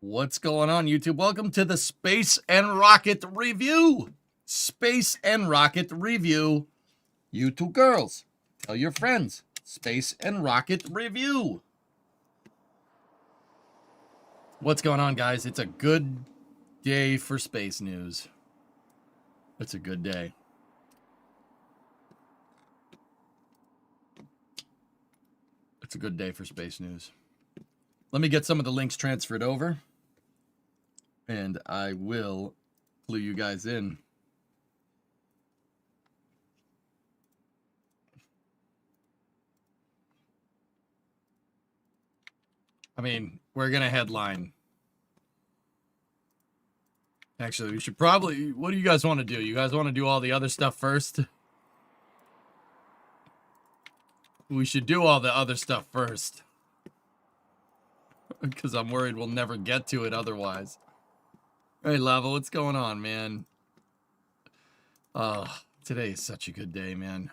What's going on, YouTube? Welcome to the Space and Rocket Review. Space and Rocket Review. You two girls, tell your friends. Space and Rocket Review. What's going on, guys? It's a good day for space news. It's a good day. It's a good day for space news. Let me get some of the links transferred over, and I will clue you guys in. I mean, we're going to headline. Actually, we should probably... What do you guys want to do? You guys want to do all the other stuff first? We should do all the other stuff first. Because I'm worried we'll never get to it otherwise. Hey, Lava, what's going on, man? Oh, today is such a good day, man.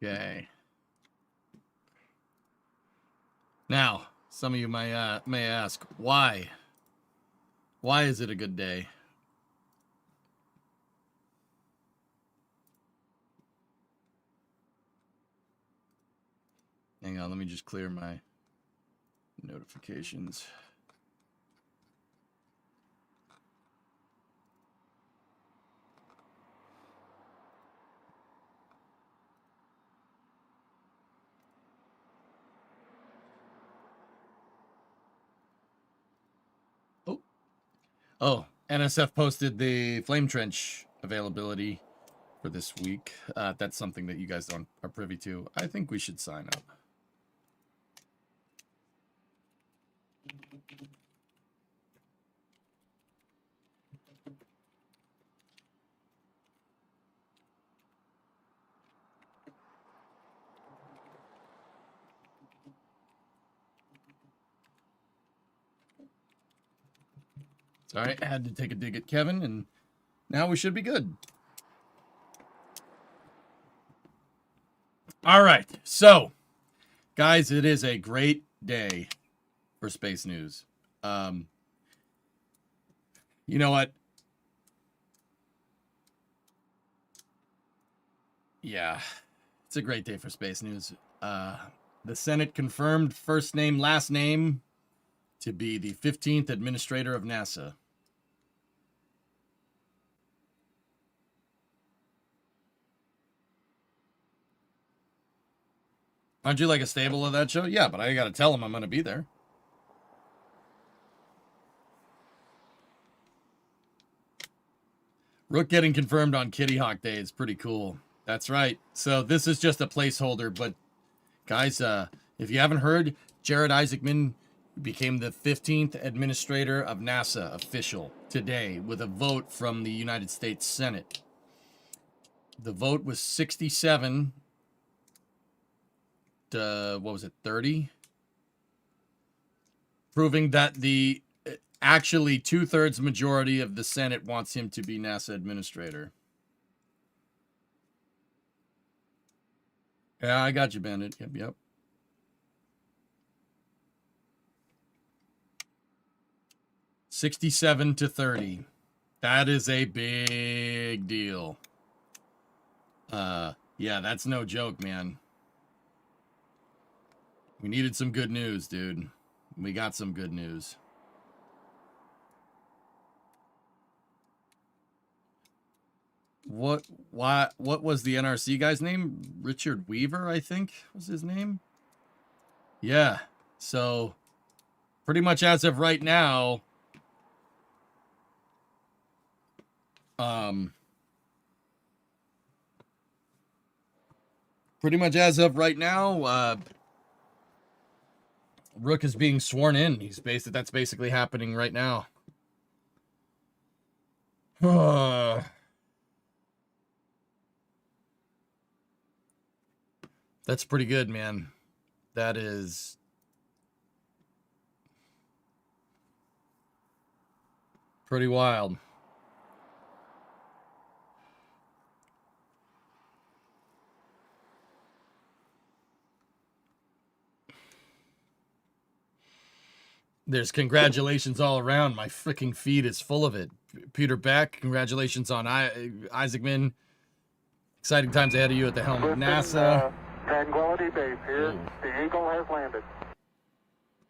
Okay. Now, some of you may ask, why? Why is it a good day? Hang on, let me just clear my notifications. Oh, NSF posted the Flame Trench availability for this week. That's something that you guys are privy to. I think we should sign up. Sorry, I had to take a dig at Kevin, and now we should be good. All right, so, guys, it is a great day for space news. You know what? Yeah, it's a great day for space news. The Senate confirmed first name, last name to be the 15th administrator of NASA. Aren't you like a stable of that show? Yeah, but I gotta tell him I'm gonna be there. Rook getting confirmed on Kitty Hawk Day is pretty cool. That's right. So this is just a placeholder, but guys, if you haven't heard, Jared Isaacman became the 15th administrator of NASA official today with a vote from the United States Senate. The vote was 67 to, what was it, 30? Proving that the actually 2/3 majority of the Senate wants him to be NASA administrator. Yeah, I got you, Bandit. Yep. $67 to $30. That is a big deal. Yeah, that's no joke, man. We needed some good news, dude. We got some good news. What was the NRC guy's name? Richard Weaver, I think was his name. Yeah. So pretty much as of right now, Rook is being sworn in. That's basically happening right now. That's pretty good, man. That is Pretty wild. There's congratulations all around. My freaking feed is full of it. Peter Beck, congratulations on Isaacman. Exciting times ahead of you at the helm of NASA. Tranquility Base here. The Eagle has landed.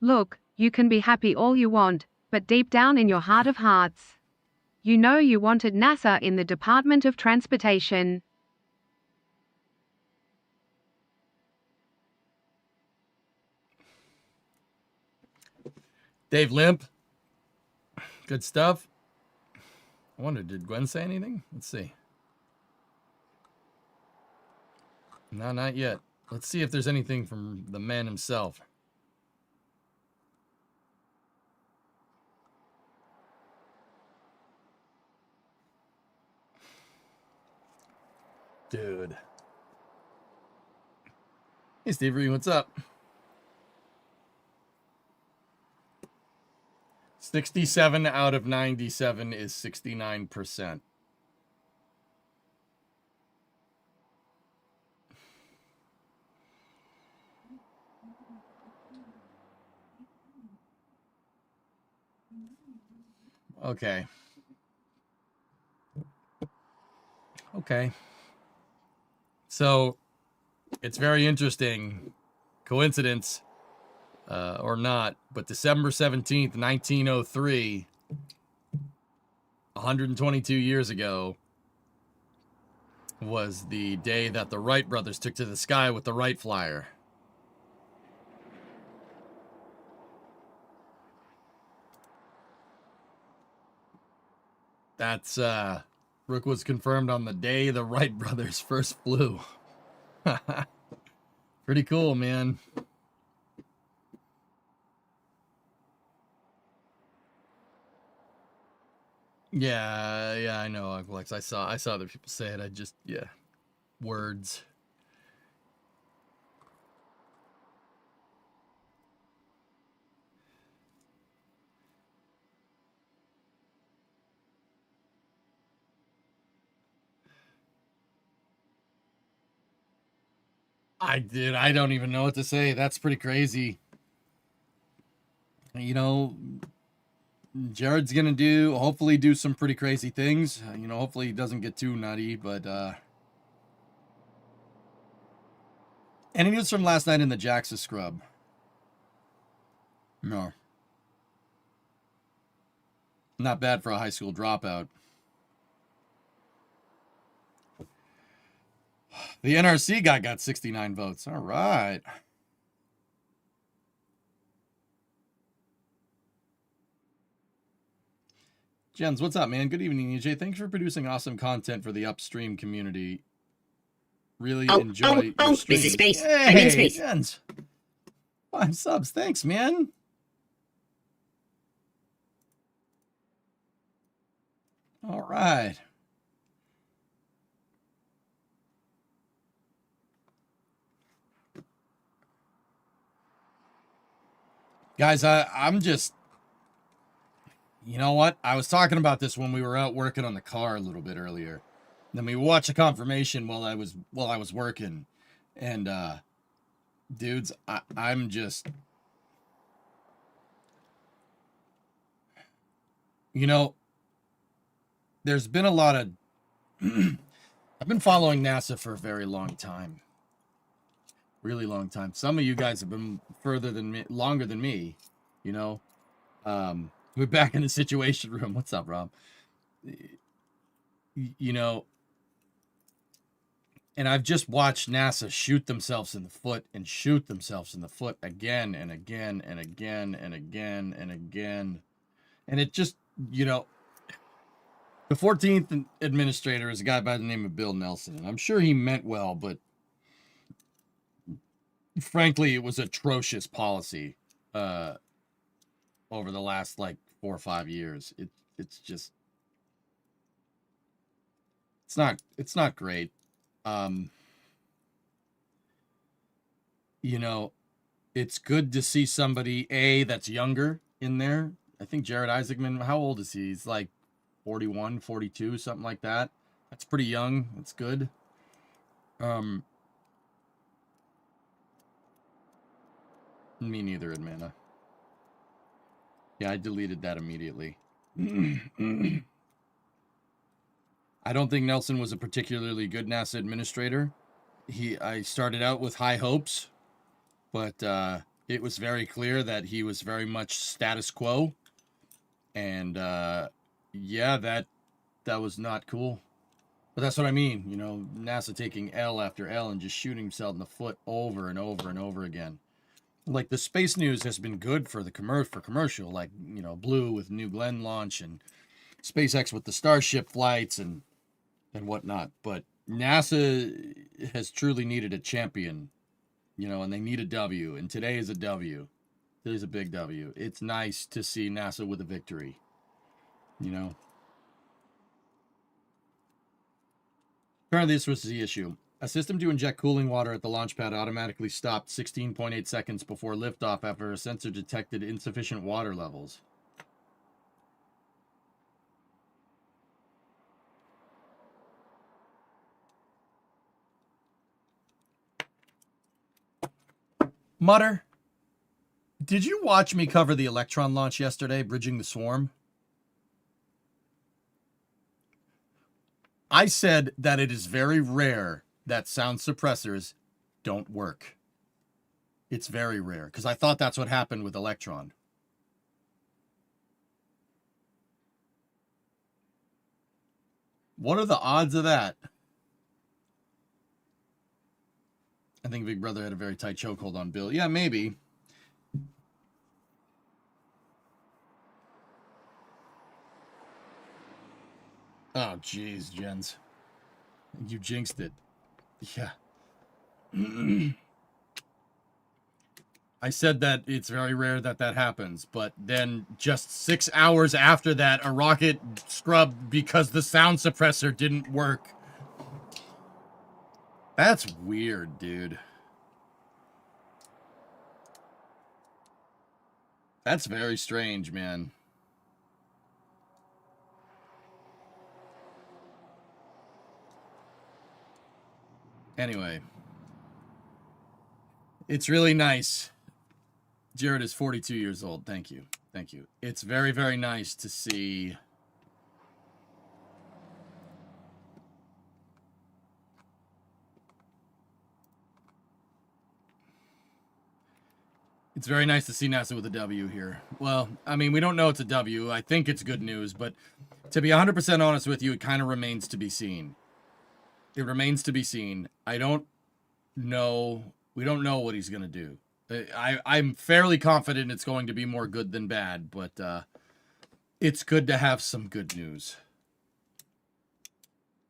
Look, you can be happy all you want, but deep down in your heart of hearts, you know you wanted NASA in the Department of Transportation. Dave Limp. Good stuff. I wonder, did Gwen say anything? Let's see. No, not yet. Let's see if there's anything from the man himself. Dude. Hey, Steve Ree, what's up? 67 out of 97 is 69%. Okay. Okay. So, it's very interesting. Coincidence or not, but December 17th, 1903, 122 years ago, was the day that the Wright brothers took to the sky with the Wright Flyer. That's, Rook was confirmed on the day the Wright brothers first flew. Pretty cool, man. Yeah, I know, Alex. I saw other people say it. I just, yeah, words. I don't even know what to say. That's pretty crazy. You know, Jared's gonna hopefully do some pretty crazy things. You know, hopefully he doesn't get too nutty, but any news from last night in the JAXA scrub? No. Not bad for a high school dropout. The NRC guy got 69 votes. All right. Jens, what's up, man? Good evening, EJ. Thanks for producing awesome content for the upstream community. Really enjoy your streams. This is Space. Hey, I'm in space. Jens. 5 subs. Thanks, man. All right. Guys, I'm just, you know what? I was talking about this when we were out working on the car a little bit earlier. Then we watched a confirmation while I was working, and dudes, I'm just, you know, there's been a lot of, I've been following NASA for a very long time. Really long time. Some of you guys have been longer than me, you know. We're back in the Situation Room. What's up, Rob? You know, and I've just watched NASA shoot themselves in the foot and shoot themselves in the foot again and again and again and again and again. And it just, you know, the 14th administrator is a guy by the name of Bill Nelson. And I'm sure he meant well, but frankly, it was atrocious policy over the last, like, 4 or 5 years. It's just, it's not great. You know, it's good to see somebody, A, that's younger in there, I think Jared Isaacman, how old is he? He's like 41, 42, something like that. That's pretty young. That's good. Me neither, Admana. Yeah, I deleted that immediately. I don't think Nelson was a particularly good NASA administrator. I started out with high hopes, but it was very clear that he was very much status quo. And yeah, that was not cool. But that's what I mean, you know, NASA taking L after L and just shooting himself in the foot over and over and over again. Like, the space news has been good for the commercial, like, you know, Blue with New Glenn launch and SpaceX with the Starship flights and whatnot. But NASA has truly needed a champion, you know, and they need a W. And today is a W. Today's a big W. It's nice to see NASA with a victory, you know. Apparently this was the issue. A system to inject cooling water at the launch pad automatically stopped 16.8 seconds before liftoff after a sensor detected insufficient water levels. Mutter, did you watch me cover the Electron launch yesterday, bridging the swarm? I said that it is very rare that sound suppressors don't work. It's very rare, because I thought that's what happened with Electron. What are the odds of that? I think Big Brother had a very tight chokehold on Bill. Yeah, maybe. Oh, jeez, Jens. You jinxed it. Yeah. I said that it's very rare that that happens, but then just 6 hours after that, a rocket scrubbed because the sound suppressor didn't work. That's weird, dude. That's very strange, man. Anyway. It's really nice. Jared is 42 years old. Thank you. Thank you. It's very, very nice to see. It's very nice to see NASA with a W here. Well, I mean, we don't know it's a W. I think it's good news, but to be 100% honest with you, it kind of remains to be seen. It remains to be seen. I don't know. We don't know what he's going to do. I'm fairly confident it's going to be more good than bad, but it's good to have some good news.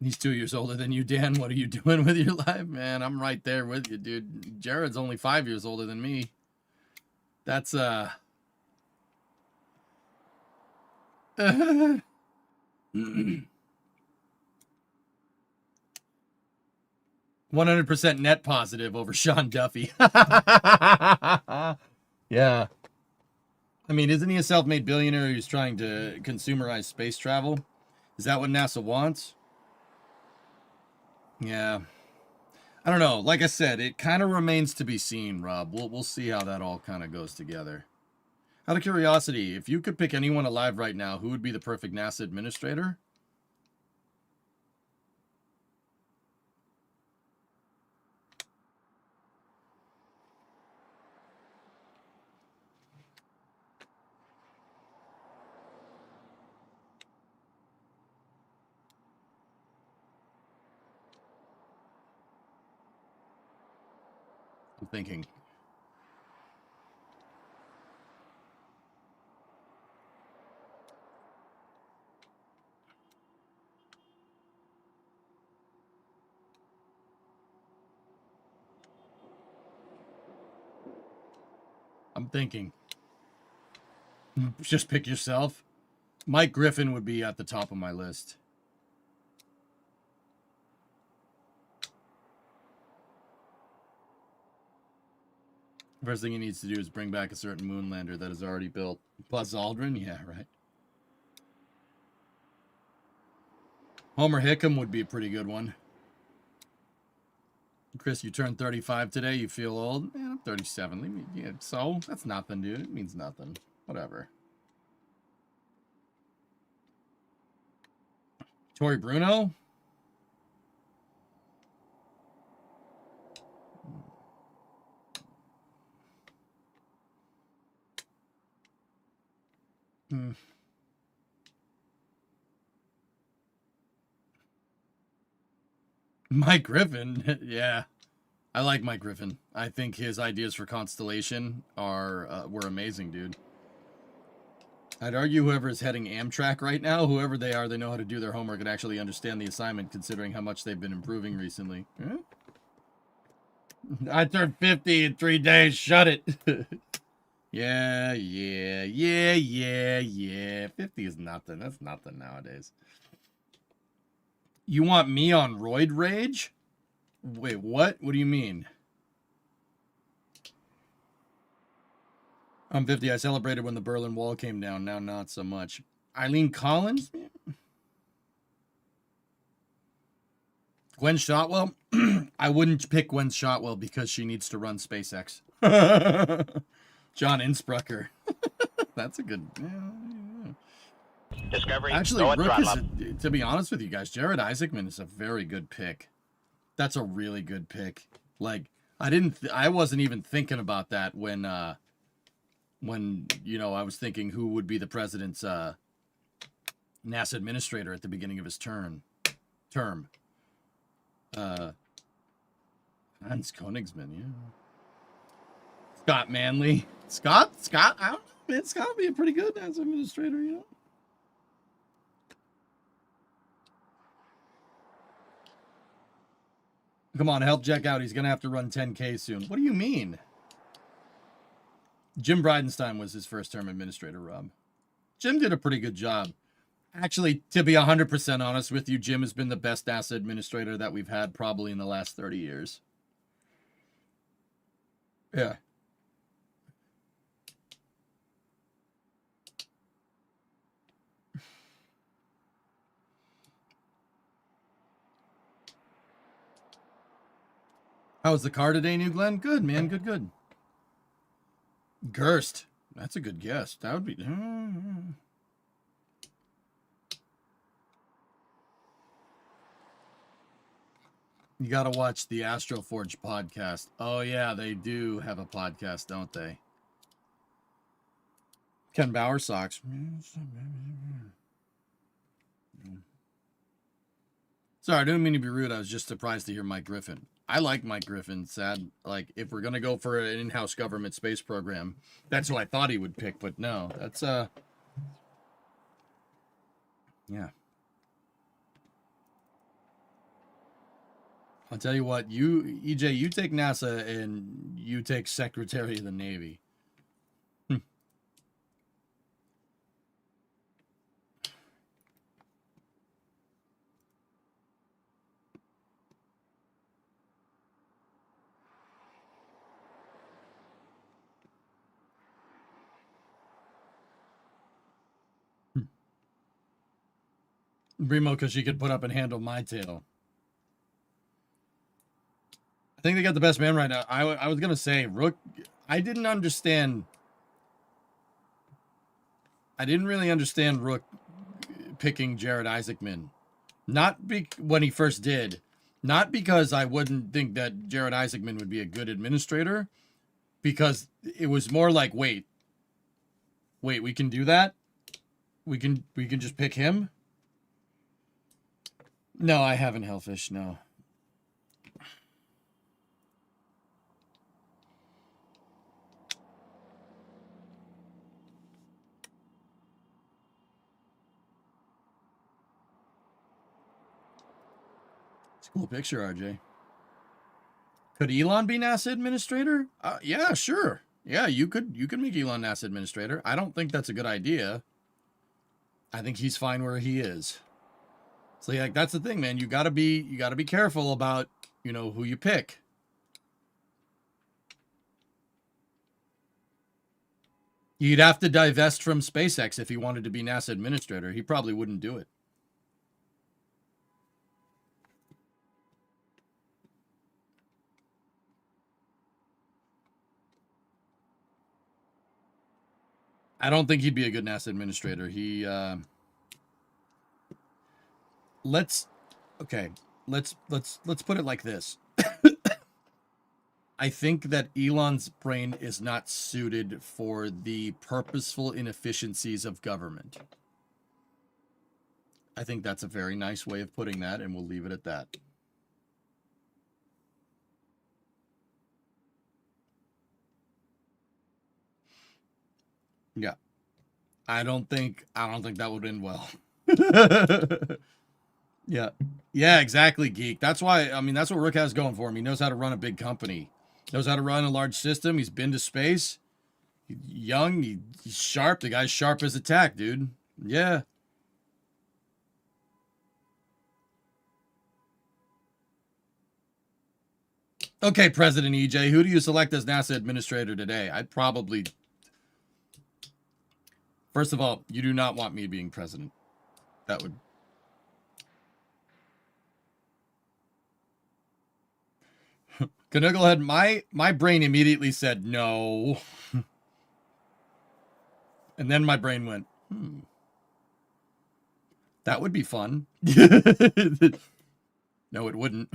He's 2 years older than you, Dan. What are you doing with your life, man? I'm right there with you, dude. Jared's only 5 years older than me. That's 100% net positive over Sean Duffy. Yeah. I mean, isn't he a self-made billionaire who's trying to consumerize space travel? Is that what NASA wants? Yeah. I don't know. Like I said, it kind of remains to be seen, Rob. We'll see how that all kind of goes together. Out of curiosity, if you could pick anyone alive right now, who would be the perfect NASA administrator? I'm thinking. I'm thinking. Just pick yourself. Mike Griffin would be at the top of my list. First thing he needs to do is bring back a certain moonlander that is already built. Buzz Aldrin? Yeah, right. Homer Hickam would be a pretty good one. Chris, you turned 35 today. You feel old? Man, I'm 37. Yeah, so that's nothing, dude. It means nothing. Whatever. Tori Bruno? Mike Griffin? Yeah. I like Mike Griffin. I think his ideas for Constellation were amazing, dude. I'd argue whoever is heading Amtrak right now, whoever they are, they know how to do their homework and actually understand the assignment, considering how much they've been improving recently. Huh? I turned 50 in 3 days. Shut it. Yeah. 50 is nothing. That's nothing nowadays. You want me on roid rage? Wait, what? What do you mean? I'm 50. I celebrated when the Berlin Wall came down. Now, not so much. Eileen Collins? Gwen Shotwell? I wouldn't pick Gwen Shotwell because she needs to run SpaceX. John Insprucker. That's a good... Discovery. Actually, Rook is, to be honest with you guys, Jared Isaacman is a very good pick. That's a really good pick. Like, I wasn't even thinking about that when you know, I was thinking who would be the president's NASA administrator at the beginning of his term. Hans Königsmann, yeah. Scott Manley. Scott, I don't know, man. Scott would be a pretty good NASA administrator, you know. Come on, help Jack out. He's going to have to run 10K soon. What do you mean? Jim Bridenstine was his first term administrator, Rob. Jim did a pretty good job. Actually, to be 100% honest with you, Jim has been the best NASA administrator that we've had probably in the last 30 years. Yeah. How was the car today, New Glenn? Good, man. Good. Gerst. That's a good guess. That would be... You got to watch the Astroforge podcast. Oh, yeah, they do have a podcast, don't they? Ken Bauer socks. Sorry, I didn't mean to be rude. I was just surprised to hear Mike Griffin. I like Mike Griffin. Sad, like, if we're going to go for an in-house government space program, that's who I thought he would pick, but no. That's, yeah. I'll tell you what, EJ, you take NASA and you take Secretary of the Navy. Brimo, because she could put up and handle my tail. I think they got the best man right now. I was going to say, Rook, I didn't really understand Rook picking Jared Isaacman. Not when he first did. Not because I wouldn't think that Jared Isaacman would be a good administrator. Because it was more like, wait, we can do that? We can just pick him? No, I haven't, Hellfish, no. It's a cool picture, RJ. Could Elon be NASA administrator? Yeah, sure. Yeah, you could make Elon NASA administrator. I don't think that's a good idea. I think he's fine where he is. So like that's the thing, man. You gotta be careful about, you know, who you pick. You'd have to divest from SpaceX if he wanted to be NASA administrator. He probably wouldn't do it. I don't think he'd be a good NASA administrator. Let's put it like this. I think that Elon's brain is not suited for the purposeful inefficiencies of government. I think that's a very nice way of putting that, and we'll leave it at that. Yeah. I don't think that would end well. Yeah. Yeah, exactly, geek. That's why, I mean, that's what Rook has going for him. He knows how to run a big company. Knows how to run a large system. He's been to space. He's young. He's sharp. The guy's sharp as a tack, dude. Yeah. Okay, President EJ, who do you select as NASA administrator today? I'd probably... First of all, you do not want me being president. That would... Knucklehead, my brain immediately said no. And then my brain went, that would be fun. No, it wouldn't.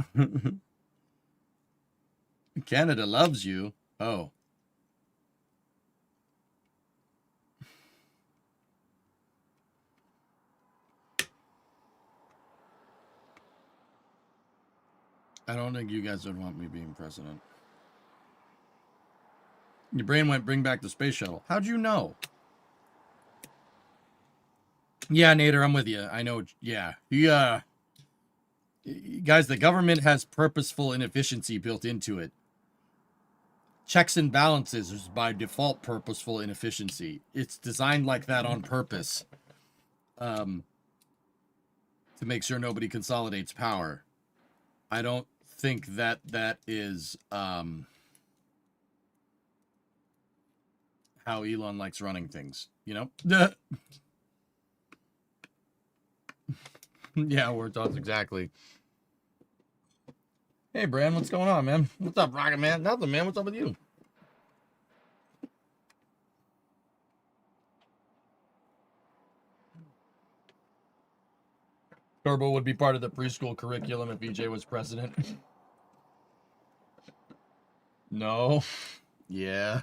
Canada loves you. Oh. I don't think you guys would want me being president. Your brain went, bring back the space shuttle. How'd you know? Yeah, Nader, I'm with you. I know. Yeah. Guys, the government has purposeful inefficiency built into it. Checks and balances is by default purposeful inefficiency. It's designed like that on purpose. To make sure nobody consolidates power. I don't think that is how Elon likes running things, you know? Yeah, word thoughts, exactly. Hey, Bran, what's going on, man? What's up, Rocket Man? Nothing, man. What's up with you? Turbo would be part of the preschool curriculum if EJ was president. No. Yeah.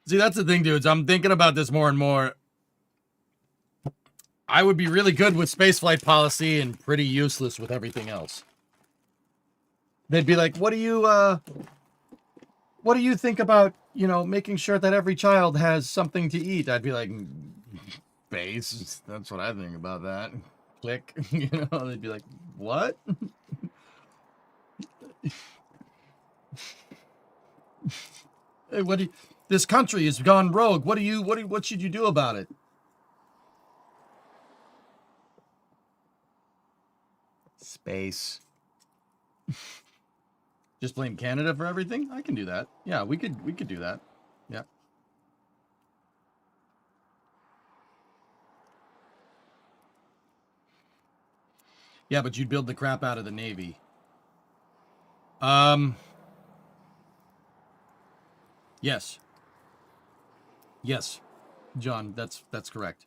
See, that's the thing, dudes. I'm thinking about this more and more. I would be really good with spaceflight policy and pretty useless with everything else. They'd be like, what do you think about, you know, making sure that every child has something to eat? I'd be like, space. That's what I think about that. Click. You know, they'd be like, what? Hey, what do you... This country has gone rogue. What should you do about it? Space. Just blame Canada for everything? I can do that. Yeah, we could do that. Yeah. Yeah, but you'd build the crap out of the Navy. Yes. Yes, John, that's correct.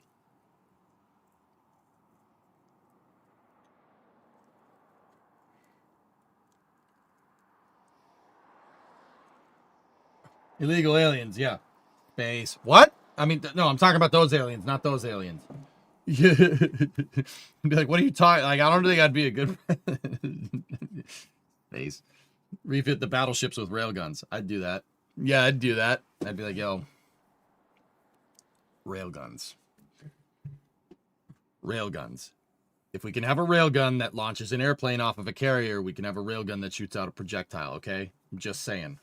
Illegal aliens, yeah. Space. What? I mean, no, I'm talking about those aliens, not those aliens. Yeah. Be like, what are you talking? Like, I don't think I'd be a good space. Refit the battleships with railguns. I'd do that. Yeah, I'd do that. I'd be like, yo, railguns. Railguns. If we can have a railgun that launches an airplane off of a carrier, we can have a railgun that shoots out a projectile, okay? I'm just saying.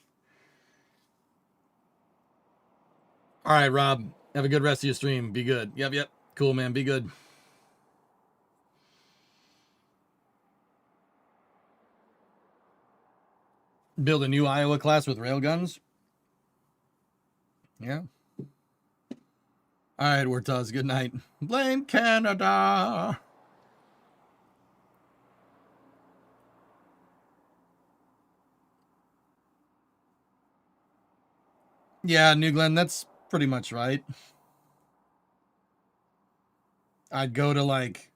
All right, Rob. Have a good rest of your stream. Be good. Yep. Cool, man. Be good. Build a new Iowa class with railguns? Yeah. All right, Wertaz, good night. Blame Canada. Yeah, New Glenn, that's pretty much right. I'd go to like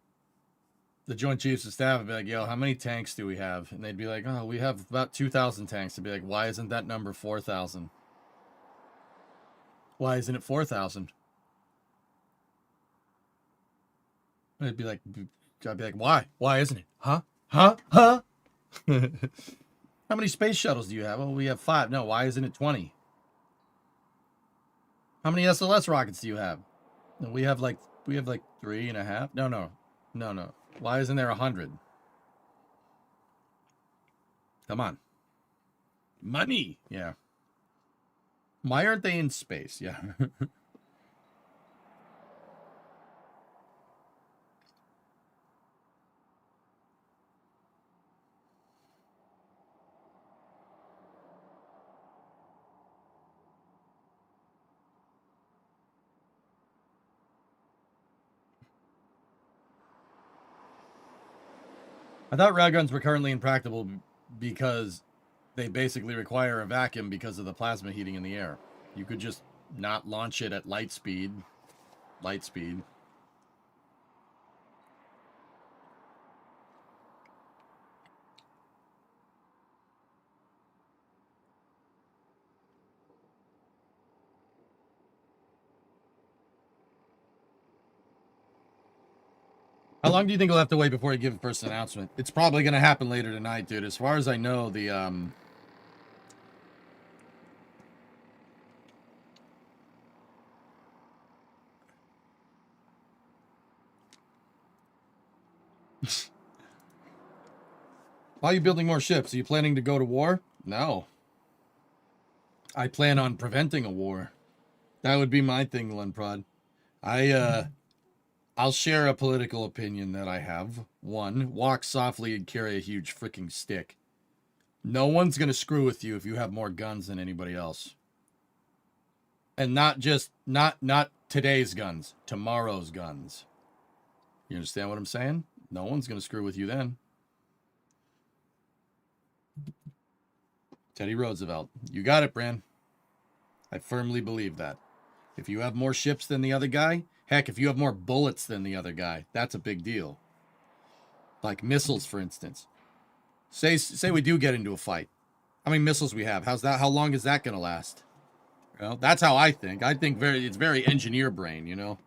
the Joint Chiefs of Staff and be like, yo, how many tanks do we have? And they'd be like, oh, we have about 2,000 tanks. I'd be like, why isn't that number 4,000? Why isn't it 4,000? And I'd be like, why? Why isn't it? Huh? Huh? Huh? How many space shuttles do you have? Well, we have 5. No, why isn't it 20? How many SLS rockets do you have? No, we have like 3.5. No. Why isn't there 100? Come on. Money. Yeah. Why aren't they in space? Yeah. I thought railguns were currently impractical because they basically require a vacuum because of the plasma heating in the air. You could just not launch it at light speed. Light speed. How long do you think we'll have to wait before you give a first announcement? It's probably going to happen later tonight, dude. As far as I know, the why are you building more ships? Are you planning to go to war? No. I plan on preventing a war. That would be my thing, Lunprod. I'll share a political opinion that I have. 1, walk softly and carry a huge freaking stick. No one's going to screw with you if you have more guns than anybody else. And not just, not today's guns, tomorrow's guns. You understand what I'm saying? No one's going to screw with you then. Teddy Roosevelt. You got it, Bran. I firmly believe that. If you have more ships than the other guy, heck, if you have more bullets than the other guy, that's a big deal. Like missiles, for instance. Say we do get into a fight. How many missiles we have? How's that? How long is that going to last? Well, that's how I think. I think it's very engineer brain, you know?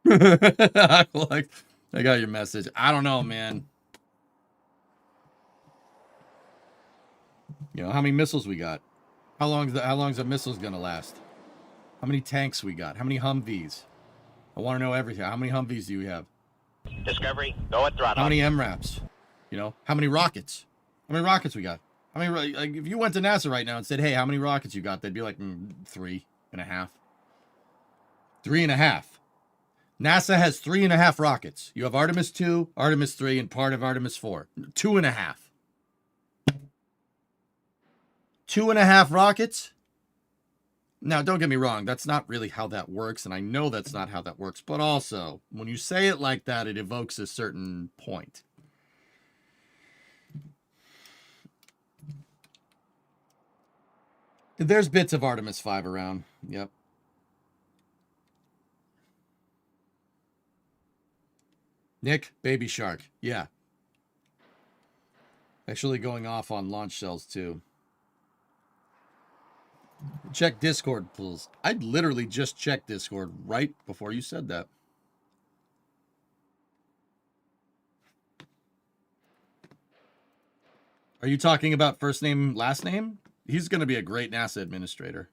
I got your message. I don't know, man. You know, how many missiles we got? How long is the missiles gonna last? How many tanks we got? How many Humvees? I want to know everything. How many Humvees do we have? Discovery, go at throttle. How many MRAPs? You know, how many rockets? How many rockets we got? How many? Like, if you went to NASA right now and said, "Hey, how many rockets you got?" They'd be like, 3.5. 3.5. NASA has 3.5 rockets. You have Artemis 2, Artemis 3, and part of Artemis 4. 2.5. 2.5 rockets? Now, don't get me wrong. That's not really how that works, and I know that's not how that works. But also, when you say it like that, it evokes a certain point. There's bits of Artemis 5 around. Yep. Nick, Baby Shark. Yeah. Actually going off on launch cells, too. Check Discord, please. I'd literally just checked Discord right before you said that. Are you talking about first name, last name? He's going to be a great NASA administrator.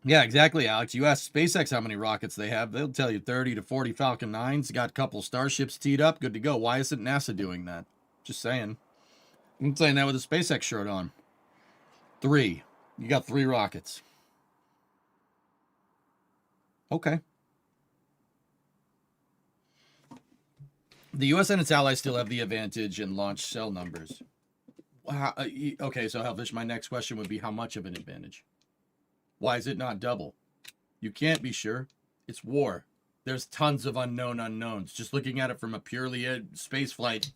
Yeah, exactly, Alex. You ask SpaceX how many rockets they have, they'll tell you 30 to 40 Falcon 9s, got a couple Starships teed up, good to go. Why isn't NASA doing that? Just saying. I'm saying that with a SpaceX shirt on. 3. You got 3 rockets. Okay. The U.S. and its allies still have the advantage in launch cell numbers. Okay, so Hellfish, my next question would be how much of an advantage? Why is it not double? You can't be sure. It's war. There's tons of unknown unknowns. Just looking at it from a purely spaceflight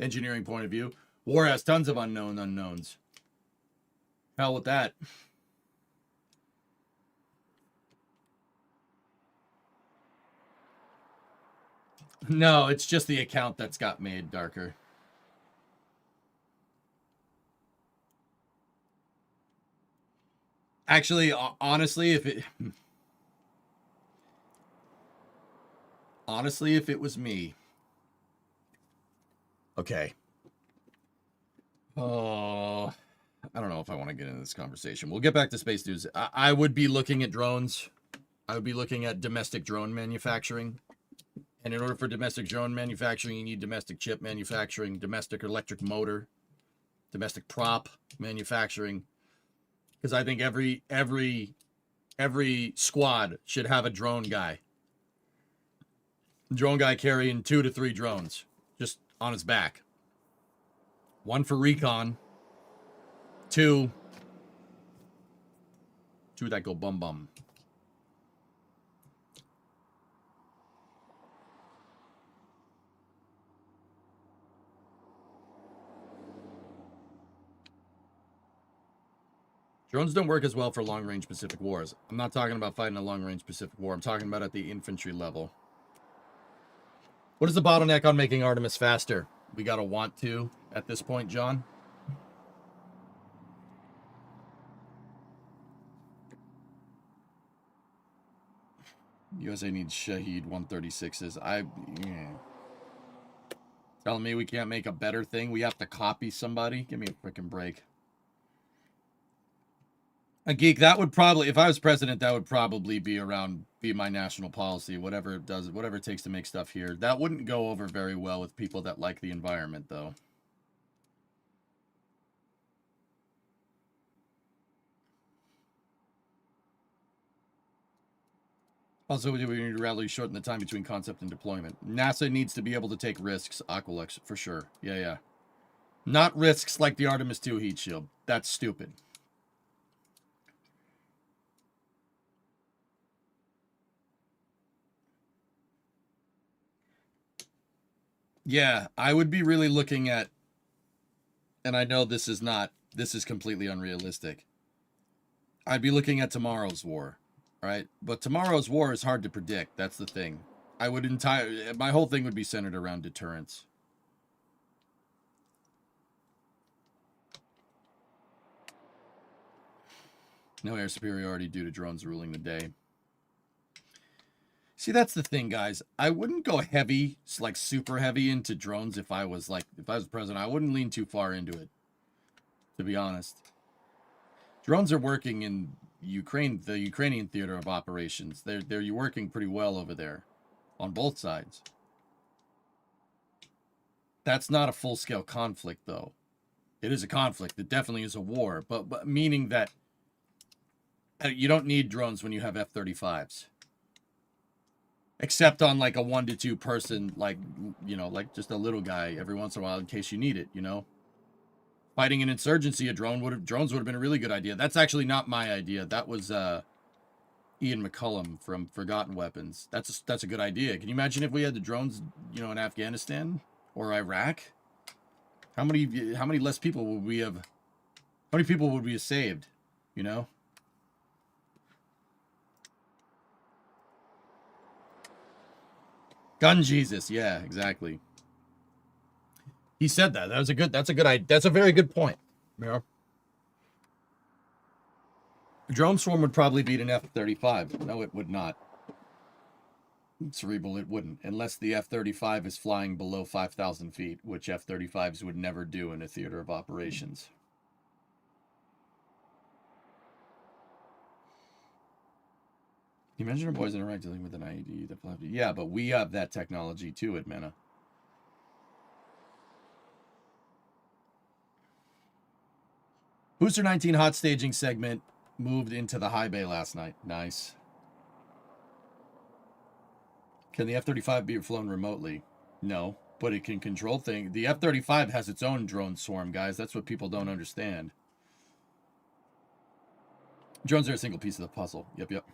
engineering point of view, war has tons of unknown unknowns. Hell with that. No, it's just the account that's got made darker. Actually, honestly, if it was me. Okay. Oh, I don't know if I want to get into this conversation. We'll get back to space news. I would be looking at drones. I would be looking at domestic drone manufacturing. And in order for domestic drone manufacturing, you need domestic chip manufacturing, domestic electric motor, domestic prop manufacturing. Because I think every squad should have a drone guy. Drone guy carrying 2 to 3 drones just on his back. 1 for recon. 2 that go bum bum. Drones don't work as well for long-range Pacific wars. I'm not talking about fighting a long-range Pacific war. I'm talking about at the infantry level. What is the bottleneck on making Artemis faster? We gotta want to at this point, John. USA needs Shahed 136s. Yeah. Telling me we can't make a better thing? We have to copy somebody? Give me a freaking break. A geek, that would probably, if I was president, that would probably be my national policy, whatever it does, whatever it takes to make stuff here. That wouldn't go over very well with people that like the environment, though. Also, we need to rather shorten the time between concept and deployment. NASA needs to be able to take risks, Aqualux, for sure. Yeah. Not risks like the Artemis 2 heat shield. That's stupid. Yeah, I would be really looking at, and I know this is completely unrealistic. I'd be looking at tomorrow's war, right? But tomorrow's war is hard to predict. That's the thing. My whole thing would be centered around deterrence. No air superiority due to drones ruling the day. See, that's the thing, guys. I wouldn't go heavy, like super heavy into drones if I was president. I wouldn't lean too far into it, to be honest. Drones are working in Ukraine, the Ukrainian theater of operations. They're working pretty well over there on both sides. That's not a full-scale conflict, though. It is a conflict. It definitely is a war, but meaning that you don't need drones when you have F-35s. Except on like a 1 to 2 person, like, you know, like just a little guy every once in a while in case you need it, you know. Fighting an insurgency, drones would have been a really good idea. That's actually not my idea. That was Ian McCullum from Forgotten Weapons. That's a good idea. Can you imagine if we had the drones, you know, in Afghanistan or Iraq? How many less people would we have? How many people would we have saved? You know. Gun Jesus, yeah, exactly. He said that. That's a very good point. Yeah. A drone swarm would probably beat an F-35. No, it would not. Cerebral, it wouldn't. Unless the F-35 is flying below 5,000 feet, which F-35s would never do in a theater of operations. Can you imagine our boys in Iraq dealing with an IED? Yeah, but we have that technology too at Mena. Booster 19 hot staging segment moved into the high bay last night. Nice. Can the F-35 be flown remotely? No, but it can control things. The F-35 has its own drone swarm, guys. That's what people don't understand. Drones are a single piece of the puzzle. Yep.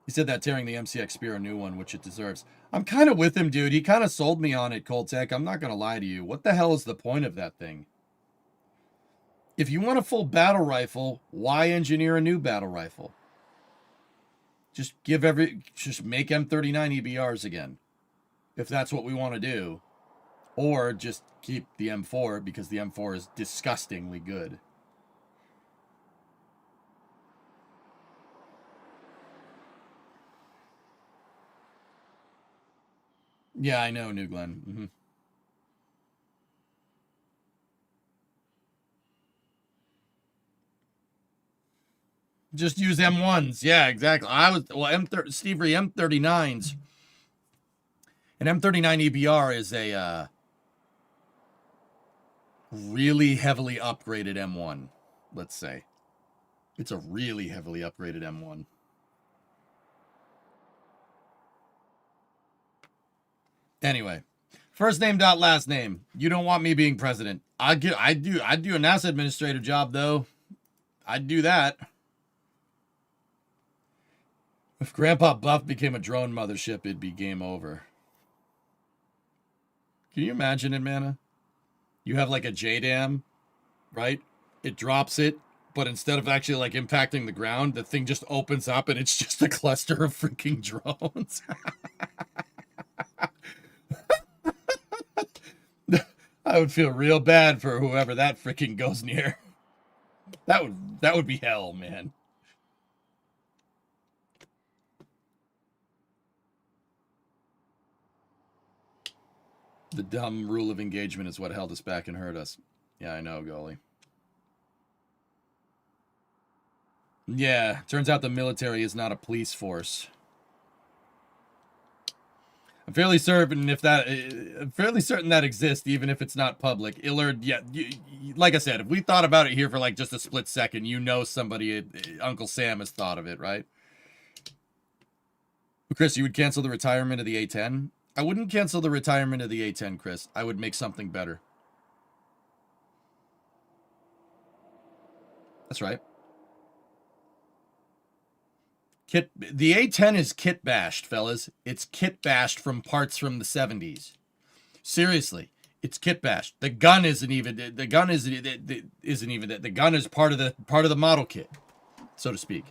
He said that tearing the MCX Spear a new one, which it deserves. I'm kind of with him, dude. He kind of sold me on it, Coltec. I'm not going to lie to you. What the hell is the point of that thing? If you want a full battle rifle, why engineer a new battle rifle? Just make M39 EBRs again. If that's what we want to do. Or just keep the M4 because the M4 is disgustingly good. Yeah, I know, New Glenn. Mm-hmm. Just use M1s. Yeah, exactly. Steve Ree, M39s. An M39 EBR is a really heavily upgraded M1, let's say. It's a really heavily upgraded M1. Anyway, first name dot last name. You don't want me being president. I'd do a NASA administrative job though. I'd do that. If Grandpa Buff became a drone mothership, it'd be game over. Can you imagine it, Mana? You have like a JDAM, right? It drops it, but instead of actually like impacting the ground, the thing just opens up and it's just a cluster of freaking drones. I would feel real bad for whoever that freaking goes near. That would be hell, man. The dumb rule of engagement is what held us back and hurt us. Yeah, I know, goalie. Yeah, turns out the military is not a police force. I'm fairly certain that exists, even if it's not public. Illard, yeah, like I said, if we thought about it here for like just a split second, you know somebody, Uncle Sam has thought of it, right? Chris, you would cancel the retirement of the A-10? I wouldn't cancel the retirement of the A-10, Chris. I would make something better. That's right. The A-10 is kit bashed, fellas. It's kit bashed from parts from the 70s. Seriously, it's kit bashed. The gun isn't even. The gun isn't even that. The gun is part of the model kit, so to speak.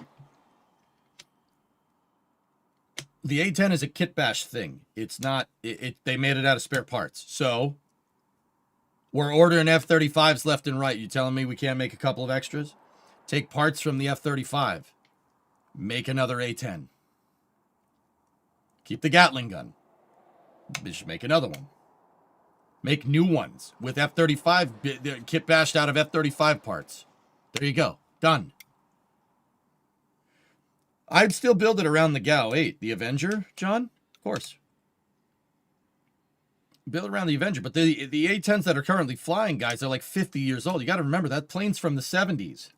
The A-10 is a kit bash thing. It's not. They made it out of spare parts. So we're ordering F-35s left and right. You telling me we can't make a couple of extras? Take parts from the F-35. Make another A-10. Keep the Gatling gun. Just make another one. Make new ones with F-35 kit bashed out of F-35 parts. There you go. Done. I'd still build it around the GAU-8. The Avenger, John? Of course. Build around the Avenger. But the A-10s that are currently flying, guys, are like 50 years old. You got to remember, that plane's from the 70s.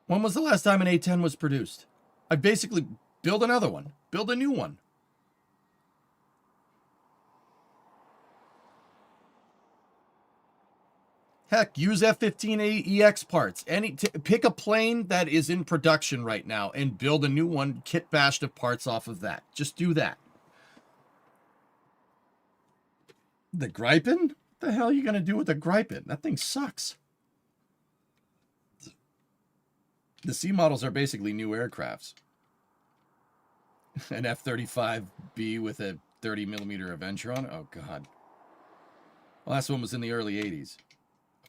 When was the last time an A-10 was produced? I'd basically build another one. Build a new one. Heck, use F-15EX parts. Pick a plane that is in production right now and build a new one, kit bashed of parts off of that. Just do that. The Gripen? What the hell are you going to do with the Gripen? That thing sucks. The C models are basically new aircrafts. An F-35B with a 30mm Avenger on it? Oh, God. The last one was in the early 80s.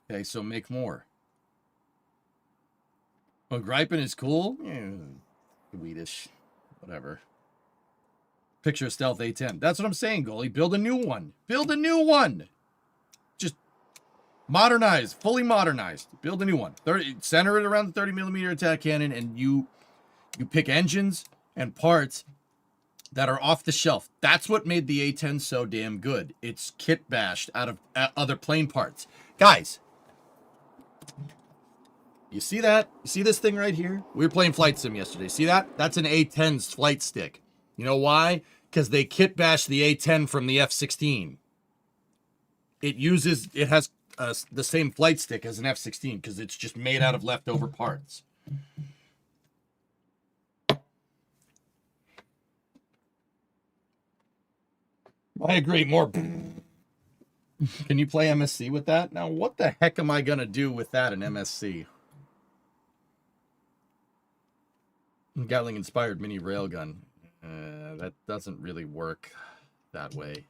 Okay, so make more. Oh, Gripen is cool? Swedish. Whatever. Picture a stealth A-10. That's what I'm saying, goalie. Build a new one. Build a new one! Just modernize. Fully modernized. Build a new one. Center it around the 30mm attack cannon, and you pick engines and parts that are off the shelf. That's what made the A-10 so damn good. It's kit bashed out of other plane parts. Guys, you see that? You see this thing right here? We were playing Flight Sim yesterday. See that? That's an A-10's flight stick. You know why? because they kit bashed the A-10 from the F-16. It has the same flight stick as an F-16 because it's just made out of leftover parts. I agree. More. Can you play MSC with that? Now, what the heck am I going to do with that in MSC? Gatling-inspired mini railgun. That doesn't really work that way.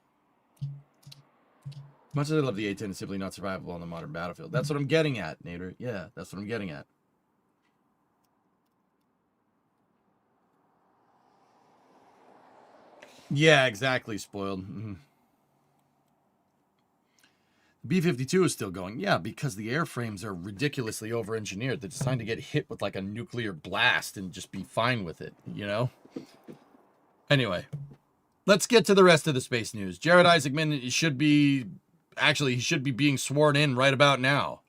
Much as I love the A-10, it's simply not survivable on the modern battlefield. That's what I'm getting at, Nader. Yeah, that's what I'm getting at. Yeah, exactly, spoiled. Mm-hmm. B-52 is still going. Yeah, because the airframes are ridiculously over-engineered. They're designed to get hit with like a nuclear blast and just be fine with it, you know? Anyway, let's get to the rest of the space news. Jared Isaacman should be... Actually, he should be being sworn in right about now.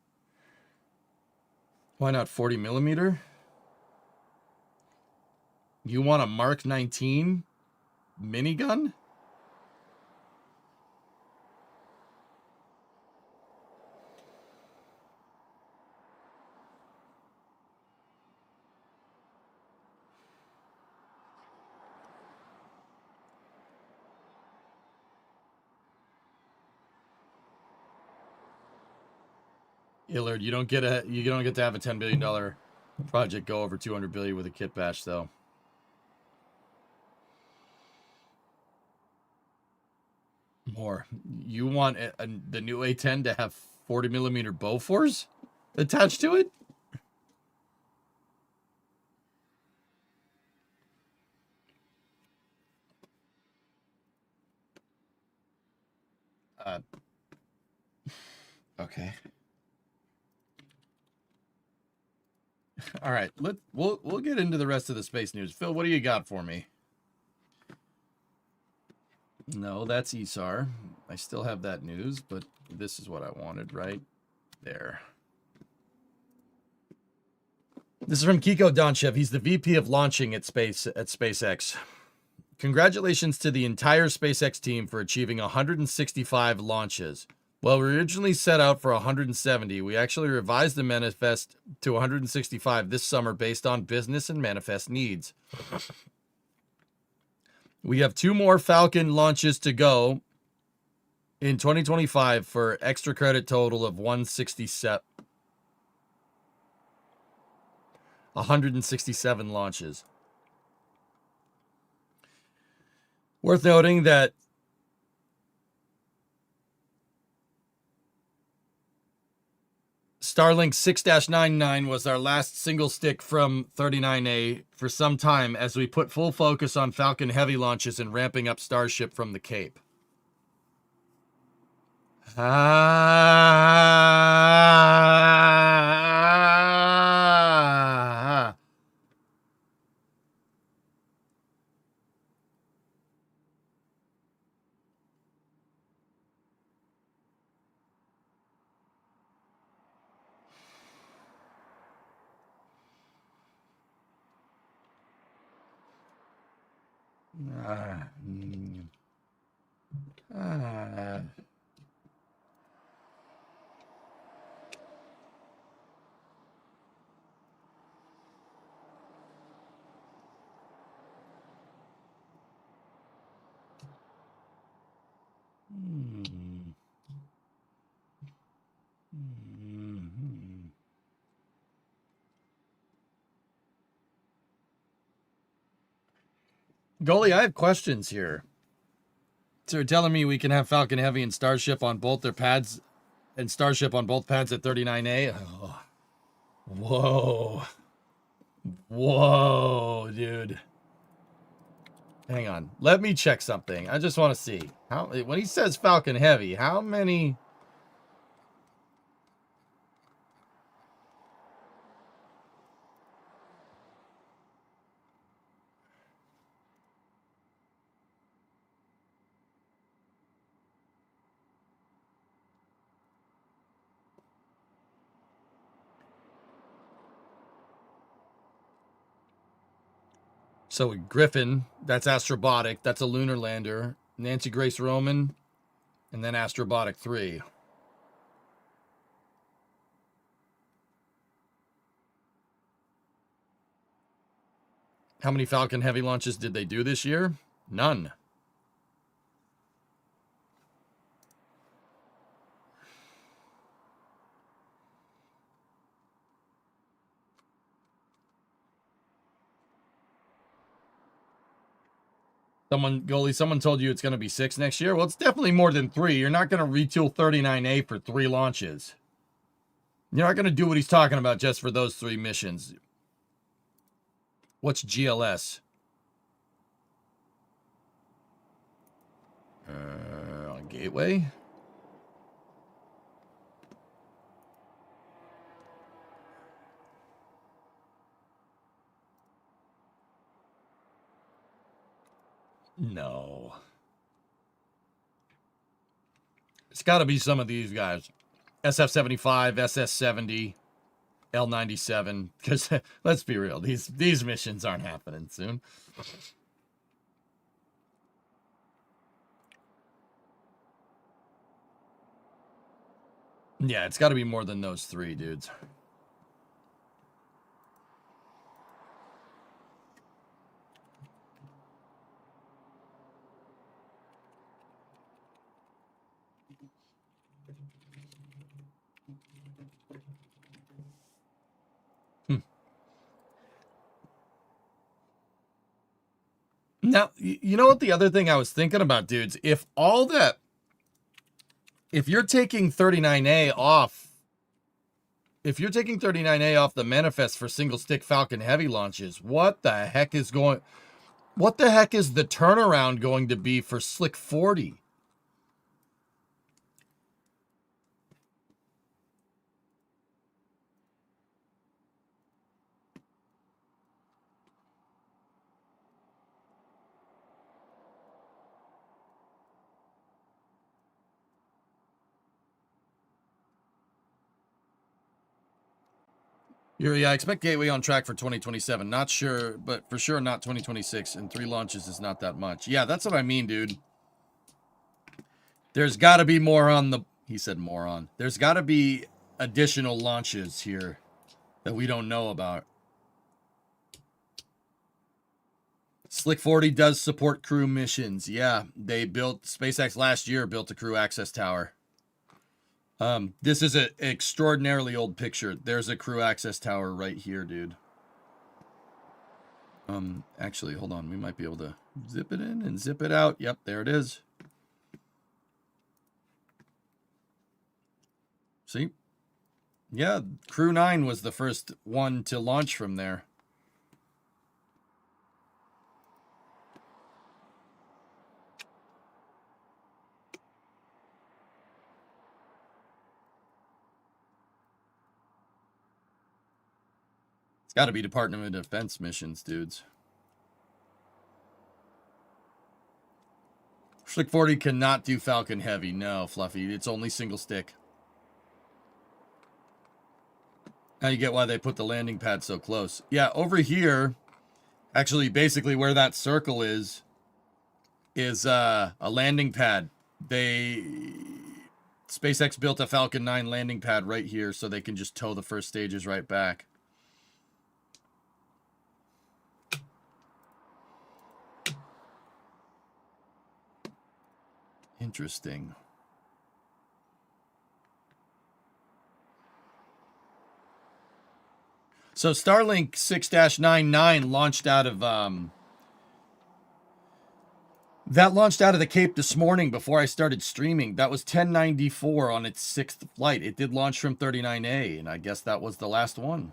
Why not 40 millimeter? You want a Mark 19 minigun? Illard, you don't get to have a $10 billion project go over 200 billion with a kit bash, though. More. You want the new A-10 to have 40 millimeter Bofors attached to it? Okay. All right, we'll get into the rest of the space news. Phil, what do you got for me? No, that's ESAR. I still have that news, but this is what I wanted right there. This is from Kiko Donchev. He's the VP of launching at SpaceX. Congratulations to the entire SpaceX team for achieving 165 launches. Well, we originally set out for 170. We actually revised the manifest to 165 this summer based on business and manifest needs. We have 2 more Falcon launches to go in 2025 for extra credit total of 167 launches. Worth noting that Starlink 6-99 was our last single stick from 39A for some time as we put full focus on Falcon Heavy launches and ramping up Starship from the Cape. Goalie, I have questions here. So you're telling me we can have Falcon Heavy and Starship on both their pads, and Starship on both pads at 39A? Oh. Whoa. Whoa, dude. Hang on. Let me check something. I just want to see. When he says Falcon Heavy, how many... So Griffin, that's Astrobotic. That's a lunar lander. Nancy Grace Roman, and then Astrobotic 3. How many Falcon Heavy launches did they do this year? None. Someone told you it's going to be 6 next year? Well, it's definitely more than 3. You're not going to retool 39A for 3 launches. You're not going to do what he's talking about just for those 3 missions. What's GLS? On Gateway? No. It's got to be some of these guys. SF-75, SS-70, L-97. Because, let's be real, these missions aren't happening soon. Yeah, it's got to be more than those 3, dudes. Now, you know what the other thing I was thinking about, dudes? If you're taking 39A off, the manifest for single stick Falcon Heavy launches, what the heck is the turnaround going to be for Slick 40? Yuri, I expect Gateway on track for 2027. Not sure, but for sure not 2026. And 3 launches is not that much. Yeah, that's what I mean, dude. There's got to be more on the... He said moron. There's got to be additional launches here that we don't know about. Slick 40 does support crew missions. Yeah, they built... SpaceX last year built a crew access tower. This is an extraordinarily old picture. There's a crew access tower right here, dude. Actually, hold on. We might be able to zip it in and zip it out. Yep, there it is. See? Yeah, Crew 9 was the first one to launch from there. It's got to be Department of Defense missions, dudes. Slick 40 cannot do Falcon Heavy. No, Fluffy. It's only single stick. Now you get why they put the landing pad so close. Yeah, over here, actually, basically where that circle is a landing pad. SpaceX built a Falcon 9 landing pad right here so they can just tow the first stages right back. Interesting. So Starlink 6-99 launched out of the Cape this morning before I started streaming. That was 1094 on its 6th flight. It did launch from 39A, and I guess that was the last one.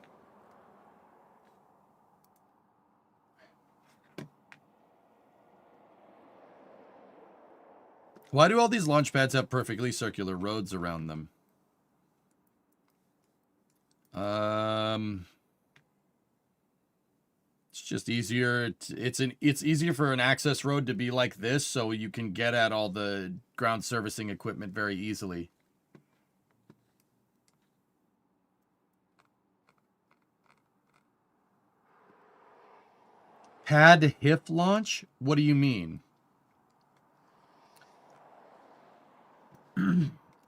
Why do all these launch pads have perfectly circular roads around them? It's just easier. It's easier for an access road to be like this, so you can get at all the ground servicing equipment very easily. Pad HIF launch? What do you mean?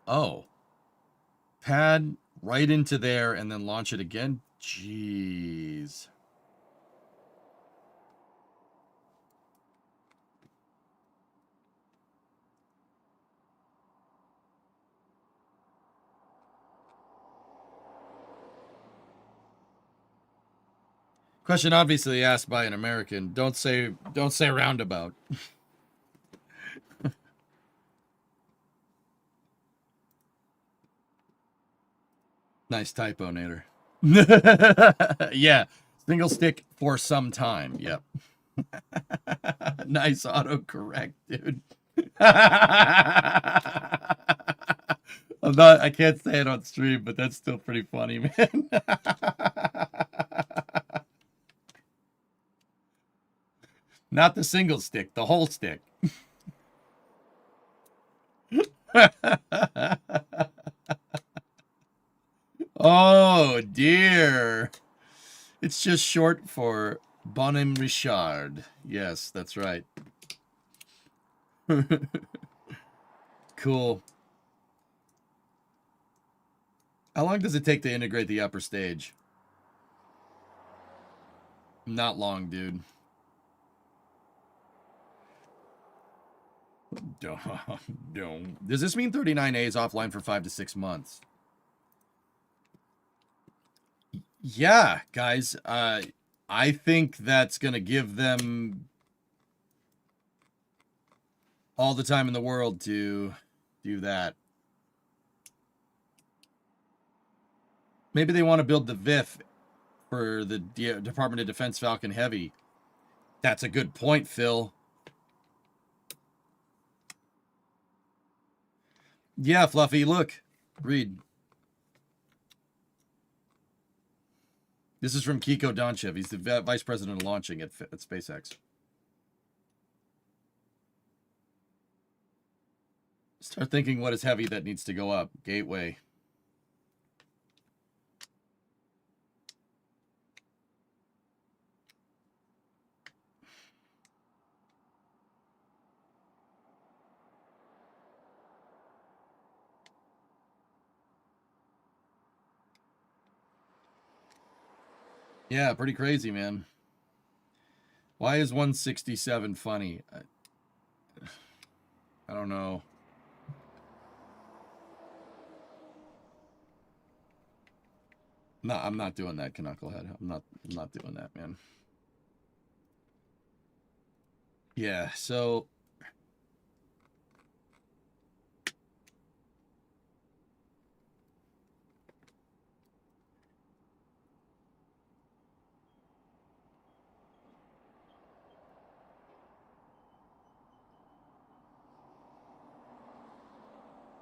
Oh. Pad right into there and then launch it again? Jeez. Question obviously asked by an American. Don't say roundabout. Nice typo, Nader. Yeah. Single stick for some time. Yep. Nice autocorrect, dude. I can't say it on stream, but that's still pretty funny, man. Not the single stick, the whole stick. Oh, dear. It's just short for Bonhomme Richard. Yes, that's right. Cool. How long does it take to integrate the upper stage? Not long, dude. Don't. Does this mean 39A is offline for 5 to 6 months? Yeah, guys. I think that's going to give them all the time in the world to do that. Maybe they want to build the VIF for the Department of Defense Falcon Heavy. That's a good point, Phil. Yeah, Fluffy, look. Read. This is from Kiko Donchev. He's the vice president of launching at SpaceX. Start thinking what is heavy that needs to go up. Gateway. Yeah, pretty crazy, man. Why is 167 funny? I don't know. No, I'm not doing that, Knucklehead. I'm not doing that, man. Yeah, so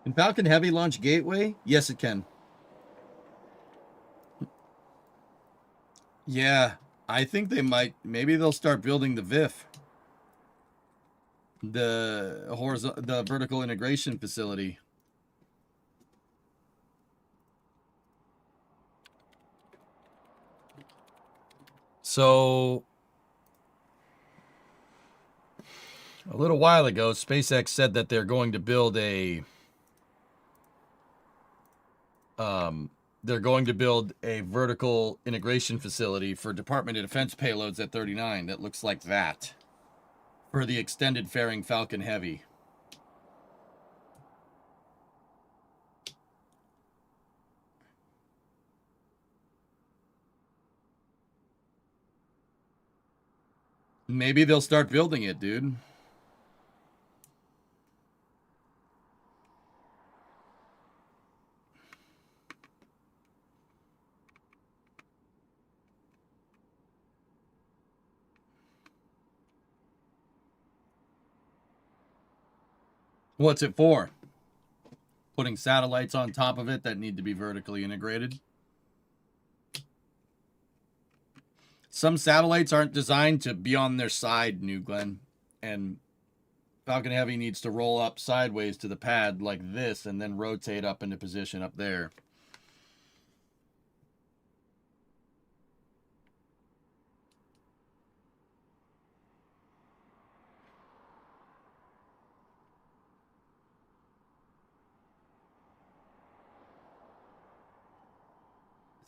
can Falcon Heavy launch Gateway? Yes, it can. Yeah, I think they might. Maybe they'll start building the VIF, the vertical integration facility. So a little while ago, SpaceX said that they're going to build a vertical integration facility for Department of Defense payloads at 39 that looks like that for the extended fairing Falcon Heavy. Maybe they'll start building it, dude. What's it for? Putting satellites on top of it that need to be vertically integrated. Some satellites aren't designed to be on their side, New Glenn. And Falcon Heavy needs to roll up sideways to the pad like this and then rotate up into position up there.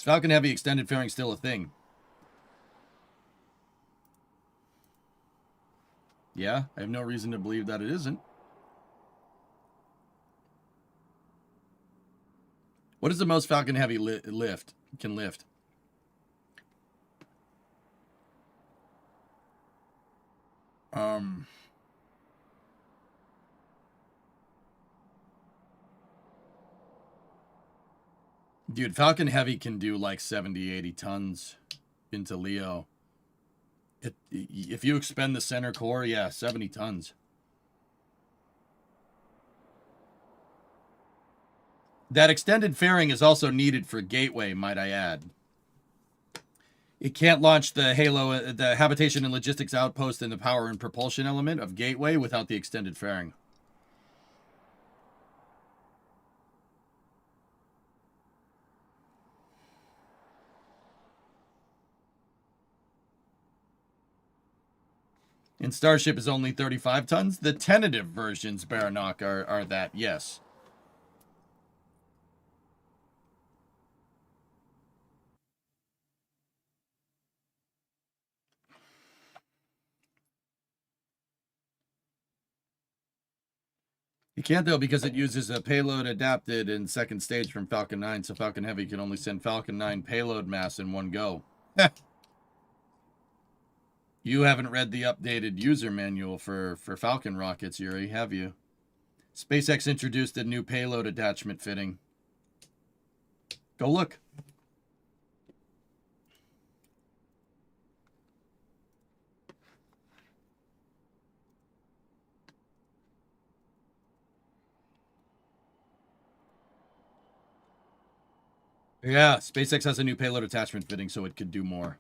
Is Falcon Heavy extended fairing still a thing? Yeah, I have no reason to believe that it isn't. What is the most Falcon Heavy can lift? Dude, Falcon Heavy can do like 70, 80 tons into Leo. If you expend the center core, yeah, 70 tons. That extended fairing is also needed for Gateway, might I add. It can't launch the Halo, the Habitation and Logistics Outpost and the power and propulsion element of Gateway without the extended fairing. And Starship is only 35 tons. The tentative versions, Baranok, are that, yes. You can't, though, because it uses a payload adapted in second stage from Falcon 9, so Falcon Heavy can only send Falcon 9 payload mass in one go. You haven't read the updated user manual for Falcon rockets, Yuri, have you? SpaceX introduced a new payload attachment fitting. Go look. Yeah, SpaceX has a new payload attachment fitting, so it could do more.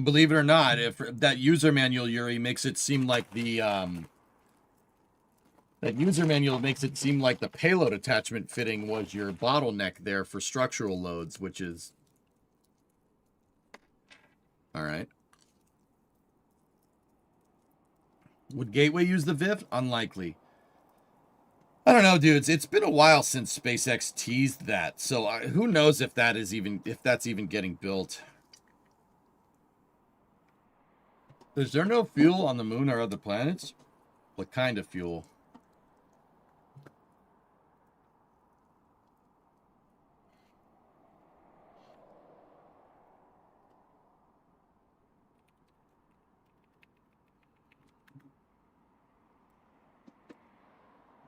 Believe it or not, if that user manual, Yuri, makes it seem like the payload attachment fitting was your bottleneck there for structural loads, which is all right. Would Gateway use the VIF? Unlikely. I don't know, dudes. It's been a while since SpaceX teased that, so who knows if that's even getting built. Is there no fuel on the moon or other planets? What kind of fuel?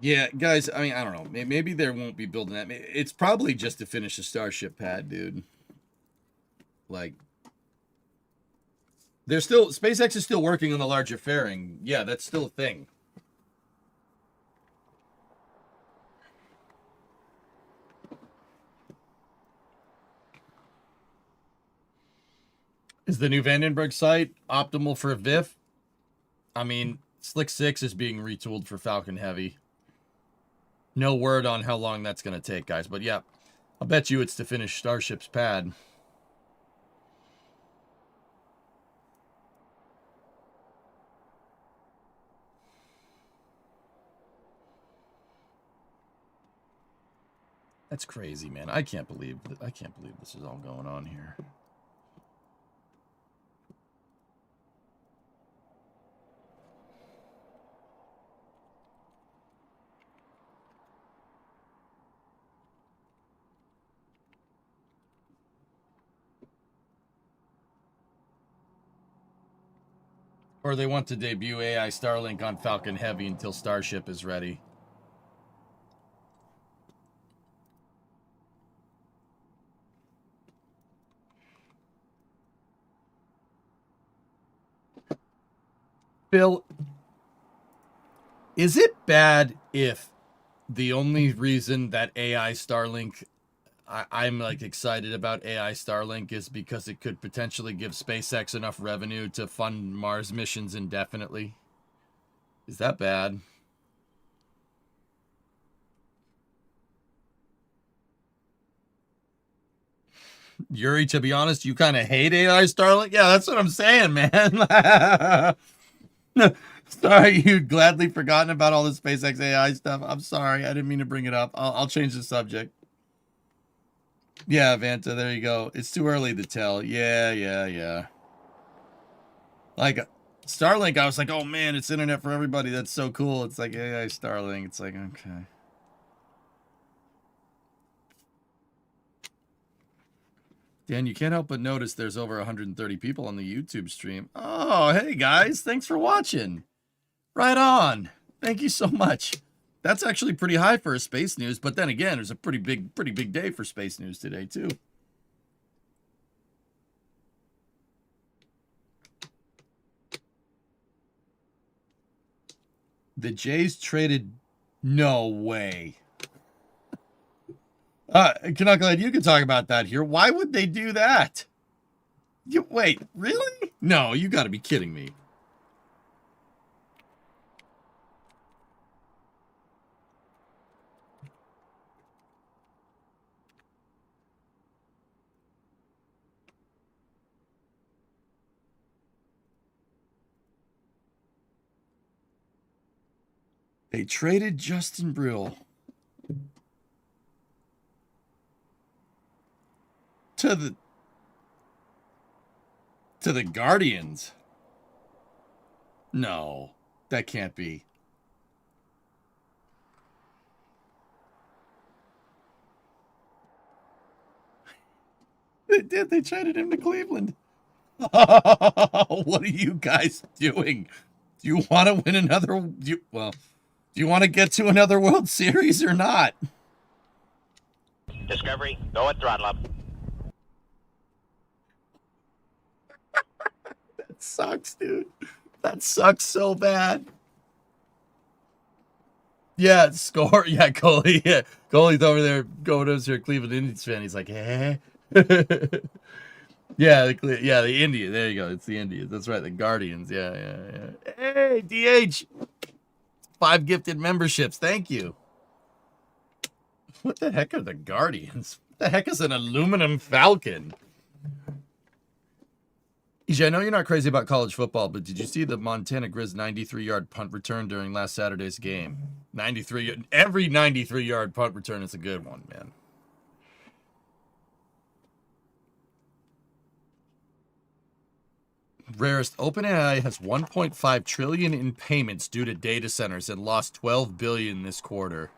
Yeah, guys, I mean, I don't know. Maybe there won't be building that. It's probably just to finish a Starship pad, dude. Like, SpaceX is still working on the larger fairing. Yeah, that's still a thing. Is the new Vandenberg site optimal for VIF? I mean, Slick 6 is being retooled for Falcon Heavy. No word on how long that's going to take, guys. But yeah, I'll bet you it's to finish Starship's pad. That's crazy, man. I can't believe this is all going on here. Or they want to debut AI Starlink on Falcon Heavy until Starship is ready. Bill, is it bad if the only reason that AI Starlink, I'm like excited about AI Starlink is because it could potentially give SpaceX enough revenue to fund Mars missions indefinitely? Is that bad? Yuri, to be honest, you kind of hate AI Starlink? Yeah, that's what I'm saying, man. Sorry, you'd gladly forgotten about all the SpaceX AI stuff. I'm sorry. I didn't mean to bring it up. I'll change the subject. Yeah, Vanta, there you go. It's too early to tell. Yeah. Like, Starlink, I was like, oh man, it's internet for everybody. That's so cool. It's like AI Starlink. It's like, okay. Dan, you can't help but notice there's over 130 people on the YouTube stream. Oh, hey guys, thanks for watching. Right on. Thank you so much. That's actually pretty high for a space news, but then again, there's a pretty big day for space news today too. The Jays traded. No way. Canucklehead, you can talk about that here. Why would they do that? Wait, really? No, you got to be kidding me. They traded Justin Brill to the Guardians. No, that can't be. They did. They traded him to Cleveland. What are you guys doing? Do you want to win another? Do you want to get to another World Series or not? Discovery, go at throttle up. That sucks, dude. That sucks so bad. Yeah, score. Yeah, Coley. Yeah, Coley's over there going over to a Cleveland Indians fan. He's like, eh. Yeah, the Indians. There you go. It's the Indians. That's right. The Guardians. Yeah. Hey, DH. 5 gifted memberships. Thank you. What the heck are the Guardians? What the heck is an aluminum falcon? EJ, I know you're not crazy about college football, but did you see the Montana Grizz 93-yard punt return during last Saturday's game? 93. Every 93-yard punt return is a good one, man. Rarest, OpenAI has 1.5 trillion in payments due to data centers and lost 12 billion this quarter.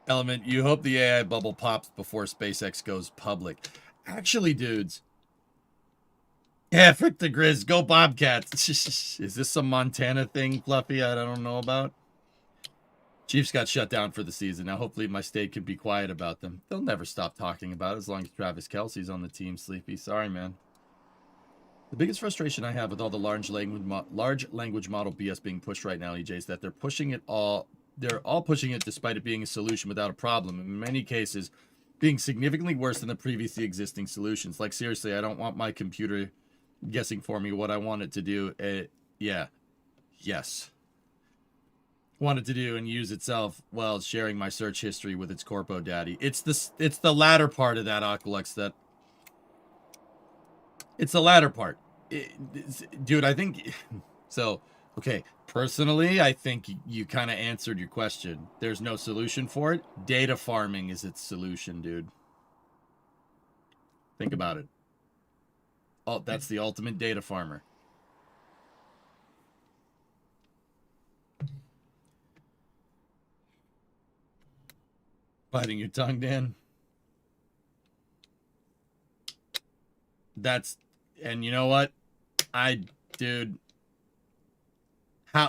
Element, you hope the AI bubble pops before SpaceX goes public. Actually, dudes. Yeah, frick the Grizz. Go Bobcats. Is this some Montana thing, Fluffy, I don't know about? Chiefs got shut down for the season. Now, hopefully my state can be quiet about them. They'll never stop talking about it as long as Travis Kelce's on the team, Sleepy. Sorry, man. The biggest frustration I have with all the large language model BS being pushed right now, EJ, is that they're pushing it all. They're all pushing it despite it being a solution without a problem. In many cases, being significantly worse than the previously existing solutions. Like, seriously, I don't want my computer guessing for me what I want it to do. Yes. Want it to do and use itself while sharing my search history with its corpo daddy. It's the latter part of that, Aqualux, it's the latter part. Dude, I think so. Okay, personally, I think you kind of answered your question. There's no solution for it. Data farming is its solution, dude. Think about it. Oh, that's the ultimate data farmer. Biting your tongue, Dan. And you know what? Dude,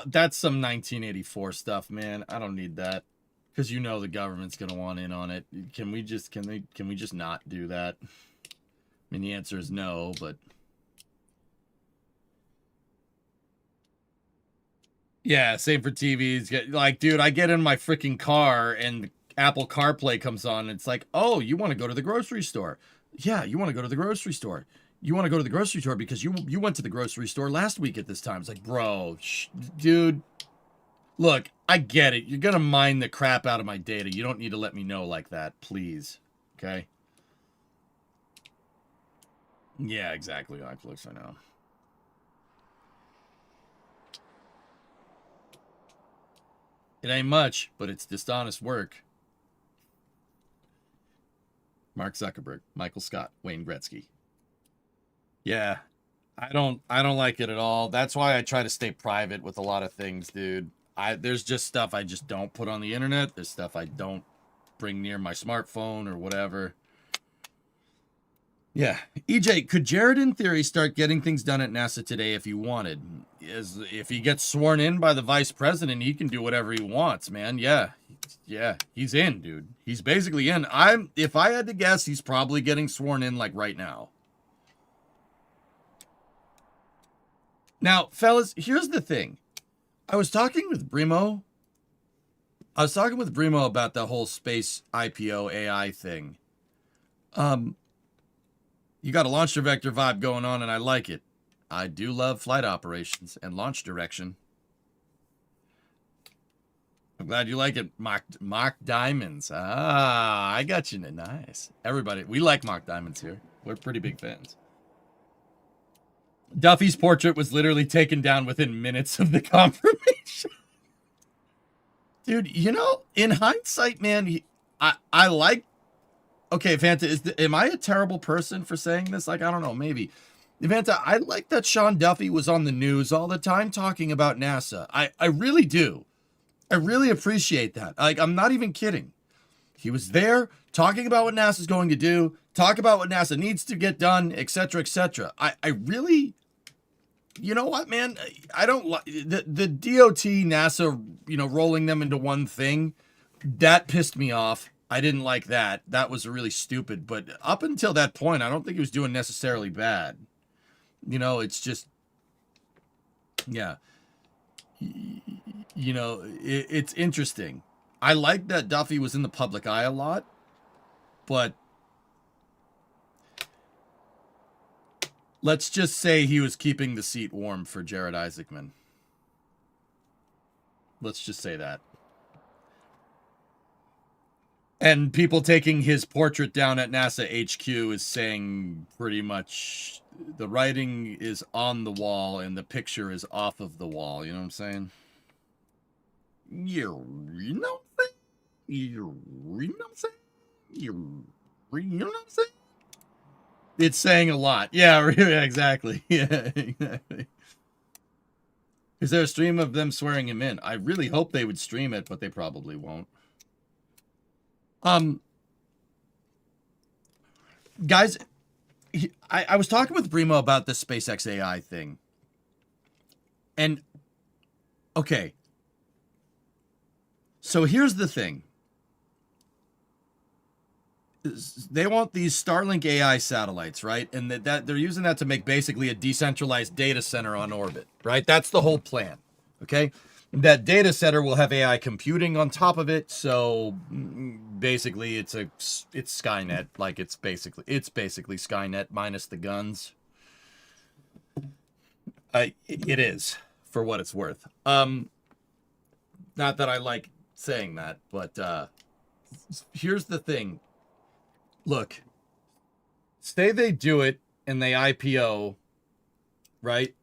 that's some 1984 stuff, man. I don't need that. Because you know the government's gonna want in on it. Can we just not do that? I mean, the answer is no, but yeah, same for TVs. Like, dude, I get in my freaking car and Apple CarPlay comes on and it's like, oh, you want to go to the grocery store? Yeah, you want to go to the grocery store. You want to go to the grocery store because you went to the grocery store last week at this time. It's like, bro, dude, look, I get it. You're going to mine the crap out of my data. You don't need to let me know like that, please. Okay. Yeah, exactly. Oculus, I know. It ain't much, but it's dishonest work. Mark Zuckerberg, Michael Scott, Wayne Gretzky. Yeah, I don't like it at all. That's why I try to stay private with a lot of things, dude. There's just stuff I just don't put on the internet. There's stuff I don't bring near my smartphone or whatever. Yeah. EJ, could Jared in theory start getting things done at NASA today if he wanted? If he gets sworn in by the vice president, he can do whatever he wants, man. Yeah. Yeah, he's in, dude. He's basically in. If I had to guess, he's probably getting sworn in like right now. Now, fellas, here's the thing. I was talking with Brimo about the whole space IPO AI thing. You got a launcher vector vibe going on, and I like it. I do love flight operations and launch direction. I'm glad you like it, Mock Diamonds. Ah, I got you. Nice. Everybody, we like Mock Diamonds here. We're pretty big fans. Duffy's portrait was literally taken down within minutes of the confirmation. Dude, you know, in hindsight, man, I like... Okay, Fanta, am I a terrible person for saying this? Like, I don't know, maybe. Fanta, I like that Sean Duffy was on the news all the time talking about NASA. I really do. I really appreciate that. Like, I'm not even kidding. He was there talking about what NASA's going to do, talk about what NASA needs to get done, etc., etc. I really... You know what, man? I don't like the DOT NASA, you know, rolling them into one thing. That pissed me off. I didn't like that. That was really stupid. But up until that point, I don't think he was doing necessarily bad. You know, it's just, yeah. You know, it's interesting. I like that Duffy was in the public eye a lot, but let's just say he was keeping the seat warm for Jared Isaacman. Let's just say that. And people taking his portrait down at NASA HQ is saying pretty much the writing is on the wall and the picture is off of the wall. You know what I'm saying? You know what I'm saying? You know what I'm saying? You know what I'm saying? It's saying a lot. Yeah, really, exactly. Yeah, exactly. Is there a stream of them swearing him in? I really hope they would stream it, but they probably won't. Guys, I was talking with Brimo about this SpaceX AI thing. And, okay. So here's the thing. They want these Starlink AI satellites, right? And that they're using that to make basically a decentralized data center on orbit, right? That's the whole plan, okay? That data center will have AI computing on top of it, so basically it's Skynet. Like it's basically Skynet minus the guns. It is, for what it's worth. Not that I like saying that, but here's the thing. Look, say they do it and they IPO, right?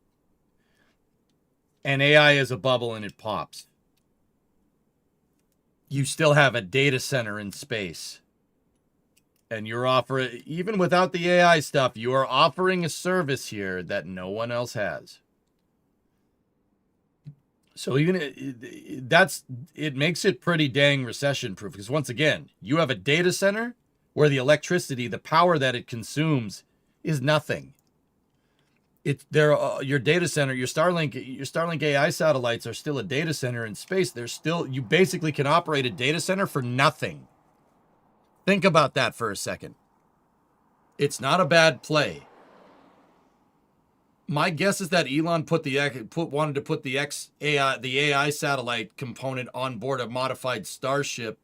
And AI is a bubble and it pops. You still have a data center in space. And you're offering, even without the AI stuff, you are offering a service here that no one else has. So even it makes it pretty dang recession proof. Because once again, you have a data center where the electricity, the power that it consumes is nothing. Your data center, your Starlink AI satellites are still a data center in space. You basically can operate a data center for nothing. Think about that for a second. It's not a bad play. My guess is that Elon wanted to put the AI satellite component on board a modified Starship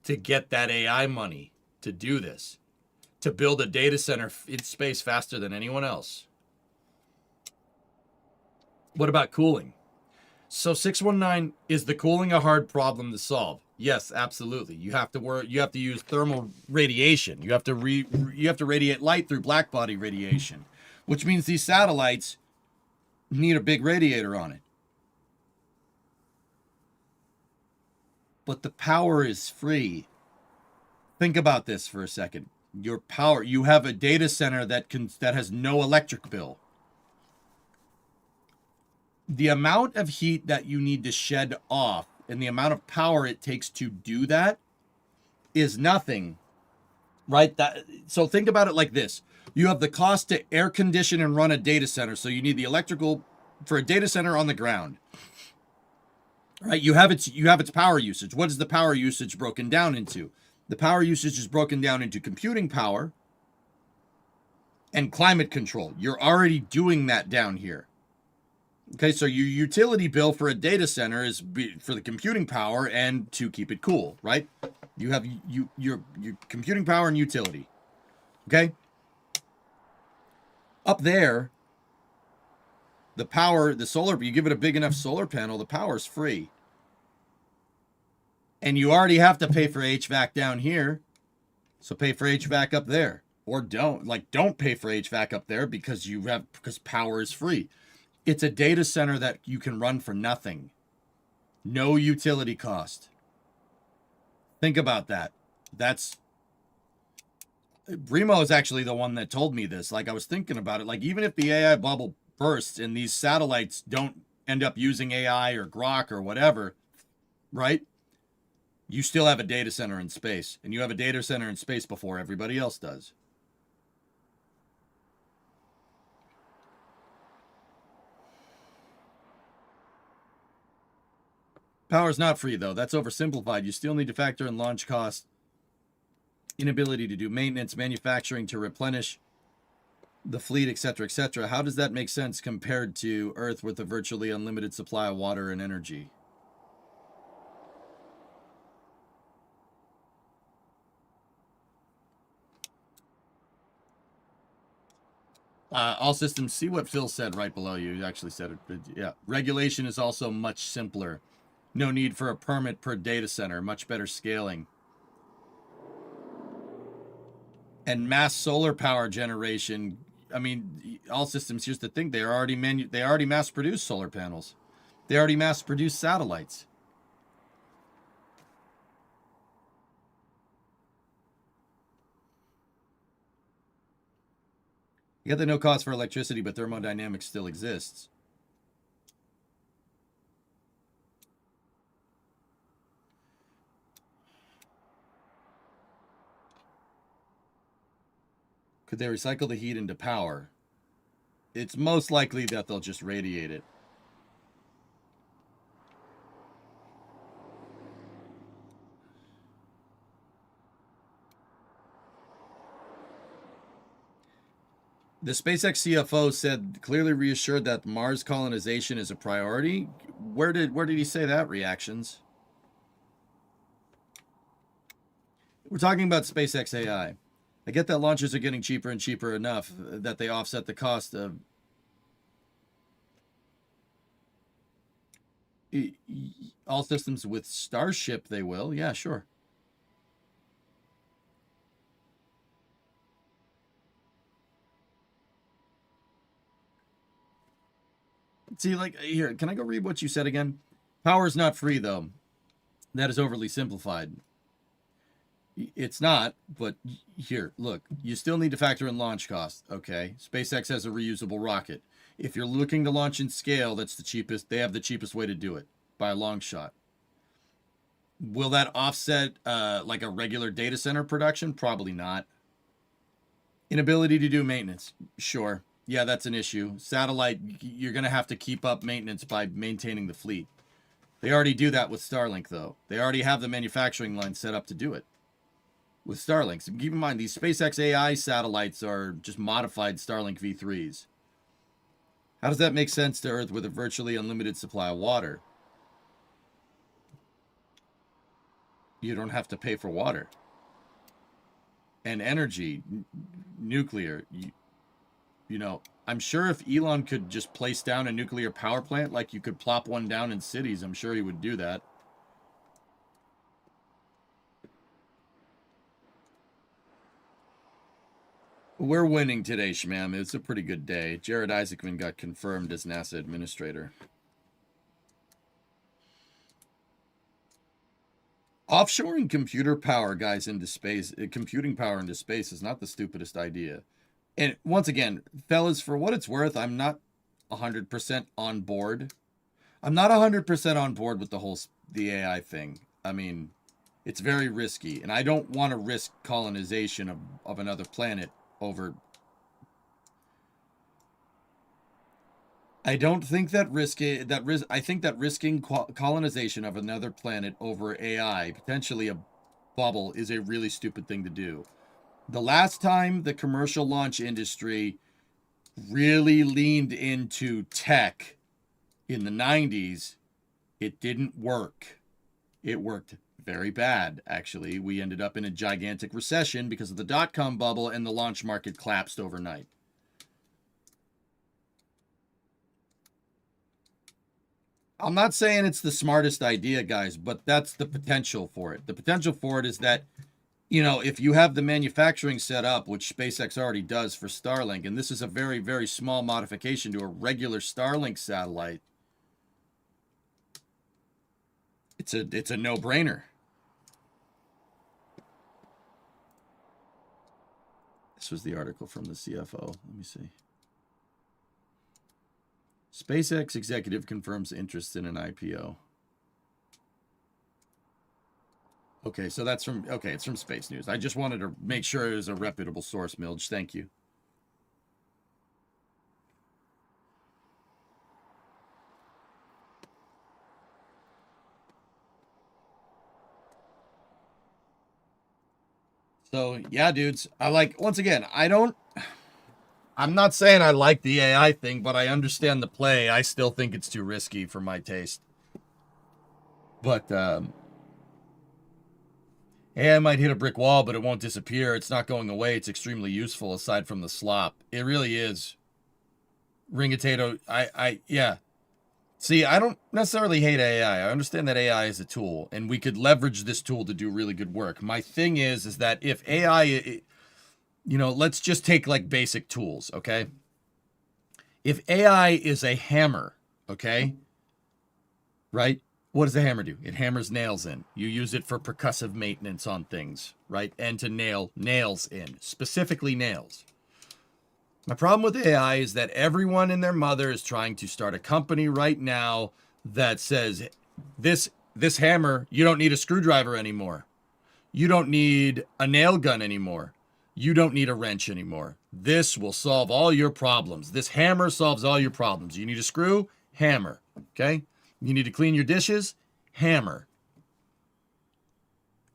to get that AI money to do this, to build a data center in space faster than anyone else. What about cooling? So 619, is the cooling a hard problem to solve? Yes, absolutely. You have to work. You have to use thermal radiation. You have to you have to radiate light through blackbody radiation, which means these satellites need a big radiator on it. But the power is free. Think about this for a second. Your power, you have a data center that has no electric bill. The amount of heat that you need to shed off and the amount of power it takes to do that is nothing, right? So think about it like this. You have the cost to air condition and run a data center. So you need the electrical for a data center on the ground, right? You have its power usage. What is the power usage broken down into? The power usage is broken down into computing power and climate control. You're already doing that down here. Okay, so your utility bill for a data center is for the computing power and to keep it cool, right? You have your computing power and utility. Okay? Up there, the power, the solar, you give it a big enough solar panel, the power is free. And you already have to pay for HVAC down here. So pay for HVAC up there. Or don't pay for HVAC up there because power is free. It's a data center that you can run for nothing. No utility cost. Think about that. Remo is actually the one that told me this. Like, I was thinking about it. Like, even if the AI bubble bursts and these satellites don't end up using AI or Grok or whatever, right? You still have a data center in space. And you have a data center in space before everybody else does. Power's not free, though. That's oversimplified. You still need to factor in launch costs, inability to do maintenance, manufacturing to replenish the fleet, etc., etc. How does that make sense compared to Earth with a virtually unlimited supply of water and energy? All systems, see what Phil said right below you. He actually said it. But yeah. Regulation is also much simpler. No need for a permit per data center. Much better scaling. And mass solar power generation. I mean, all systems, here's the thing. They already mass produce solar panels. They already mass produce satellites. You get the no cost for electricity, but thermodynamics still exists. Could they recycle the heat into power? It's most likely that they'll just radiate it. The SpaceX CFO said, clearly reassured that Mars colonization is a priority. Where did he say that, reactions? We're talking about SpaceX AI. I get that launchers are getting cheaper and cheaper enough that they offset the cost of all systems with Starship. They will. Yeah, sure. See, like, here, can I go read what you said again? Power is not free, though. That is overly simplified. It's not, but here, look, you still need to factor in launch costs, okay? SpaceX has a reusable rocket. If you're looking to launch in scale, that's the cheapest. They have the cheapest way to do it by a long shot. Will that offset like a regular data center production? Probably not. Inability to do maintenance? Sure. Yeah, that's an issue. Satellite, you're going to have to keep up maintenance by maintaining the fleet. They already do that with Starlink, though. They already have the manufacturing line set up to do it with Starlink. So keep in mind, these SpaceX AI satellites are just modified Starlink V3s. How does that make sense to Earth with a virtually unlimited supply of water? You don't have to pay for water. And energy, nuclear, you know, I'm sure if Elon could just place down a nuclear power plant like you could plop one down in cities, I'm sure he would do that. We're winning today, Shmam. It's a pretty good day. Jared Isaacman got confirmed as NASA administrator. Offshoring computer power, guys, into space, computing power into space is not the stupidest idea. And once again, fellas, for what it's worth, I'm not 100% on board. I'm not 100% on board with the AI thing. I mean, it's very risky, and I don't want to risk colonization of another planet over. I don't think that I think that risking colonization of another planet over AI, potentially a bubble, is a really stupid thing to do. The last time the commercial launch industry really leaned into tech in the 90s, it didn't work. It worked very bad, actually. We ended up in a gigantic recession because of the dot-com bubble, and the launch market collapsed overnight. I'm not saying it's the smartest idea, guys, but that's the potential for it. The potential for it is that, you know, if you have the manufacturing set up, which SpaceX already does for Starlink, and this is a very, very small modification to a regular Starlink satellite, it's a no-brainer. This was the article from the CFO. Let me see. SpaceX executive confirms interest in an IPO. Okay, so that's from, okay, it's from Space News. I just wanted to make sure it was a reputable source, Milge. Thank you. So, yeah, dudes, I like, once again, I'm not saying I like the AI thing, but I understand the play. I still think it's too risky for my taste. But, AI might hit a brick wall, but it won't disappear. It's not going away. It's extremely useful aside from the slop. It really is. Ringatato, yeah. See, I don't necessarily hate AI. I understand that AI is a tool, and we could leverage this tool to do really good work. My thing is that if AI, you know, let's just take like basic tools, okay? If AI is a hammer, okay? Right? What does the hammer do? It hammers nails in. You use it for percussive maintenance on things, right? And to nail nails in, specifically nails. My problem with AI is that everyone and their mother is trying to start a company right now that says, this hammer, you don't need a screwdriver anymore. You don't need a nail gun anymore. You don't need a wrench anymore. This will solve all your problems. This hammer solves all your problems. You need a screw? Hammer. Okay? You need to clean your dishes? Hammer.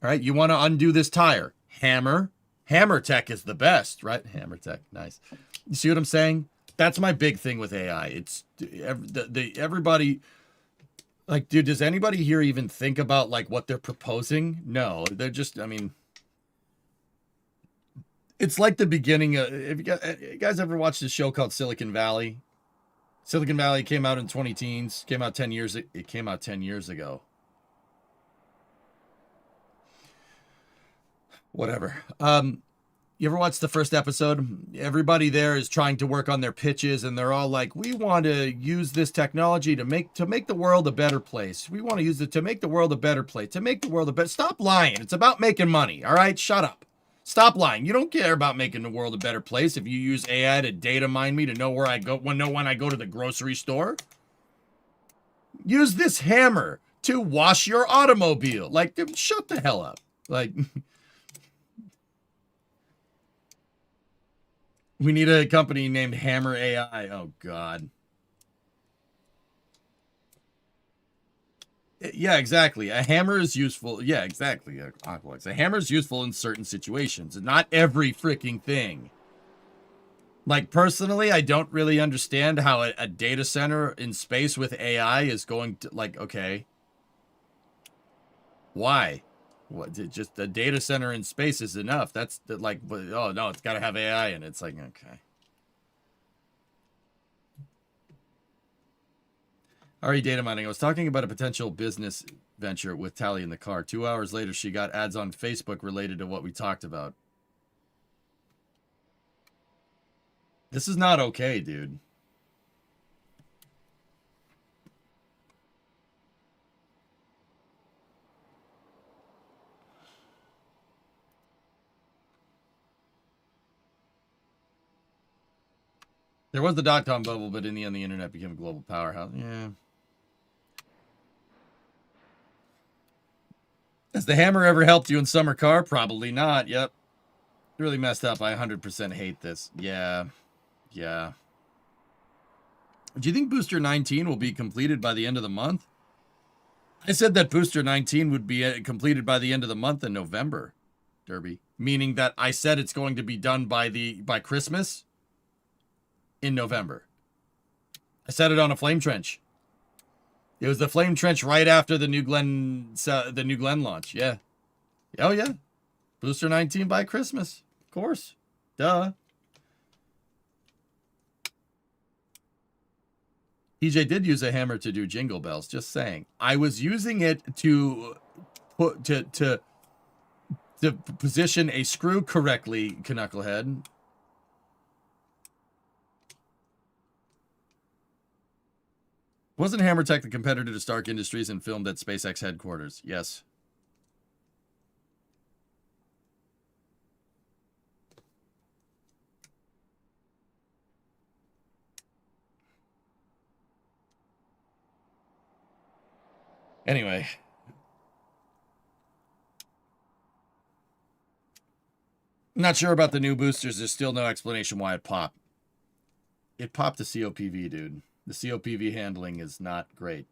All right? You want to undo this tire? Hammer. Hammer tech is the best, right? Hammer tech. Nice. You see what I'm saying? That's my big thing with AI. It's everybody, like, dude, does anybody here even think about like what they're proposing? No, they're just, I mean, it's like the beginning of, if you guys ever watched a show called Silicon Valley? Silicon Valley came out in 20 teens, came out 10 years, it came out 10 years ago. Whatever. You ever watch the first episode? Everybody there is trying to work on their pitches, and they're all like, we want to use this technology to make the world a better place. We want to use it to make the world a better place, to make the world a better. Stop lying. It's about making money. All right, shut up. Stop lying. You don't care about making the world a better place if you use AI to data mine me to know where I go, when I go to the grocery store. Use this hammer to wash your automobile. Like, dude, shut the hell up. Like, we need a company named Hammer AI. Oh, God. Yeah, exactly. A hammer is useful. Yeah, exactly. A hammer is useful in certain situations. Not every freaking thing. Like, personally, I don't really understand how a data center in space with AI is going to, like, okay. Why? What, just a data center in space is enough. That's like, oh no, it's got to have AI in it. It's like, okay. Already data mining. I was talking about a potential business venture with Tally in the car. 2 hours later, she got ads on Facebook related to what we talked about. This is not okay, dude. There was the dot-com bubble, but in the end, the internet became a global powerhouse. Yeah. Has the hammer ever helped you in summer car? Probably not. Yep. Really messed up. I 100% hate this. Yeah. Yeah. Do you think Booster 19 will be completed by the end of the month? I said that Booster 19 would be completed by the end of the month in November, Derby. Meaning that I said it's going to be done by Christmas in November. I said it on a Flame Trench. It was the Flame Trench right after the New Glenn launch. Yeah. Oh yeah. Booster 19 by Christmas. Of course. Duh. EJ did use a hammer to do Jingle Bells, just saying. I was using it to put to position a screw correctly, Knucklehead. Wasn't HammerTech the competitor to Stark Industries and filmed at SpaceX headquarters? Yes. Anyway. Not sure about the new boosters. There's still no explanation why it popped. It popped the COPV, dude. The COPV handling is not great.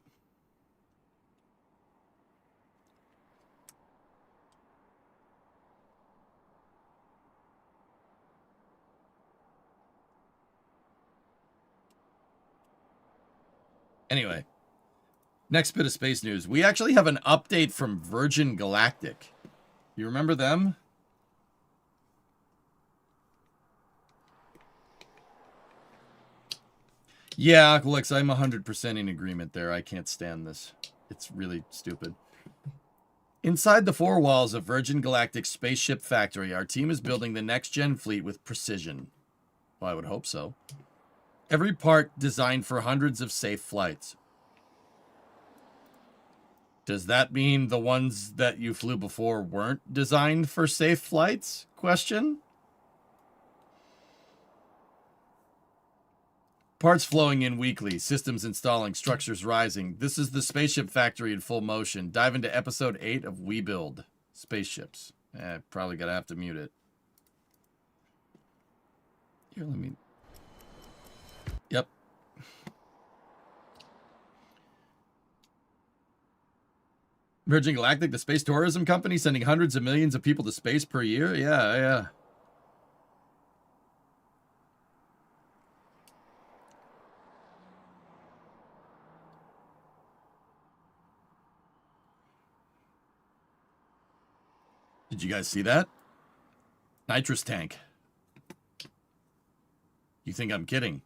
Anyway, next bit of space news. We actually have an update from Virgin Galactic. You remember them? Yeah, Alex, I'm 100% in agreement there. I can't stand this. It's really stupid. Inside the four walls of Virgin Galactic's spaceship factory, our team is building the next-gen fleet with precision. Well, I would hope so. Every part designed for hundreds of safe flights. Does that mean the ones that you flew before weren't designed for safe flights? Question. Parts flowing in weekly, systems installing, structures rising. This is the spaceship factory in full motion. Dive into episode 8 of We Build Spaceships. Probably gotta have to mute it. Here, let me... Yep. Virgin Galactic, the space tourism company, sending hundreds of millions of people to space per year? Yeah. Did you guys see that? Nitrous tank. You think I'm kidding?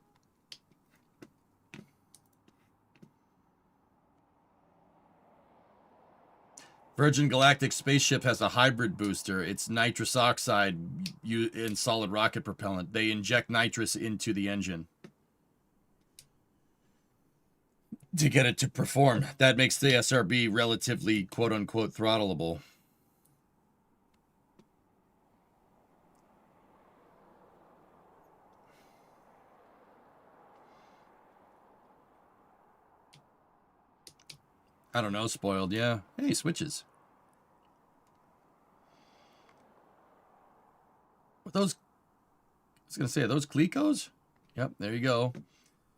Virgin Galactic spaceship has a hybrid booster. It's nitrous oxide in solid rocket propellant. They inject nitrous into the engine to get it to perform. That makes the SRB relatively quote-unquote throttleable. I don't know, spoiled, yeah. Hey, switches. What those... I was going to say, are those Clecos? Yep, there you go.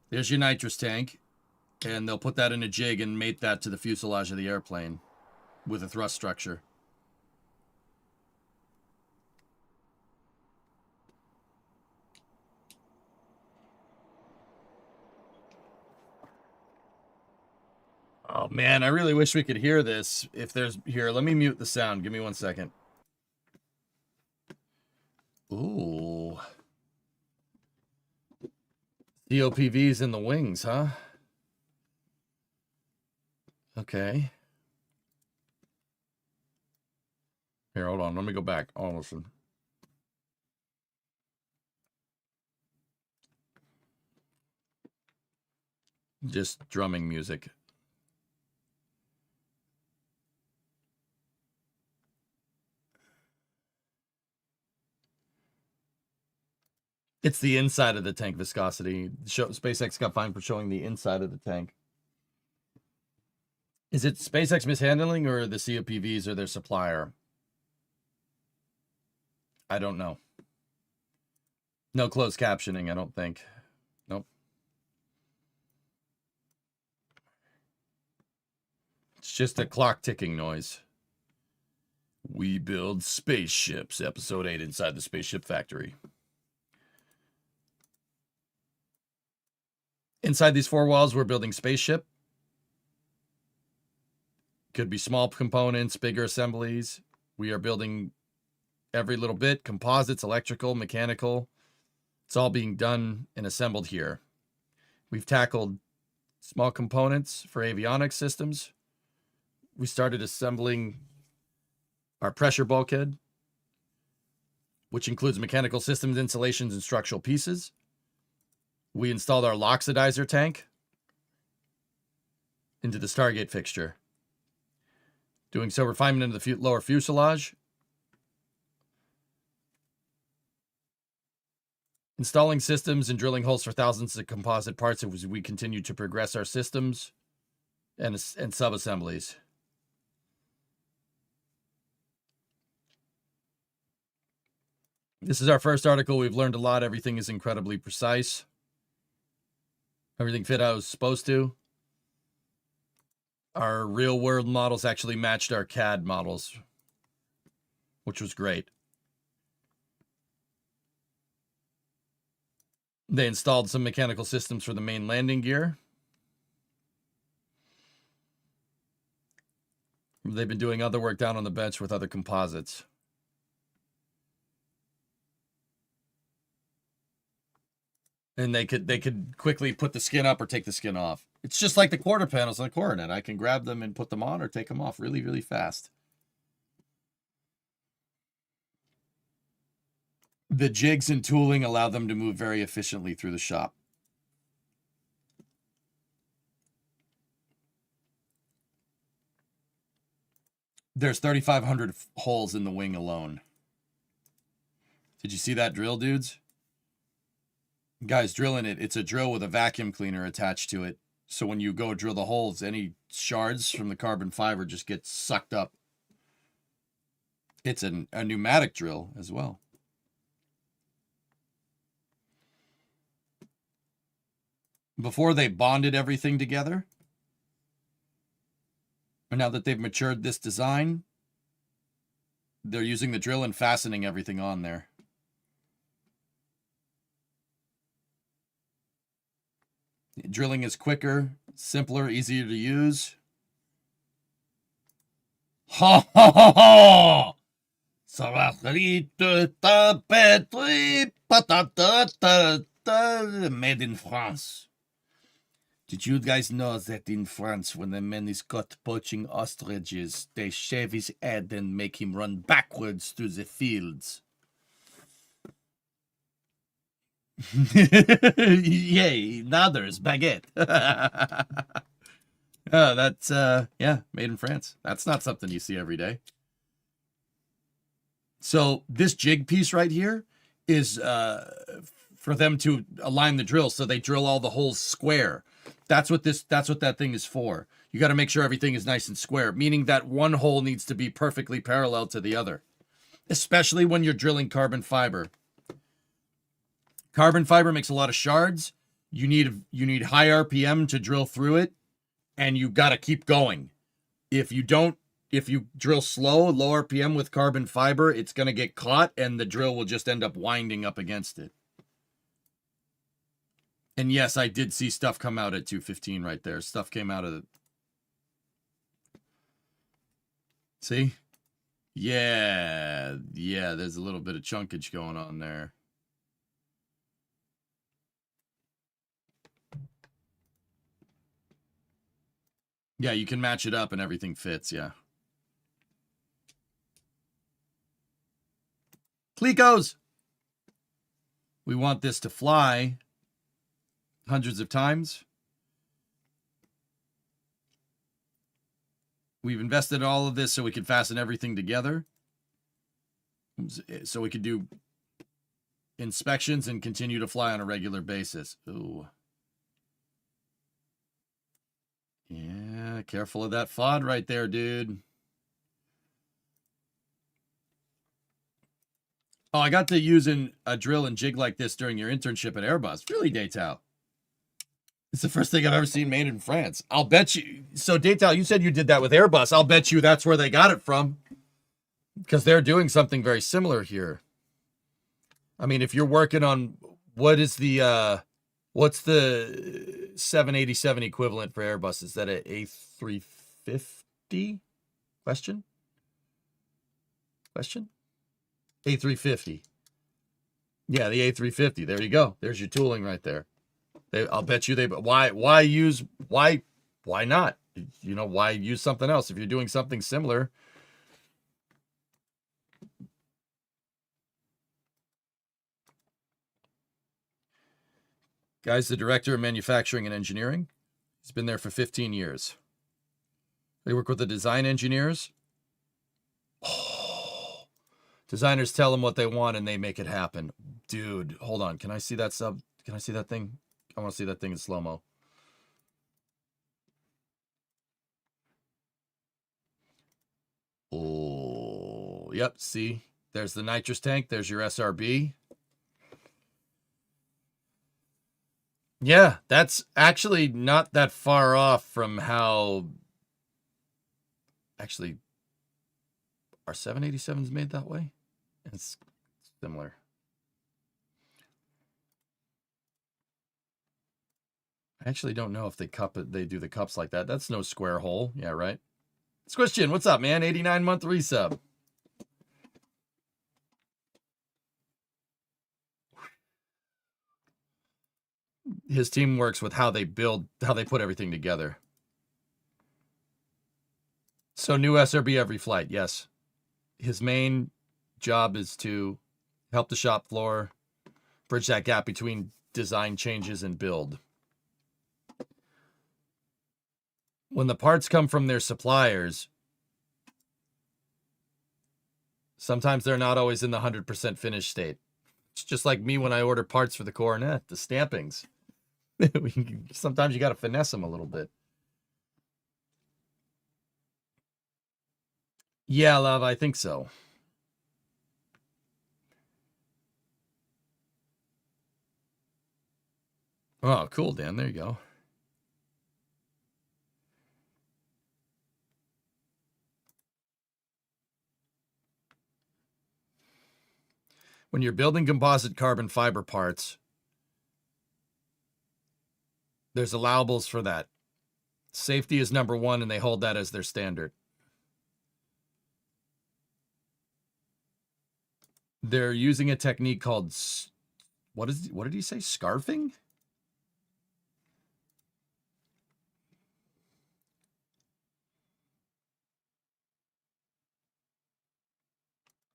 There's your nitrous tank. And they'll put that in a jig and mate that to the fuselage of the airplane with a thrust structure. Oh, man, I really wish we could hear this. If there's... Here, let me mute the sound. Give me 1 second. Ooh. COPV's in the wings, huh? Okay. Here, hold on. Let me go back. Oh, listen. Just drumming music. It's the inside of the tank viscosity. SpaceX got fined for showing the inside of the tank. Is it SpaceX mishandling or the COPVs or their supplier? I don't know. No closed captioning, I don't think. Nope. It's just a clock ticking noise. We build spaceships, episode 8, inside the spaceship factory. Inside these four walls, we're building spaceship. Could be small components, bigger assemblies. We are building every little bit, composites, electrical, mechanical. It's all being done and assembled here. We've tackled small components for avionics systems. We started assembling our pressure bulkhead, which includes mechanical systems, insulations, and structural pieces. We installed our oxidizer tank into the Stargate fixture. Doing so, refinement into the lower fuselage. Installing systems and drilling holes for thousands of composite parts as we continue to progress our systems and sub-assemblies. This is our first article. We've learned a lot. Everything is incredibly precise. Everything fit how it was supposed to. Our real-world models actually matched our CAD models, which was great. They installed some mechanical systems for the main landing gear. They've been doing other work down on the bench with other composites. And they could quickly put the skin up or take the skin off. It's just like the quarter panels on the Coronet. I can grab them and put them on or take them off really, really fast. The jigs and tooling allow them to move very efficiently through the shop. There's 3,500 holes in the wing alone. Did you see that drill, dudes? Guys drilling it. It's a drill with a vacuum cleaner attached to it. So when you go drill the holes, any shards from the carbon fiber just get sucked up. It's a pneumatic drill as well. Before they bonded everything together, and now that they've matured this design, they're using the drill and fastening everything on there. Drilling is quicker, simpler, easier to use. Ha ha ha ha! Made in France. Did you guys know that in France, when a man is caught poaching ostriches, they shave his head and make him run backwards through the fields? Yay, now there's baguette. Oh, that's, yeah, made in France. That's not something you see every day. So this jig piece right here is for them to align the drill, so they drill all the holes square. That's what that thing is for. You got to make sure everything is nice and square, meaning that one hole needs to be perfectly parallel to the other, especially when you're drilling carbon fiber. Carbon fiber makes a lot of shards. You need high RPM to drill through it, and you got to keep going. If you drill slow, low RPM with carbon fiber, it's going to get caught, and the drill will just end up winding up against it. And yes, I did see stuff come out at 215 right there. Stuff came out of it. See? Yeah, there's a little bit of chunkage going on there. Yeah, you can match it up and everything fits, yeah. Clicos! We want this to fly hundreds of times. We've invested in all of this so we can fasten everything together. So we could do inspections and continue to fly on a regular basis. Ooh. Yeah, careful of that FOD right there, dude. Oh, I got to using a drill and jig like this during your internship at Airbus. Really, Daytal? It's the first thing I've ever seen made in France. I'll bet you. So, Daytal, you said you did that with Airbus. I'll bet you that's where they got it from. Because they're doing something very similar here. I mean, if you're working on what's the 787 equivalent for Airbus? Is that an A350? Question? A350. Yeah, the A350. There you go. There's your tooling right there. I'll bet you why not? You know, why use something else if you're doing something similar? Guy's the director of manufacturing and engineering. He's been there for 15 years. They work with the design engineers. Oh, designers tell them what they want and they make it happen. Dude, hold on. Can I see that sub? Can I see that thing? I want to see that thing in slow-mo. Oh, yep. See, there's the nitrous tank. There's your SRB. Yeah, that's actually not that far off from how... Actually, are 787s made that way? It's similar. I actually don't know if they do the cups like that. That's no square hole. Yeah, right? Squishin, what's up, man? 89-month resub. His team works with how they put everything together. So new SRB every flight, yes. His main job is to help the shop floor bridge that gap between design changes and build. When the parts come from their suppliers, sometimes they're not always in the 100% finished state. It's just like me when I order parts for the Coronet, the stampings. Sometimes you got to finesse them a little bit. Yeah, love, I think so. Oh, cool, Dan. There you go. When you're building composite carbon fiber parts, there's allowables for that. Safety is number one, and they hold that as their standard. They're using a technique called, what did he say? Scarfing?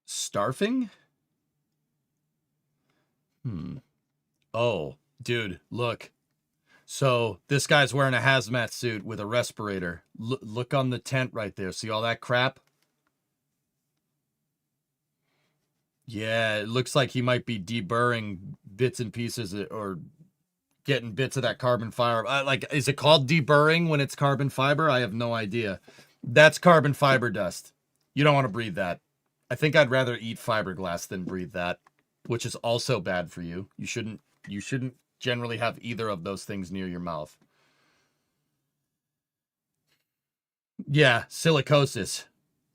Starfing? Oh, dude, look. So this guy's wearing a hazmat suit with a respirator. Look on the tent right there. See all that crap? Yeah, it looks like he might be deburring bits and pieces or getting bits of that carbon fiber. Is it called deburring when it's carbon fiber? I have no idea. That's carbon fiber dust. You don't want to breathe that. I think I'd rather eat fiberglass than breathe that, which is also bad for you. You shouldn't generally have either of those things near your mouth. Yeah, silicosis.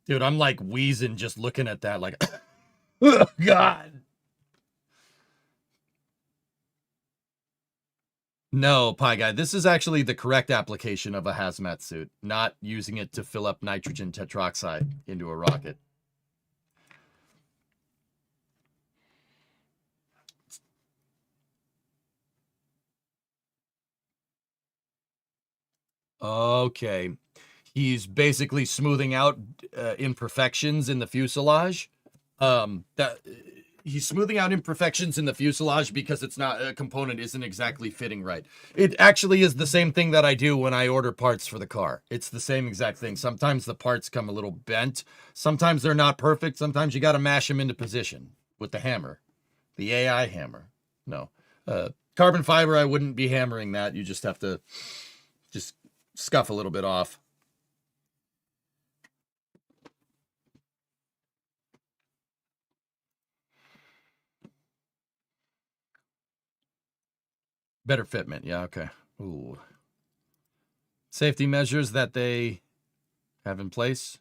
Dude, I'm like wheezing just looking at that like, oh, God. No, Pie Guy, this is actually the correct application of a hazmat suit, not using it to fill up nitrogen tetroxide into a rocket. Okay. He's basically smoothing out imperfections in the fuselage. he's smoothing out imperfections in the fuselage because it's not a component isn't exactly fitting right. It actually is the same thing that I do when I order parts for the car. It's the same exact thing. Sometimes the parts come a little bent. Sometimes they're not perfect. Sometimes you got to mash them into position with the hammer, the AI hammer. No, carbon fiber, I wouldn't be hammering that. You just have to just scuff a little bit off. Better fitment. Yeah, okay. Ooh. Safety measures that they have in place.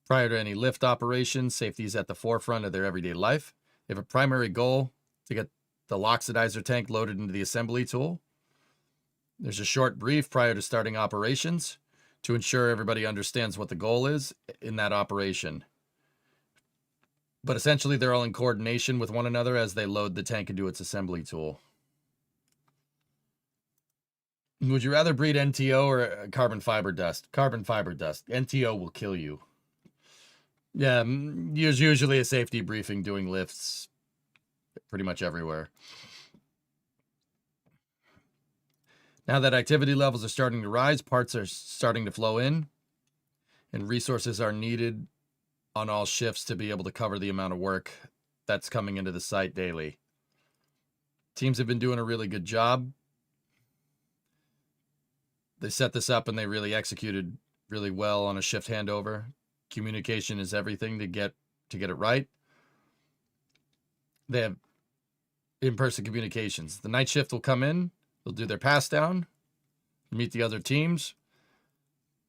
Prior to any lift operations, safety is at the forefront of their everyday life. They have a primary goal to get the oxidizer tank loaded into the assembly tool. There's a short brief prior to starting operations to ensure everybody understands what the goal is in that operation. But essentially, they're all in coordination with one another as they load the tank into its assembly tool. Would you rather breed NTO or carbon fiber dust? Carbon fiber dust. NTO will kill you. Yeah, there's usually a safety briefing doing lifts pretty much everywhere. Now that activity levels are starting to rise, parts are starting to flow in, and resources are needed on all shifts to be able to cover the amount of work that's coming into the site daily. Teams have been doing a really good job. They set this up and they really executed really well on a shift handover. Communication is everything to get it right. They have in-person communications. The night shift will come in, they'll do their pass down, meet the other teams,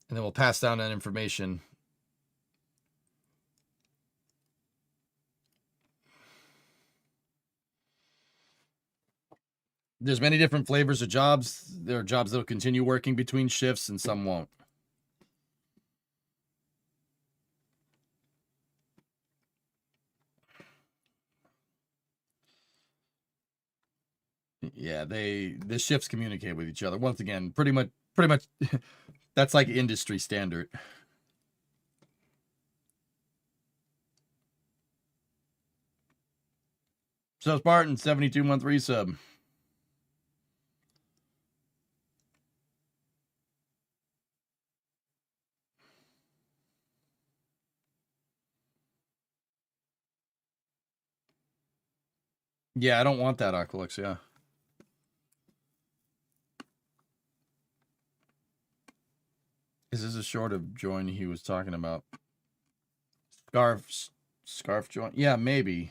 and then we'll pass down that information. There's many different flavors of jobs. There are jobs that will continue working between shifts and some won't. Yeah, the shifts communicate with each other. Once again, pretty much that's like industry standard. So Spartan, 72-month resub. Yeah, I don't want that Oculus, yeah. Is this a short of join he was talking about? Scarf join? Yeah, maybe.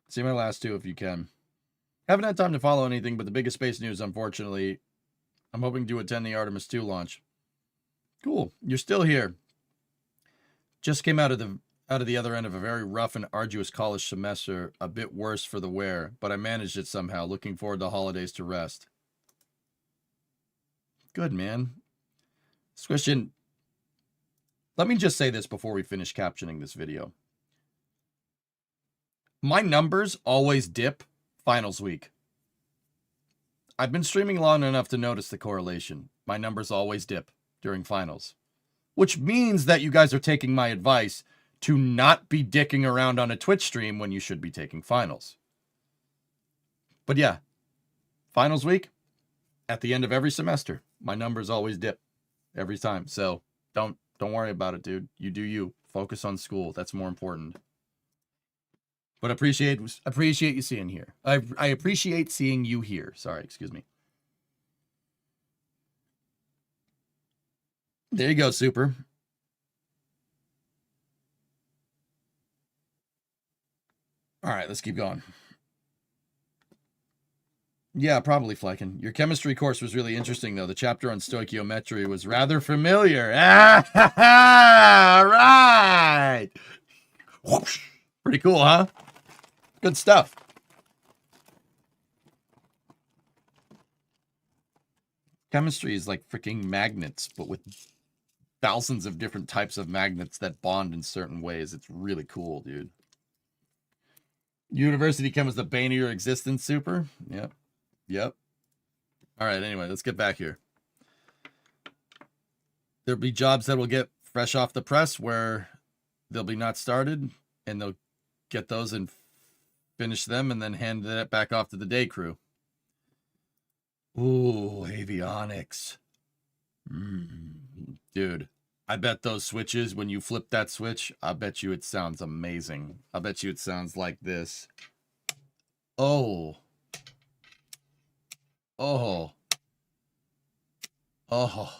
See my last two if you can. Haven't had time to follow anything but the biggest space news, unfortunately. I'm hoping to attend the Artemis 2 launch. Cool. You're still here. Just came out of the other end of a very rough and arduous college semester, a bit worse for the wear, but I managed it somehow. Looking forward to holidays to rest. Good, man. Christian, let me just say this before we finish captioning this video. My numbers always dip finals week. I've been streaming long enough to notice the correlation. My numbers always dip during finals, which means that you guys are taking my advice to not be dicking around on a Twitch stream when you should be taking finals. But yeah, finals week, at the end of every semester, my numbers always dip every time. So don't worry about it, dude. You do you. Focus on school. That's more important. But appreciate you seeing here. I appreciate seeing you here. Sorry, excuse me. There you go, Super. All right, let's keep going. Yeah, probably Flecken. Your chemistry course was really interesting, though. The chapter on stoichiometry was rather familiar. All right. Whoosh. Pretty cool, huh? Good stuff. Chemistry is like freaking magnets, but with thousands of different types of magnets that bond in certain ways. It's really cool, dude. University chem is the bane of your existence, Super. Yep. Yep. All right, anyway, let's get back here. There'll be jobs that will get fresh off the press where they'll be not started. and they'll get those and finish them and then hand that back off to the day crew. Ooh, avionics. Dude, I bet those switches, when you flip that switch, I bet you it sounds amazing. I bet you it sounds like this. Oh. Oh. Oh.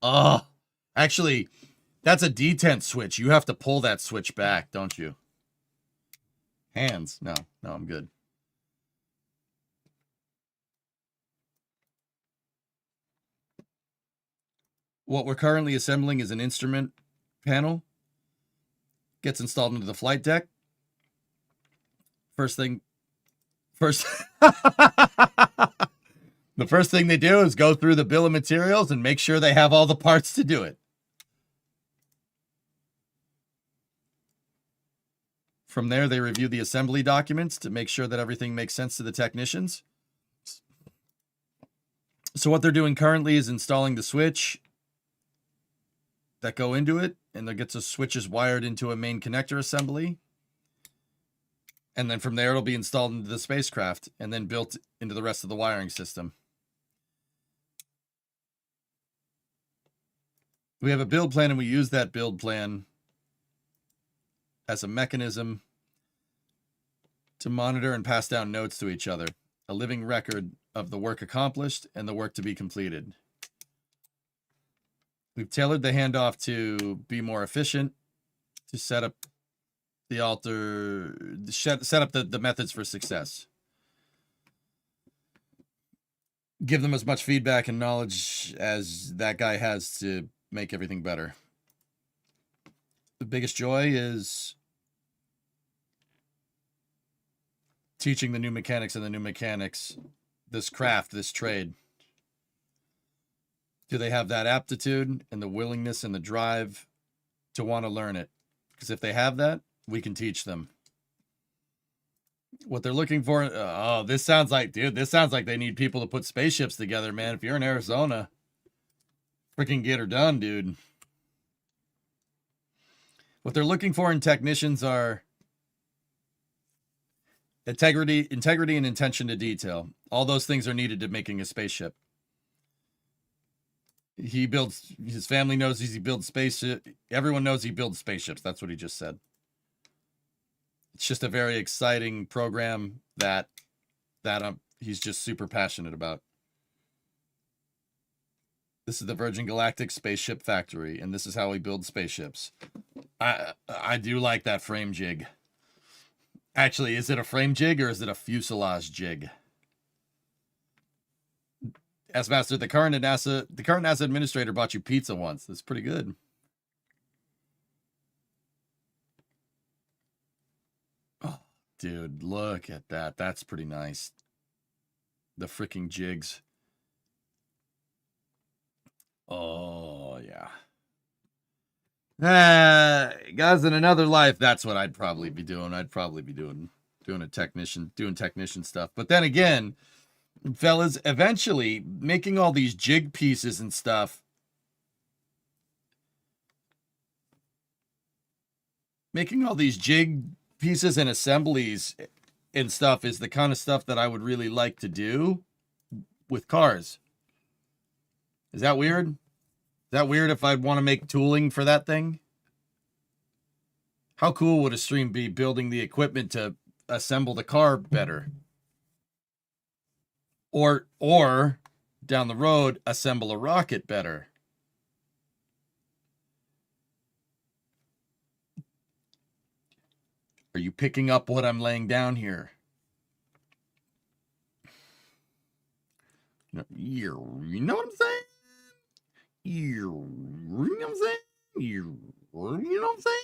Oh. Actually, that's a detent switch. You have to pull that switch back, don't you? Hands. No, I'm good. What we're currently assembling is an instrument panel. Gets installed into the flight deck. The first thing they do is go through the bill of materials and make sure they have all the parts to do it. From there, they review the assembly documents to make sure that everything makes sense to the technicians. So what they're doing currently is installing the switch that go into it, and there gets a switches wired into a main connector assembly. And then from there, it'll be installed into the spacecraft and then built into the rest of the wiring system. We have a build plan, and we use that build plan as a mechanism to monitor and pass down notes to each other, a living record of the work accomplished and the work to be completed. We've tailored the handoff to be more efficient, to set up the the methods for success. Give them as much feedback and knowledge as that guy has to make everything better. The biggest joy is teaching the new mechanics this craft, this trade. Do they have that aptitude and the willingness and the drive to want to learn it? Because if they have that, we can teach them. What they're looking for, this sounds like they need people to put spaceships together, man. If you're in Arizona, freaking get her done, dude. What they're looking for in technicians are integrity and attention to detail. All those things are needed to making a spaceship. His family knows he builds spaceships. Everyone knows he builds spaceships. That's what he just said. It's just a very exciting program that he's just super passionate about. This is the Virgin Galactic Spaceship Factory, and this is how we build spaceships. I do like that frame jig. Actually, is it a frame jig or is it a fuselage jig? S-Master, the current NASA administrator bought you pizza once. That's pretty good. Oh, dude, look at that. That's pretty nice. The freaking jigs. Oh, yeah. Guys, in another life, that's what I'd probably be doing. I'd probably be doing technician stuff. But then again, fellas, eventually making all these jig pieces and stuff, making all these jig pieces and assemblies and stuff is the kind of stuff that I would really like to do with cars. Is that weird? Is that weird if I'd want to make tooling for that thing? How cool would a stream be building the equipment to assemble the car better? Or down the road, assemble a rocket better? Are you picking up what I'm laying down here? You know what I'm saying? You know what I'm saying? You know what I'm saying?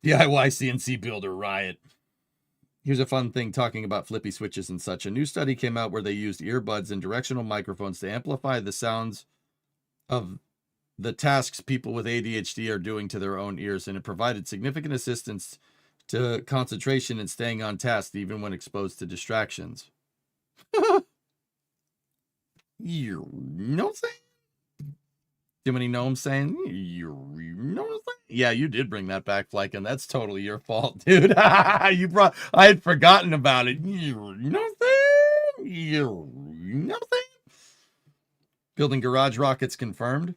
DIY CNC builder riot. Here's a fun thing talking about flippy switches and such. A new study came out where they used earbuds and directional microphones to amplify the sounds of the tasks people with ADHD are doing to their own ears, and it provided significant assistance to concentration and staying on task even when exposed to distractions. You know what I'm saying? Too many gnomes saying, you know what I'm saying? Yeah, you did bring that back, Flykin. That's totally your fault, dude. I had forgotten about it. You know what I'm saying? You know what I'm saying? Building garage rockets confirmed.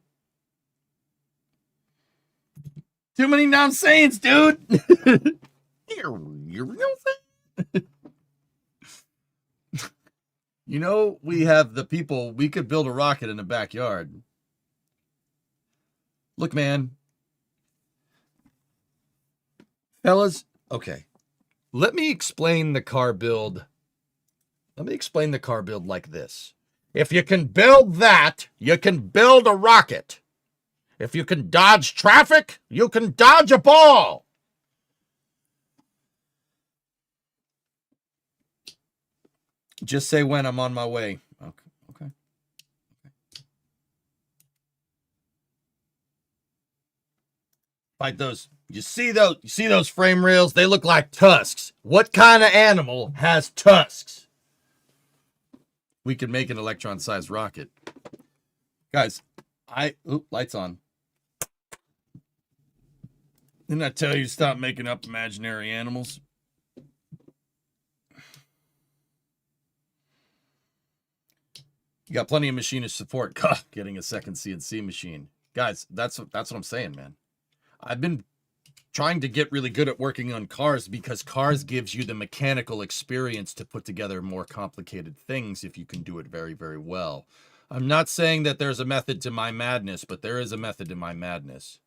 Too many non-sayings, dude. You know what I'm saying? You know, we have the people, we could build a rocket in the backyard. Look, man. Fellas, okay. Let me explain the car build. Let me explain the car build like this. If you can build that, you can build a rocket. If you can dodge traffic, you can dodge a ball. Just say when I'm on my way. Okay. Like those, you see those frame rails? They look like tusks. What kind of animal has tusks? We could make an electron-sized rocket. Guys, lights on. Didn't I tell you to stop making up imaginary animals? You got plenty of machinist support. God, getting a second CNC machine. Guys, that's what I'm saying, man. I've been trying to get really good at working on cars because cars gives you the mechanical experience to put together more complicated things if you can do it very, very well. I'm not saying that there's a method to my madness, but there is a method to my madness.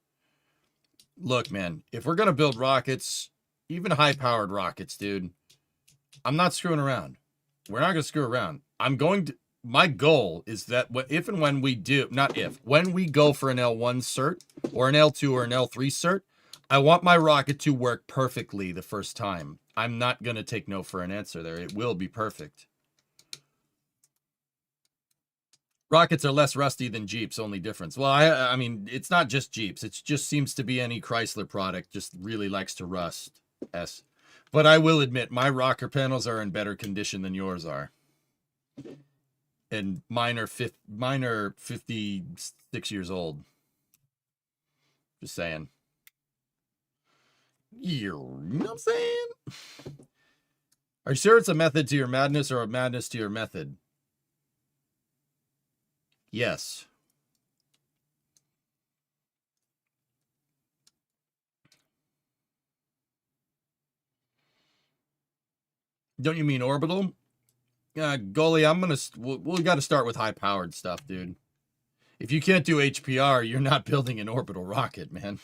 Look, man, if we're going to build rockets, even high-powered rockets, dude, I'm not screwing around. We're not going to screw around. My goal is that if and when we do, when we go for an L1 cert or an L2 or an L3 cert, I want my rocket to work perfectly the first time. I'm not going to take no for an answer there. It will be perfect. Rockets are less rusty than Jeeps, only difference. Well, I mean, it's not just Jeeps. It just seems to be any Chrysler product just really likes to rust. But I will admit, my rocker panels are in better condition than yours are. And mine are 56 years old. Just saying. You know what I'm saying? Are you sure it's a method to your madness or a madness to your method? Yes. Don't you mean orbital? Goalie, we got to start with high-powered stuff, dude. If you can't do HPR, you're not building an orbital rocket, man.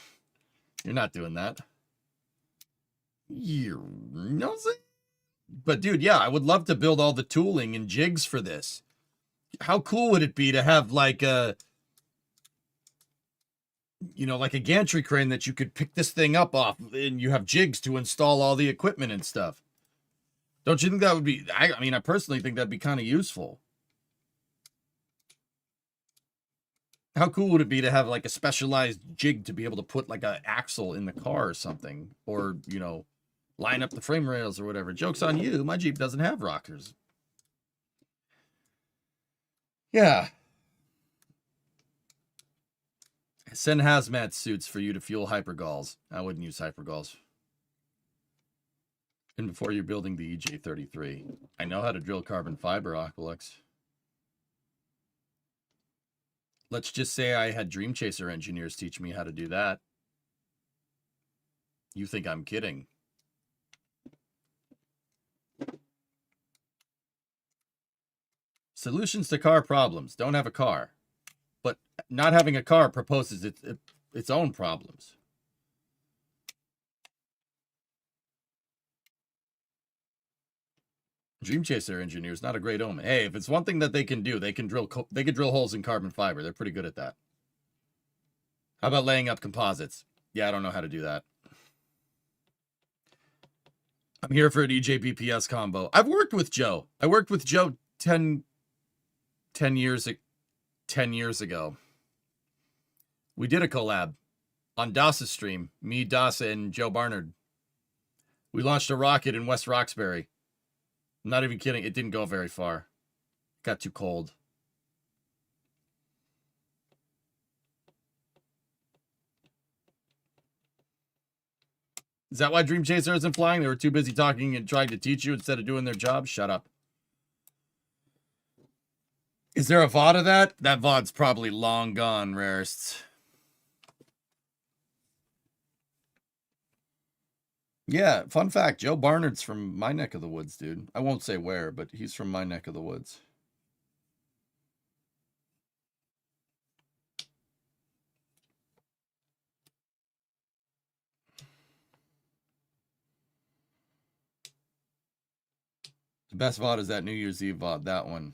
You're not doing that. You know what I'm saying? But, dude, yeah, I would love to build all the tooling and jigs for this. How cool would it be to have, like, a gantry crane that you could pick this thing up off, and you have jigs to install all the equipment and stuff? Don't you think that would be, I mean, I personally think that'd be kind of useful. How cool would it be to have like a specialized jig to be able to put like an axle in the car or something? Or, line up the frame rails or whatever. Joke's on you. My Jeep doesn't have rockers. Yeah. Send hazmat suits for you to fuel hypergalls. I wouldn't use hypergalls. And before you're building the EJ33, I know how to drill carbon fiber, Aqualux. Let's just say I had Dream Chaser engineers teach me how to do that. You think I'm kidding? Solutions to car problems. Don't have a car. But not having a car proposes its own problems. Dream Chaser engineers, not a great omen. Hey, if it's one thing that they can do, they can drill holes in carbon fiber. They're pretty good at that. How about laying up composites? Yeah, I don't know how to do that. I'm here for an EJ-BPS combo. I've worked with Joe. I worked with Joe 10 years ago. We did a collab on Dasa stream. Me, Dasa, and Joe Barnard. We launched a rocket in West Roxbury. I'm not even kidding. It didn't go very far. It got too cold. Is that why Dream Chaser isn't flying? They were too busy talking and trying to teach you instead of doing their job? Shut up. Is there a VOD of that? That VOD's probably long gone, Rarest. Yeah, fun fact, Joe Barnard's from my neck of the woods, dude. I won't say where, but he's from my neck of the woods. The best VOD is that New Year's Eve VOD, that one.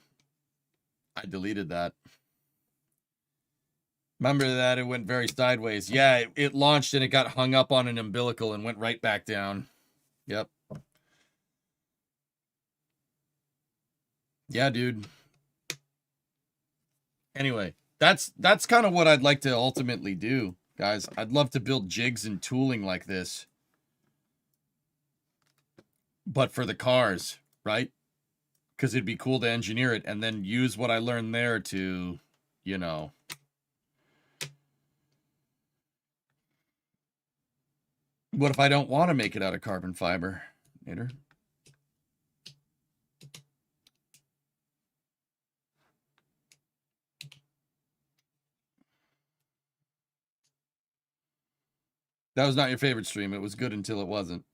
I deleted that. Remember that? It went very sideways. Yeah, it launched and it got hung up on an umbilical and went right back down. Yep. Yeah, dude. Anyway, that's kind of what I'd like to ultimately do, guys. I'd love to build jigs and tooling like this. But for the cars, right? Because it'd be cool to engineer it and then use what I learned there to, you know. What if I don't want to make it out of carbon fiber, Nader? That was not your favorite stream. It was good until it wasn't.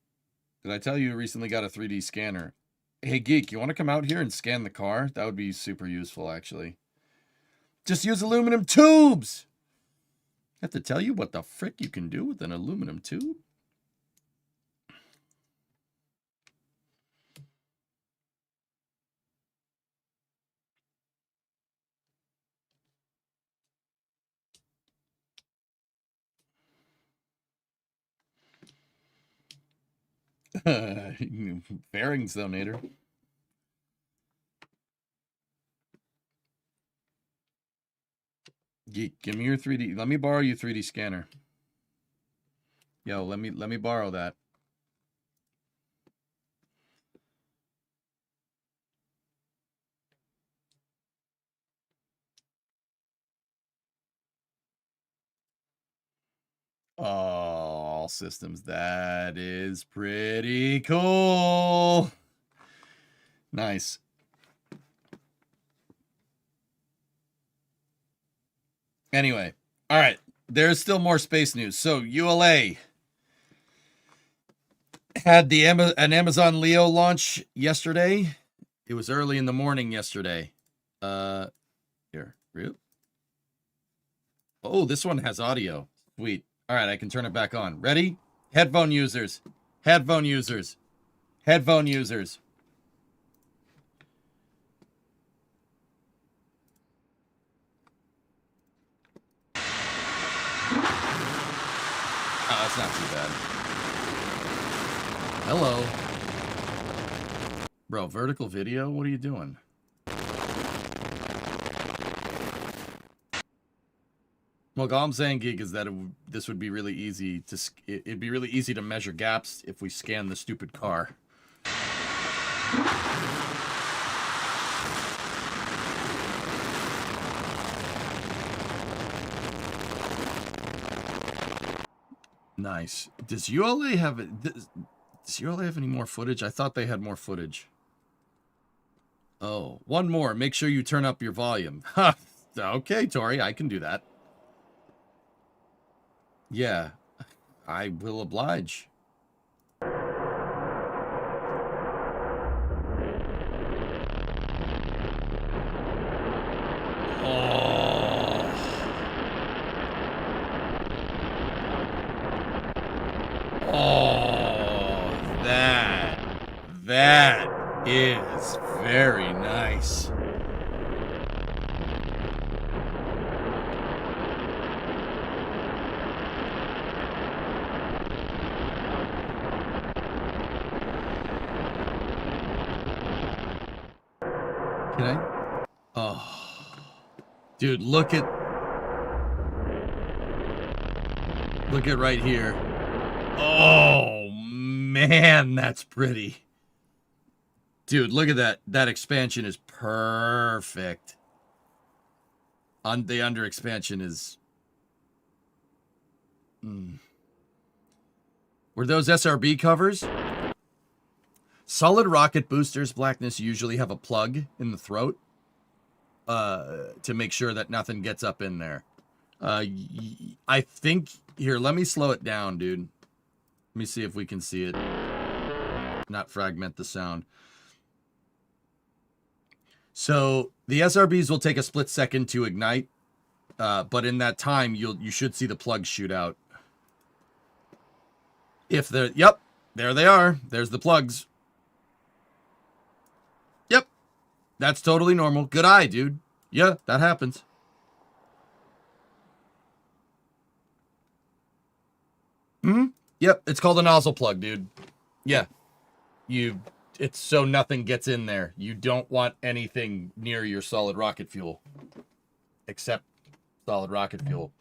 Did I tell you recently got a 3D scanner? Hey, Geek, you want to come out here and scan the car? That would be super useful, actually. Just use aluminum tubes! I have to tell you what the frick you can do with an aluminum tube? Bearings, though, Nader. Geek, give me your 3D. Let me borrow your 3D scanner. Yo, let me borrow that. Oh, all systems. That is pretty cool. Nice. Anyway, all right. There's still more space news. So ULA had an Amazon Leo launch yesterday. It was early in the morning yesterday. Here. Oh, this one has audio. Sweet. All right, I can turn it back on. Ready? Headphone users. Headphone users. Headphone users. Oh, that's not too bad. Hello. Bro, vertical video? What are you doing? Well, all I'm saying, Geek, is that this would be really easy to... It'd be really easy to measure gaps if we scan the stupid car. Nice. Does ULA have any more footage? I thought they had more footage. Oh, one more. Make sure you turn up your volume. Okay, Tori, I can do that. Yeah, I will oblige. That is very nice. Can I? Oh, dude, look at right here. Oh man, that's pretty. Dude, look at that. That expansion is perfect. The under expansion is... Were those SRB covers? Solid rocket boosters, Blackness, usually have a plug in the throat to make sure that nothing gets up in there. I think... Here, let me slow it down, dude. Let me see if we can see it. Not fragment the sound. So, the SRBs will take a split second to ignite. But in that time, you should see the plugs shoot out. If they're... Yep, there they are. There's the plugs. Yep, that's totally normal. Good eye, dude. Yeah, that happens. Yep, it's called a nozzle plug, dude. Yeah. It's so nothing gets in there. You don't want anything near your solid rocket fuel. Except solid rocket fuel.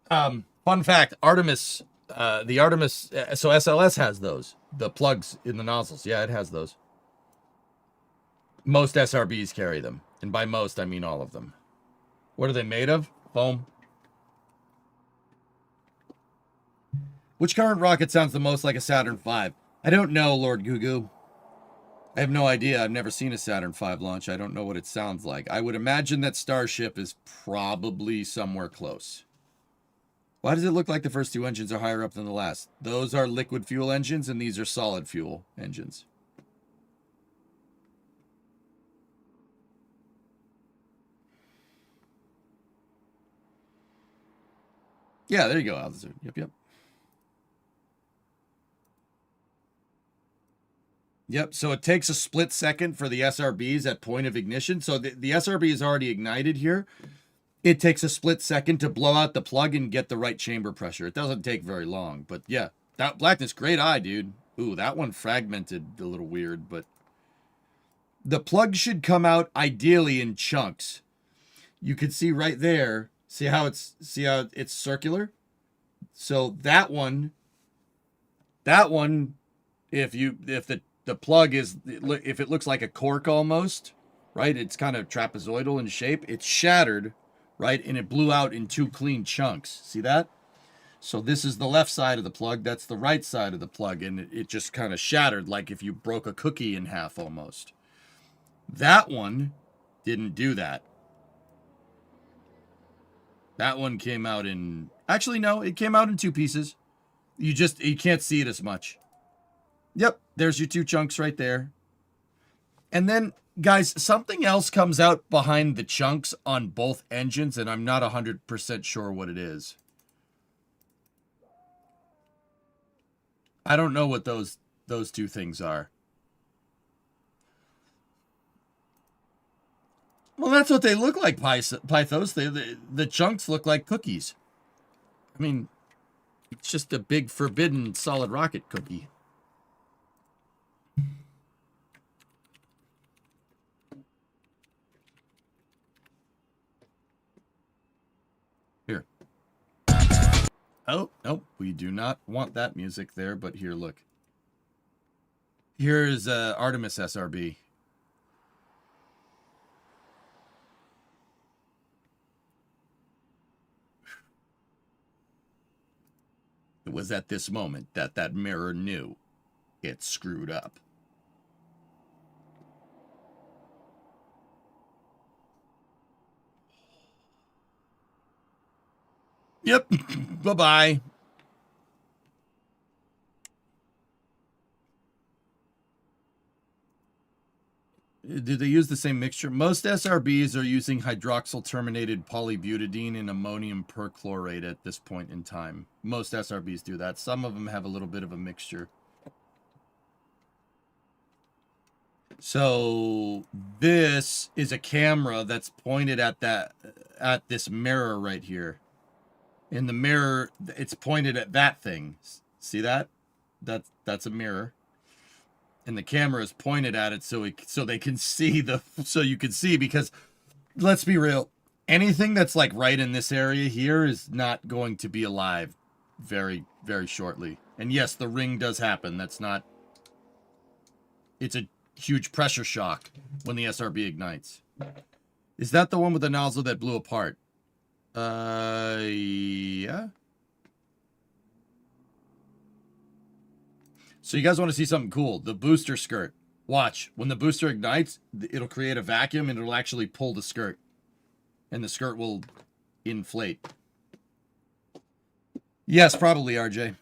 Fun fact, Artemis, the Artemis, so SLS has those. The plugs in the nozzles. Yeah, it has those. Most SRBs carry them. And by most, I mean all of them. What are they made of? Foam. Which current rocket sounds the most like a Saturn V? I don't know, Lord Gugu. I have no idea. I've never seen a Saturn V launch. I don't know what it sounds like. I would imagine that Starship is probably somewhere close. Why does it look like the first two engines are higher up than the last? Those are liquid fuel engines, and these are solid fuel engines. Yeah, there you go, Altitude. Yep. Yep, so it takes a split second for the SRBs at point of ignition. So the SRB is already ignited here. It takes a split second to blow out the plug and get the right chamber pressure. It doesn't take very long, but yeah. That Blackness, great eye, dude. Ooh, that one fragmented a little weird, but... The plug should come out ideally in chunks. You can see right there, see how it's circular? So that one, if the plug is, if it looks like a cork almost, right? It's kind of trapezoidal in shape. It's shattered, right? And it blew out in two clean chunks. See that? So this is the left side of the plug. That's the right side of the plug. And it just kind of shattered like if you broke a cookie in half almost. That one didn't do that. That one came out in... Actually, no. It came out in two pieces. You can't see it as much. Yep, there's your two chunks right there. And then, guys, something else comes out behind the chunks on both engines, and I'm not 100% sure what it is. I don't know what those two things are. Well, that's what they look like, Pythos. The chunks look like cookies. I mean, it's just a big forbidden solid rocket cookie. Here. Oh, nope. We do not want that music there, but here, look. Here's Artemis SRB. It was at this moment that that mirror knew it screwed up. Yep. Bye-bye. Do they use the same mixture? Most SRBs are using hydroxyl terminated polybutadiene and ammonium perchlorate at this point in time. Most SRBs do that. Some of them have a little bit of a mixture. So this is a camera that's pointed at this mirror right here. In the mirror, it's pointed at that thing. See that? That's a mirror. And the camera is pointed at it so they can see so you can see, because let's be real, anything that's like right in this area here is not going to be alive very, very shortly. And yes, the ring does happen. That's not, it's a huge pressure shock when the SRB ignites. Is that the one with the nozzle that blew apart? Yeah. So you guys want to see something cool? The booster skirt. Watch. When the booster ignites, it'll create a vacuum and it'll actually pull the skirt. And the skirt will inflate. Yes, probably, RJ.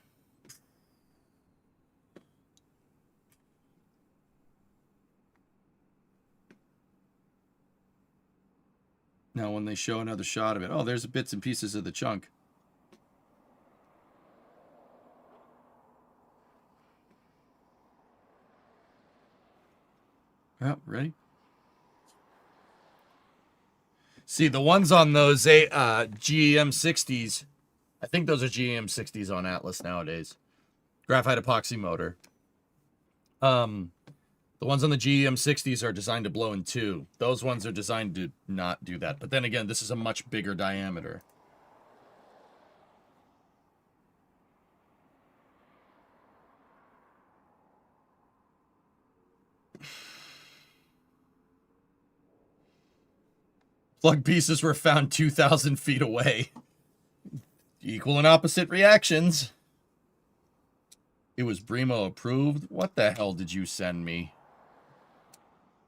Now, when they show another shot of it, oh, there's bits and pieces of the chunk. Oh, ready? See, the ones on those GEM 60s, I think those are GEM 60s on Atlas nowadays. Graphite epoxy motor. The ones on the GEM 60s are designed to blow in two. Those ones are designed to not do that. But then again, this is a much bigger diameter. Plug pieces were found 2,000 feet away. Equal and opposite reactions. It was Bremo approved. What the hell did you send me?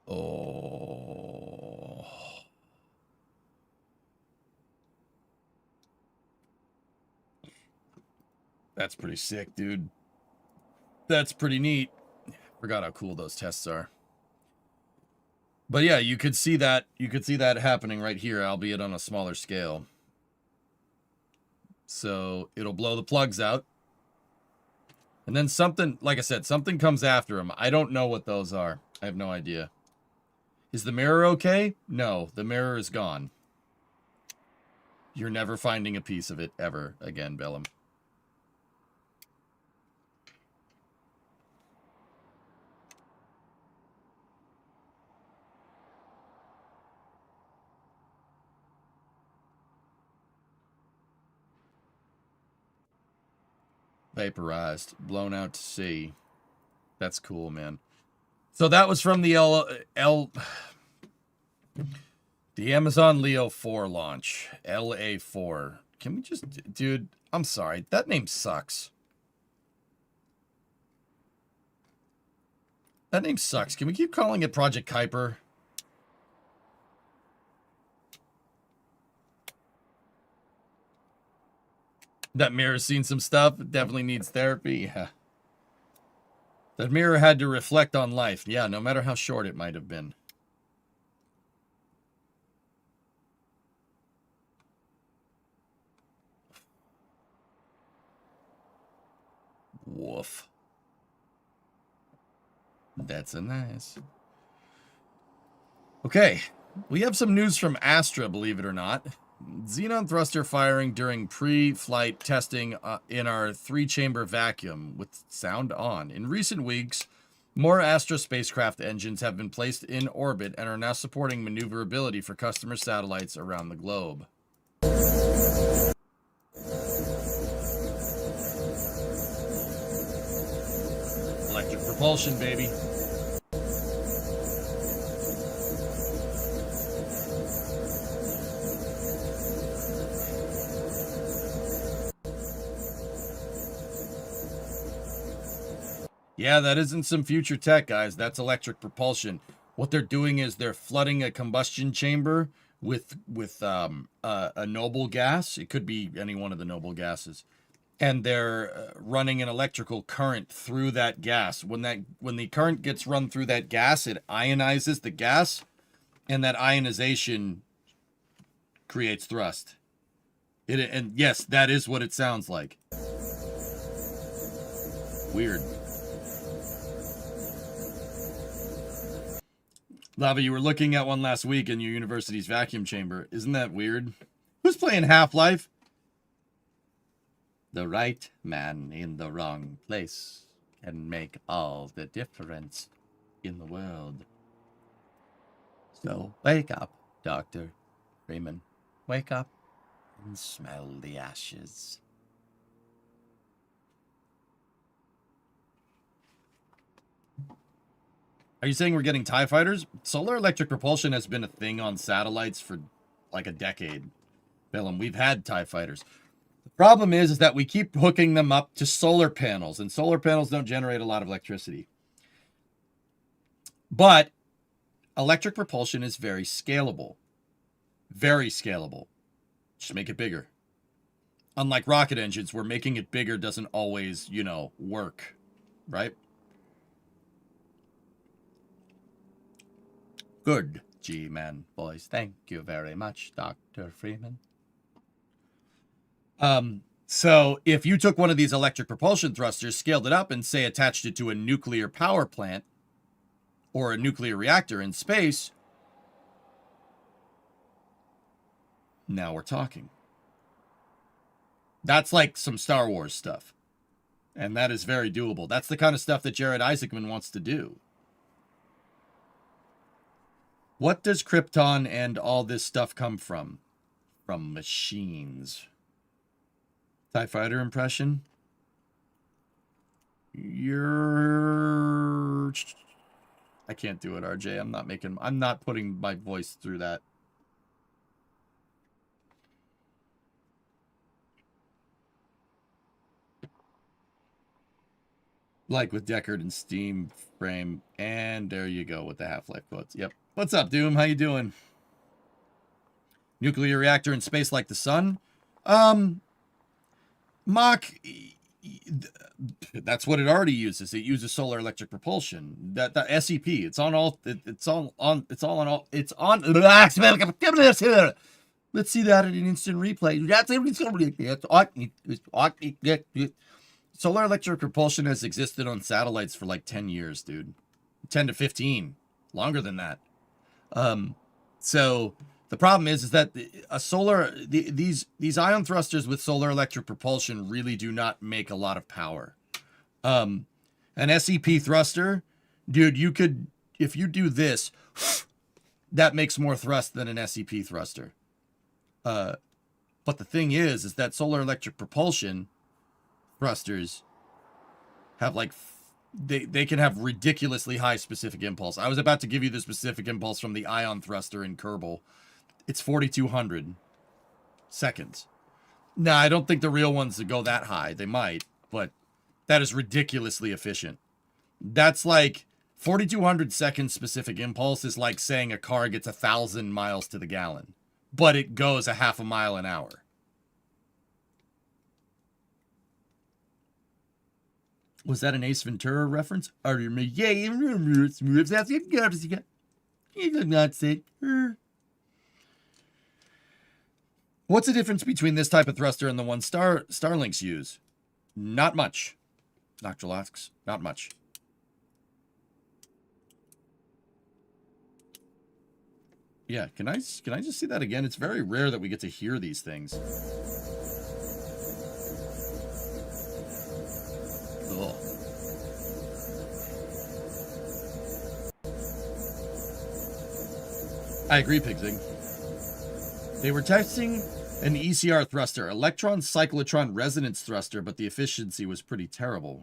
Oh. That's pretty sick, dude. That's pretty neat. Forgot how cool those tests are. But yeah, you could see that happening right here, albeit on a smaller scale. So it'll blow the plugs out. And then something, like I said, something comes after them. I don't know what those are. I have no idea. Is the mirror okay? No, the mirror is gone. You're never finding a piece of it ever again, Bellum. Vaporized, blown out to sea. That's cool, man. So that was from the the Amazon Leo 4 launch, LA4. Can we just, dude, I'm sorry. That name sucks. That name sucks. Can we keep calling it Project Kuiper? That mirror's seen some stuff. It definitely needs therapy. Yeah. That mirror had to reflect on life. Yeah, no matter how short it might have been. Woof. That's a nice. Okay. We have some news from Astra, believe it or not. Xenon thruster firing during pre-flight testing in our 3-chamber vacuum with sound on. In recent weeks, more Astra spacecraft engines have been placed in orbit and are now supporting maneuverability for customer satellites around the globe. Electric propulsion, baby. Yeah, that isn't some future tech, guys. That's electric propulsion. What they're doing is they're flooding a combustion chamber with a noble gas. It could be any one of the noble gases. And they're running an electrical current through that gas. When the current gets run through that gas, it ionizes the gas, and that ionization creates thrust. And yes, that is what it sounds like. Weird. Lava, you were looking at one last week in your university's vacuum chamber. Isn't that weird? Who's playing Half-Life? The right man in the wrong place can make all the difference in the world. So, wake up, Dr. Freeman. Wake up and smell the ashes. Are you saying we're getting TIE fighters? Solar electric propulsion has been a thing on satellites for like a decade. Bellum, we've had TIE fighters. The Problem is that we keep hooking them up to solar panels, and solar panels don't generate a lot of electricity. But electric propulsion is very scalable. Very scalable. Just make it bigger. Unlike rocket engines, where making it bigger doesn't always, you know, work. Right? Good, G-Man boys. Thank you very much, Dr. Freeman. So if you took one of these electric propulsion thrusters, scaled it up, and say attached it to a nuclear power plant or a nuclear reactor in space, now we're talking. That's like some Star Wars stuff. And that is very doable. That's the kind of stuff that Jared Isaacman wants to do. What does Krypton and all this stuff come from? From machines. TIE Fighter impression? I can't do it, RJ. I'm not putting my voice through that. Like with Deckard and Steam Frame. And there you go with the Half-Life quotes. Yep. What's up, Doom? How you doing? Nuclear reactor in space like the sun? Mach, that's what it already uses. It uses solar electric propulsion. That the SEP. It's on all. It's all on. It's all on all. It's on. Let's see that in an instant replay. Solar electric propulsion has existed on satellites for like 10 years, dude. 10 to 15, longer than that. So the problem is that these ion thrusters with solar electric propulsion really do not make a lot of power. An SEP thruster, dude, you could, if you do this, that makes more thrust than an SEP thruster. But the thing is that solar electric propulsion thrusters have like, they can have ridiculously high specific impulse. I was about to give you the specific impulse from the ion thruster in Kerbal. It's 4,200 seconds. Now, I don't think the real ones go that high. They might, but that is ridiculously efficient. That's like 4,200 seconds specific impulse is like saying a car gets 1,000 miles to the gallon, but it goes a half a mile an hour. Was that an Ace Ventura reference? What's the difference between this type of thruster and the one Starlinks use? Not much. Noctral asks. Not much. Yeah, can I just see that again? It's very rare that we get to hear these things. Ugh. I agree, Pigzing. They were testing an ECR thruster, electron cyclotron resonance thruster, but the efficiency was pretty terrible.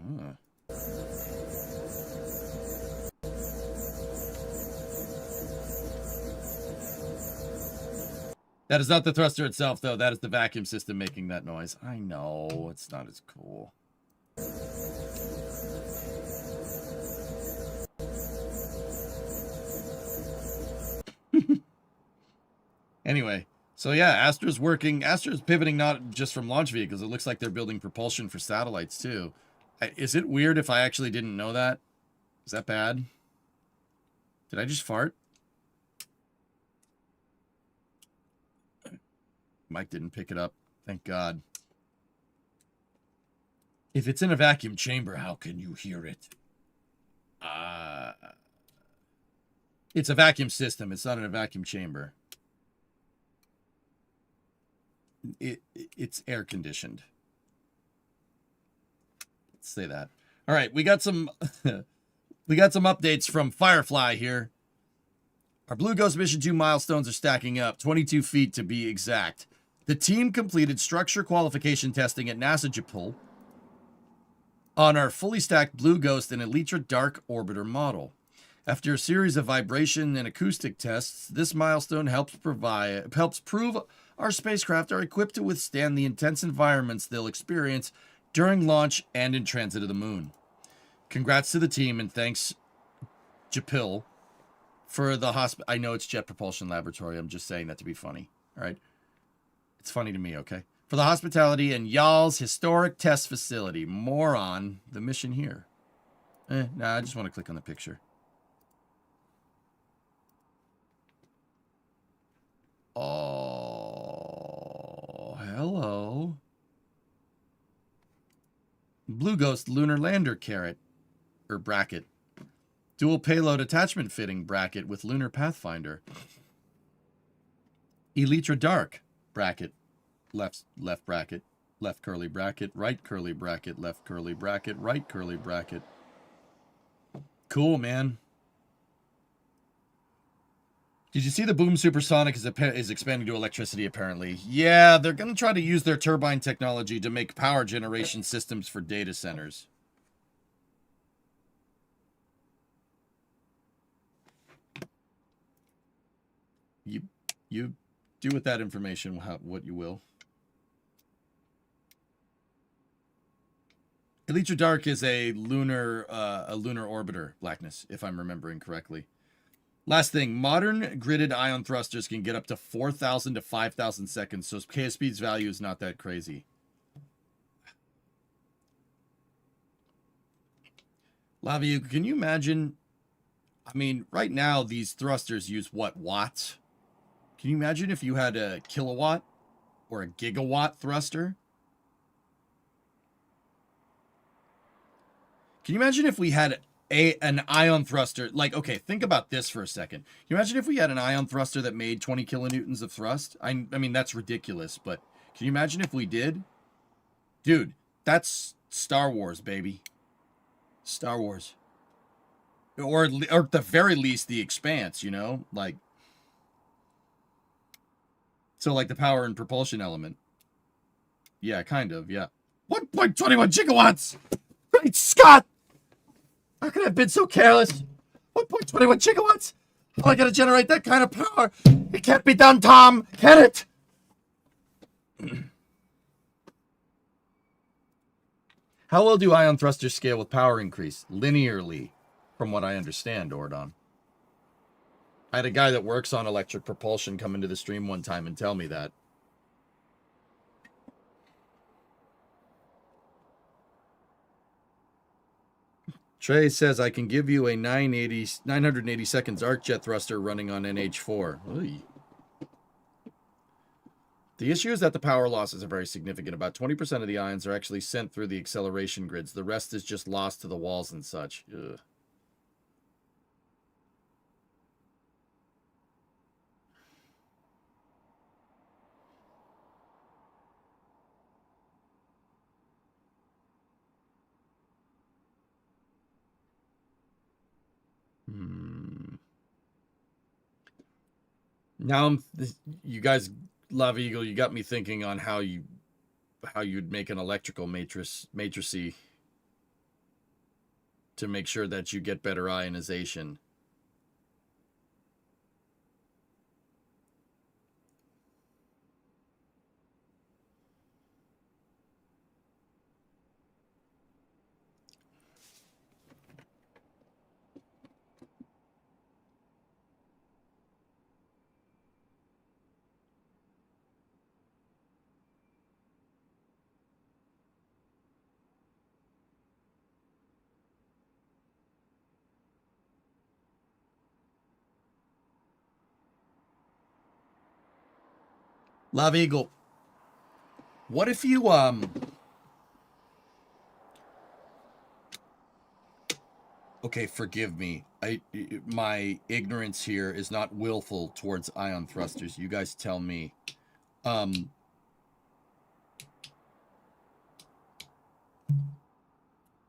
That is not the thruster itself, though. That is the vacuum system making that noise. I know, it's not as cool. Anyway, so yeah, Astra's pivoting not just from launch vehicles. It looks like they're building propulsion for satellites too. Is it weird if I actually didn't know that? Is that bad? Did I just fart? Mike didn't pick it up. Thank God. If it's in a vacuum chamber, how can you hear it? It's a vacuum system. It's not in a vacuum chamber. It's air conditioned. Let's say that. All right, we got some updates from Firefly here. Our Blue Ghost Mission 2 milestones are stacking up, 22 feet to be exact. The team completed structure qualification testing at NASA JPL on our fully stacked Blue Ghost and Elytra Dark Orbiter model. After a series of vibration and acoustic tests, this milestone helps prove our spacecraft are equipped to withstand the intense environments they'll experience during launch and in transit of the moon. Congrats to the team, and thanks, Japil, for the I know it's Jet Propulsion Laboratory. I'm just saying that to be funny. All right? It's funny to me, okay? For the hospitality and y'all's historic test facility. More on the mission here. Nah, I just want to click on the picture. Oh, hello. Blue Ghost Lunar Lander carrot, or bracket. Dual payload attachment fitting bracket with Lunar Pathfinder. Elytra Dark bracket. Left bracket. Left curly bracket. Right curly bracket. Left curly bracket. Right curly bracket. Cool, man. Did you see the Boom Supersonic is expanding to electricity, apparently? Yeah, they're going to try to use their turbine technology to make power generation systems for data centers. You do with that information what you will. Elytra Dark is a lunar orbiter, Blackness, if I'm remembering correctly. Last thing, modern gridded ion thrusters can get up to 4,000 to 5,000 seconds, so KSP's value is not that crazy. Lavia, can you imagine? I mean, right now these thrusters use what, watts? Can you imagine if you had a kilowatt or a gigawatt thruster? Can you imagine if we had an ion thruster? Like, okay, think about this for a second. Can you imagine if we had an ion thruster that made 20 kilonewtons of thrust? I mean, that's ridiculous, but can you imagine if we did? Dude, that's Star Wars, baby. Star Or at the very least, The Expanse, you know? Like, so like the power and propulsion element. Yeah, kind of, yeah. 1.21 gigawatts! Great Scott! How could I have been so careless? 1.21 gigawatts? How I gotta generate that kind of power? It can't be done, Tom! Can it? How well do ion thrusters scale with power increase? Linearly, from what I understand, Ordon. I had a guy that works on electric propulsion come into the stream one time and tell me that. Trey says, I can give you a 980 seconds arc jet thruster running on NH4. Oy. The issue is that the power losses are very significant. About 20% of the ions are actually sent through the acceleration grids. The rest is just lost to the walls and such. Ugh. Now you guys, Lava Eagle, you got me thinking on how you'd make an electrical matricy to make sure that you get better ionization. Lava Eagle, what if you, okay, forgive me. My ignorance here is not willful towards ion thrusters. You guys tell me.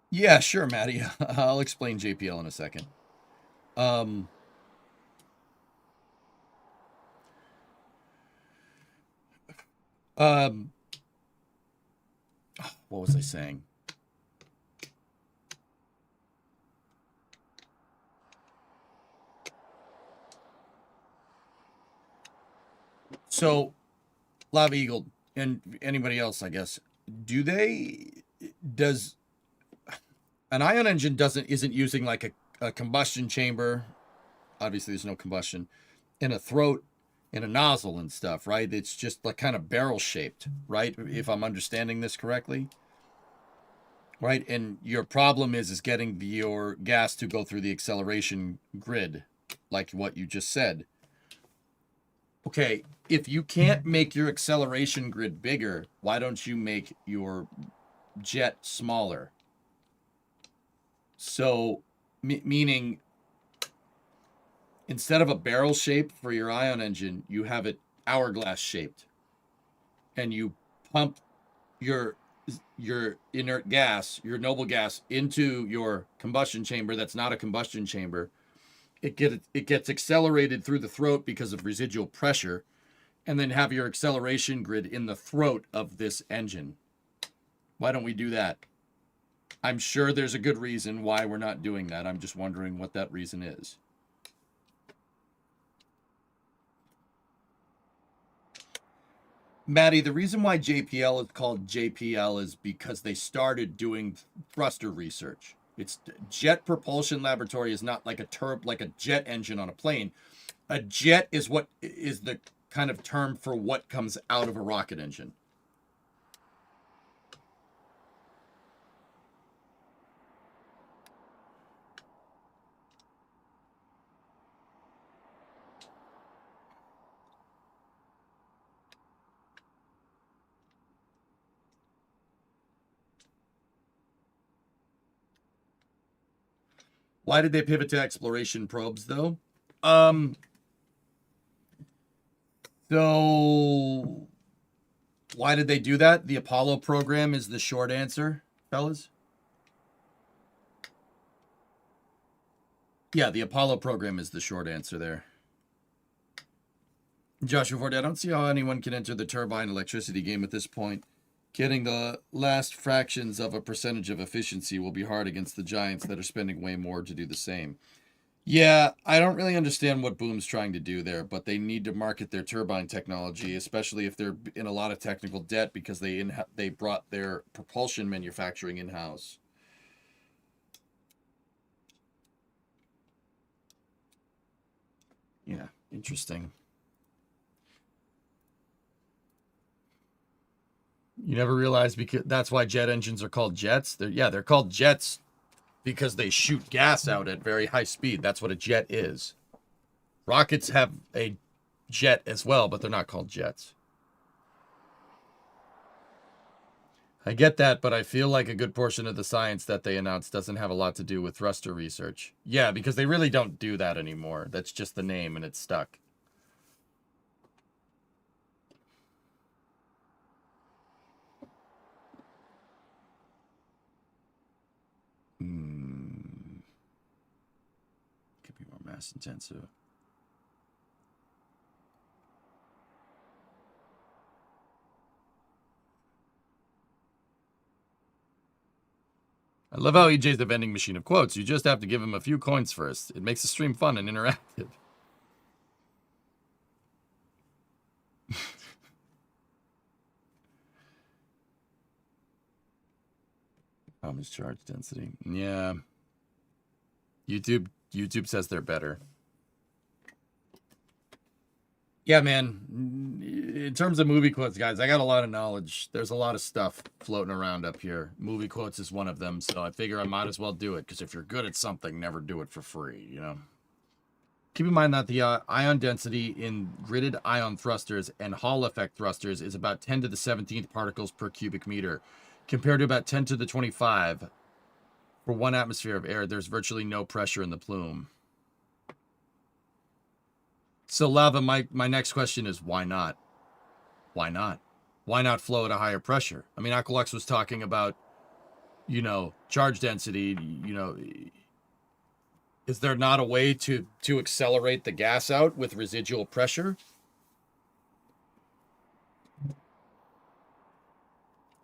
Yeah, sure, Maddie. I'll explain JPL in a second. What was I saying? So Lava Eagle and anybody else, I guess, does an ion engine isn't using like a combustion chamber? Obviously there's no combustion in a throat, in a nozzle and stuff, right? It's just like kind of barrel shaped, right? If I'm understanding this correctly, right? And your problem is getting your gas to go through the acceleration grid, like what you just said. Okay, if you can't make your acceleration grid bigger, why don't you make your jet smaller? So, meaning, instead of a barrel shape for your ion engine, you have it hourglass shaped. And you pump your inert gas, your noble gas, into your combustion chamber that's not a combustion chamber. It gets accelerated through the throat because of residual pressure, and then have your acceleration grid in the throat of this engine. Why don't we do that? I'm sure there's a good reason why we're not doing that. I'm just wondering what that reason is. Maddie, the reason why JPL is called JPL is because they started doing thruster research. It's Jet Propulsion Laboratory is not like a jet engine on a plane. A jet is what is the kind of term for what comes out of a rocket engine. Why did they pivot to exploration probes, though? So why did they do that? The Apollo program is the short answer, fellas. Yeah, the Apollo program is the short answer there. Joshua Ford, I don't see how anyone can enter the turbine electricity game at this point. Getting the last fractions of a percentage of efficiency will be hard against the giants that are spending way more to do the same. Yeah, I don't really understand what Boom's trying to do there, but they need to market their turbine technology, especially if they're in a lot of technical debt because they brought their propulsion manufacturing in-house. Yeah, interesting. You never realize because that's why jet engines are called jets. They're called jets because they shoot gas out at very high speed. That's what a jet is. Rockets have a jet as well, but they're not called jets. I get that, but I feel like a good portion of the science that they announced doesn't have a lot to do with thruster research. Yeah, because they really don't do that anymore. That's just the name and it's stuck. Could be more mass intensive. I love how EJ's the vending machine of quotes. You just have to give him a few coins first. It makes the stream fun and interactive. How much charge density? Yeah. YouTube says they're better. Yeah, man. In terms of movie quotes, guys, I got a lot of knowledge. There's a lot of stuff floating around up here. Movie quotes is one of them, so I figure I might as well do it, because if you're good at something, never do it for free, you know? Keep in mind that the ion density in gridded ion thrusters and Hall effect thrusters is about 10 to the 17th particles per cubic meter, compared to about 10 to the 25 for 1 atmosphere of air. There's virtually no pressure in the plume. So, Lava, my next question is, why not? Why not? Why not flow at a higher pressure? I mean, Aqualux was talking about, you know, charge density, you know. Is there not a way to accelerate the gas out with residual pressure?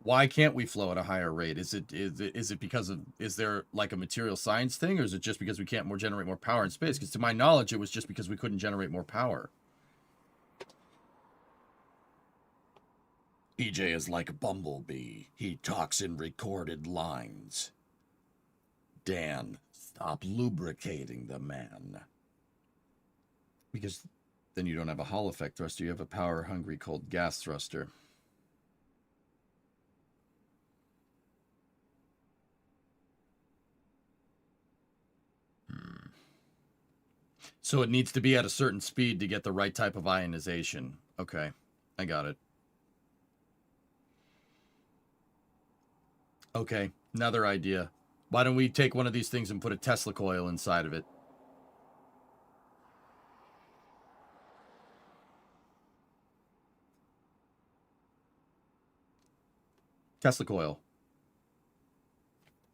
Why can't we flow at a higher rate? Is it because of, is there like a material science thing, or is it just because we can't generate more power in space? Because to my knowledge, it was just because we couldn't generate more power. EJ is like a bumblebee. He talks in recorded lines. Dan, stop lubricating the man. Because then you don't have a Hall effect thruster. You have a power-hungry cold gas thruster. So it needs to be at a certain speed to get the right type of ionization. Okay, I got it. Okay, another idea. Why don't we take one of these things and put a Tesla coil inside of it? Tesla coil.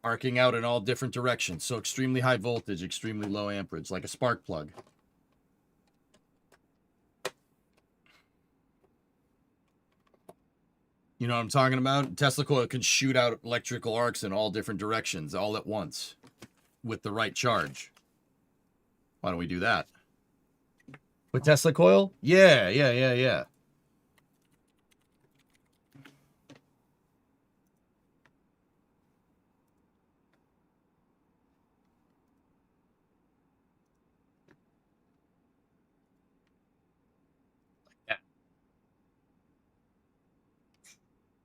Arcing out in all different directions. So extremely high voltage, extremely low amperage, like a spark plug. You know what I'm talking about? Tesla coil can shoot out electrical arcs in all different directions, all at once, with the right charge. Why don't we do that? With Tesla coil? Yeah.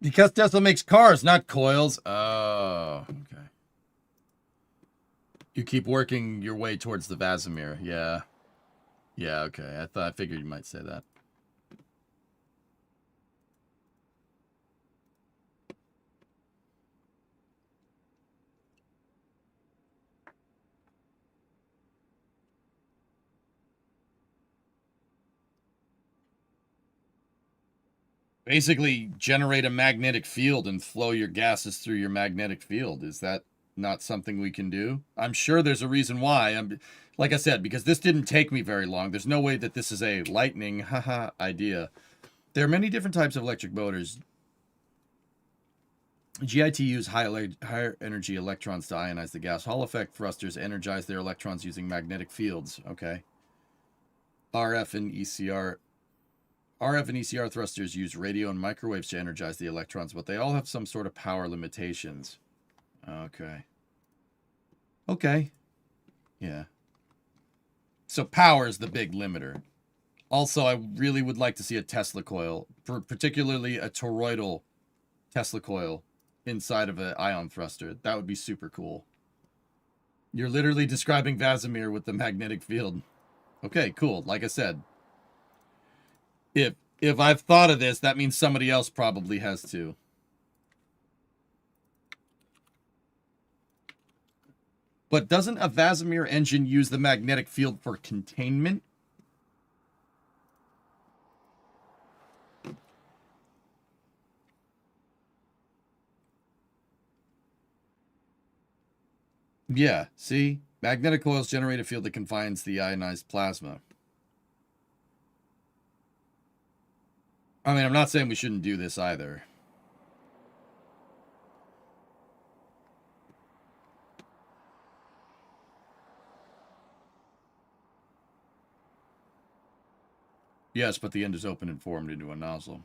Because Tesla makes cars, not coils. Oh, okay. You keep working your way towards the Vasimir. Yeah. Yeah, okay. I figured you might say that. Basically, generate a magnetic field and flow your gases through your magnetic field. Is that not something we can do? I'm sure there's a reason why. Like I said, because this didn't take me very long. There's no way that this is a lightning haha idea. There are many different types of electric motors. GIT use higher energy electrons to ionize the gas. Hall effect thrusters energize their electrons using magnetic fields. Okay. RF and ECR thrusters use radio and microwaves to energize the electrons, but they all have some sort of power limitations. Okay. Okay. Yeah. So power is the big limiter. Also, I really would like to see a Tesla coil, particularly a toroidal Tesla coil inside of an ion thruster. That would be super cool. You're literally describing Vasimir with the magnetic field. Okay, cool. Like I said, if I've thought of this, that means somebody else probably has too. But doesn't a Vasimir engine use the magnetic field for containment? Yeah, see? Magnetic coils generate a field that confines the ionized plasma. I mean, I'm not saying we shouldn't do this either. Yes, but the end is open and formed into a nozzle.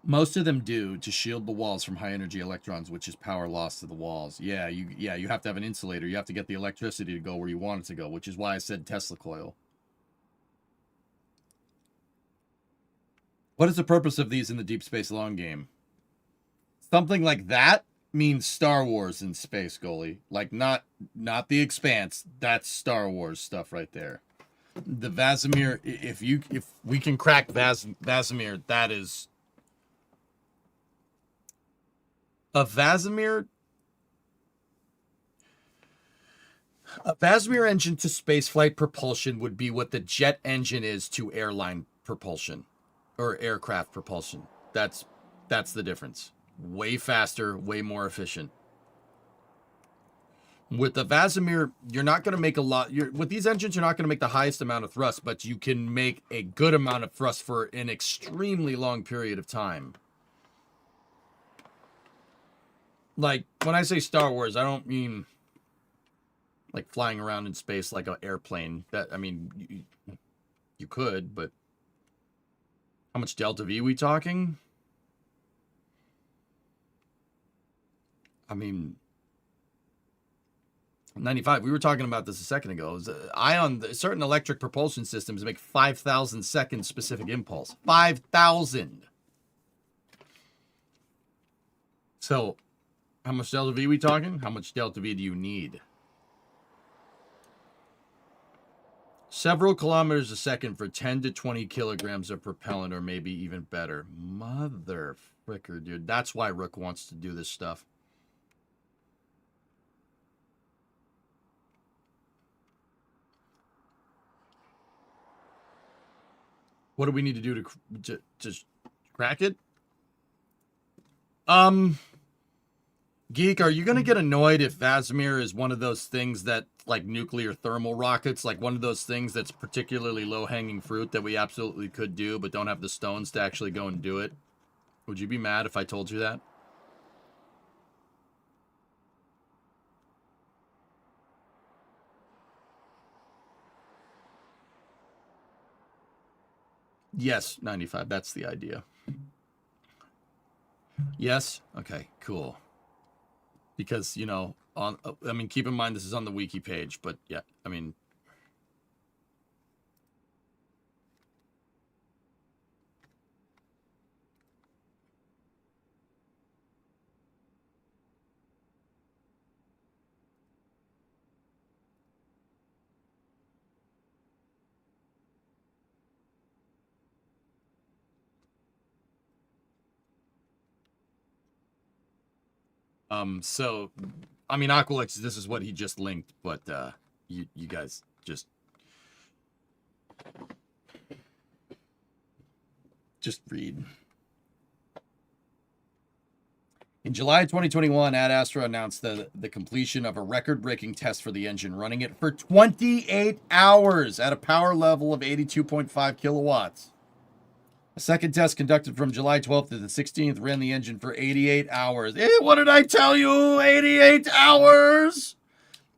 Most of them do to shield the walls from high energy electrons, which is power loss to the walls. Yeah, you have to have an insulator. You have to get the electricity to go where you want it to go, which is why I said Tesla coil. What is the purpose of these in the Deep Space Long game? Something like that means Star Wars in space, goalie. Like not the Expanse. That's Star Wars stuff right there. The Vasimir, if we can crack Vasimir, that is a Vasimir engine to spaceflight propulsion would be what the jet engine is to airline propulsion or aircraft propulsion. That's the difference. Way faster, way more efficient. With the Vasimir, you're not going to make a lot. With these engines, you're not going to make the highest amount of thrust, but you can make a good amount of thrust for an extremely long period of time. Like, when I say Star Wars, I don't mean like flying around in space like an airplane. That, I mean, you could, but How much delta V we talking? I mean, 95. We were talking about this a second ago. Certain electric propulsion systems make 5,000 second specific impulse. 5,000. So, how much delta V we talking? How much delta V do you need? Several kilometers a second for 10 to 20 kilograms of propellant, or maybe even better. Mother fricker, dude. That's why Rook wants to do this stuff. What do we need to do to just crack it? Geek, are you going to get annoyed if Vasimir is one of those things that, like nuclear thermal rockets, like one of those things that's particularly low-hanging fruit that we absolutely could do, but don't have the stones to actually go and do it? Would you be mad if I told you that? Yes, 95. That's the idea. Yes? Okay, cool. Because, you know, I mean, keep in mind this is on the wiki page, but yeah, I mean... So, I mean, Aqualix, this is what he just linked, but, you guys just read. In July 2021, Ad Astra announced the completion of a record-breaking test for the engine, running it for 28 hours at a power level of 82.5 kilowatts. A second test conducted from July 12th to the 16th ran the engine for 88 hours. What did I tell you? 88 hours!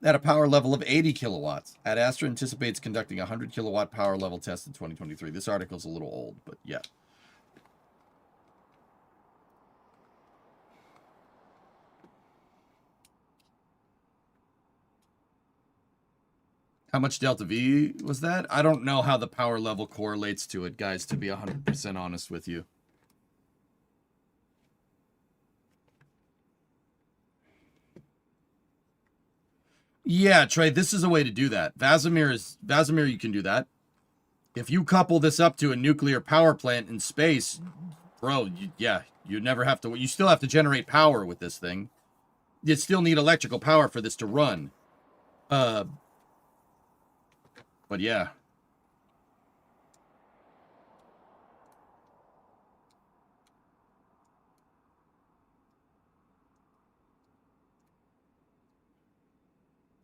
At a power level of 80 kilowatts. Ad Astra anticipates conducting a 100 kilowatt power level test in 2023. This article's a little old, but yeah. How much delta V was that? I don't know how the power level correlates to it, guys, to be 100% honest with you. Yeah, Trey, this is a way to do that. Vasimir, you can do that. If you couple this up to a nuclear power plant in space, bro, you never have to... You still have to generate power with this thing. You still need electrical power for this to run. But yeah.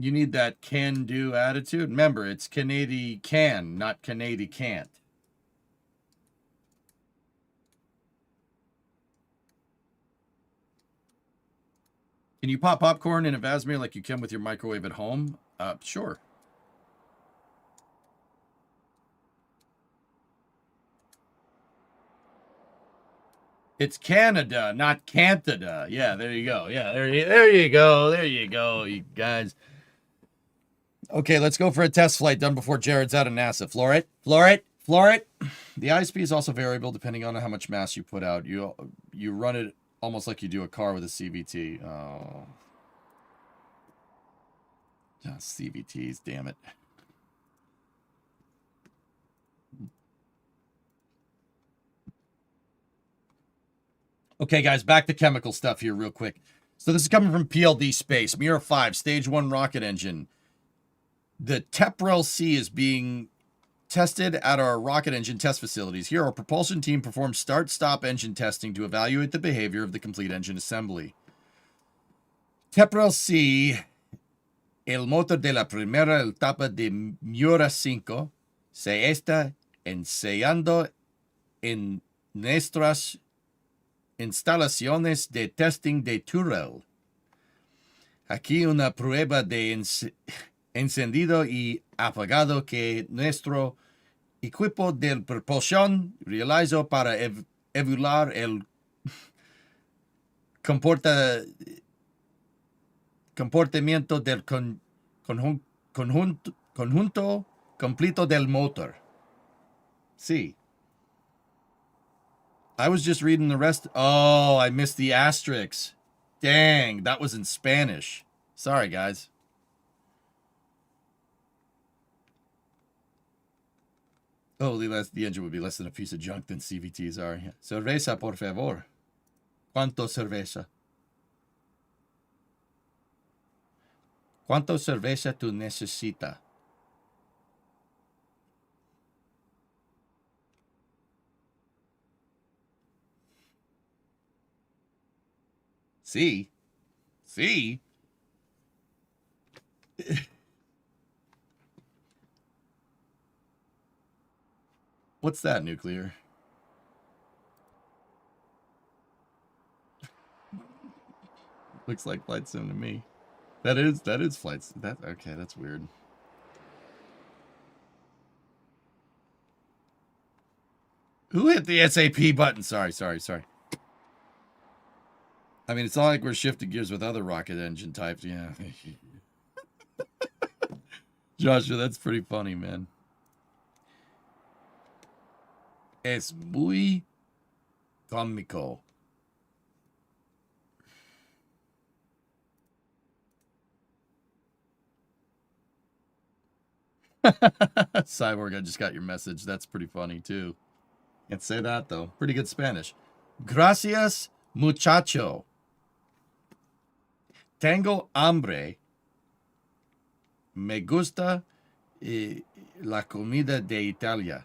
You need that can-do attitude. Remember, it's Canady can, not Canady can't. Can you pop popcorn in a Vasimir like you can with your microwave at home? Sure. It's Canada, not Canada. Yeah, there you go. Yeah, there you go. There you go, you guys. Okay, let's go for a test flight done before Jared's out of NASA. Floor it. The ISP is also variable depending on how much mass you put out. You run it almost like you do a car with a CVT. Oh. CVTs, damn it. Okay, guys, back to chemical stuff here real quick. So this is coming from PLD Space. Mira 5, Stage 1 rocket engine. The Teprel C is being tested at our rocket engine test facilities. Here, our propulsion team performs start-stop engine testing to evaluate the behavior of the complete engine assembly. Teprel C, el motor de la primera etapa de Miura 5, se está ensayando en nuestras instalaciones de testing de Turel. Aquí una prueba de encendido y apagado que nuestro equipo de propulsión realizado para evaluar el comportamiento del conjunto completo del motor. Sí. I was just reading the rest. Oh, I missed the asterisks. Dang, that was in Spanish. Sorry, guys. Oh, the engine would be less than a piece of junk than CVTs are. Cerveza, por favor. ¿Cuánto cerveza? ¿Cuánto cerveza tú necesitas? Sí. Sí. What's that, nuclear? Looks like flight sim to me. That is flight sim. Okay, that's weird. Who hit the SAP button? Sorry. I mean, it's not like we're shifting gears with other rocket engine types. Yeah. Joshua, that's pretty funny, man. Es muy cómico. Cyborg, I just got your message. That's pretty funny, too. Can't say that, though. Pretty good Spanish. Gracias, muchacho. Tengo hambre. Me gusta la comida de Italia.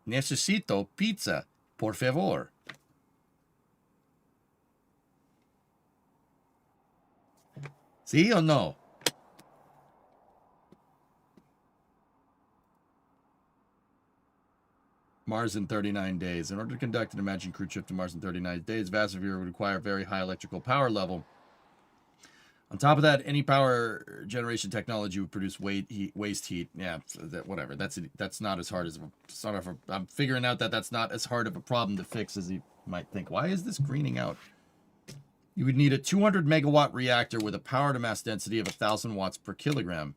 Necesito pizza, por favor. ¿Sí o no? Mars in 39 days. In order to conduct an imagined crew trip to Mars in 39 days, Vasavir would require a very high electrical power level. On top of that, any power generation technology would produce waste heat. Yeah, whatever. That's not as hard as I'm figuring out that that's not as hard of a problem to fix as you might think. Why is this greening out? You would need a 200 megawatt reactor with a power to mass density of 1,000 watts per kilogram.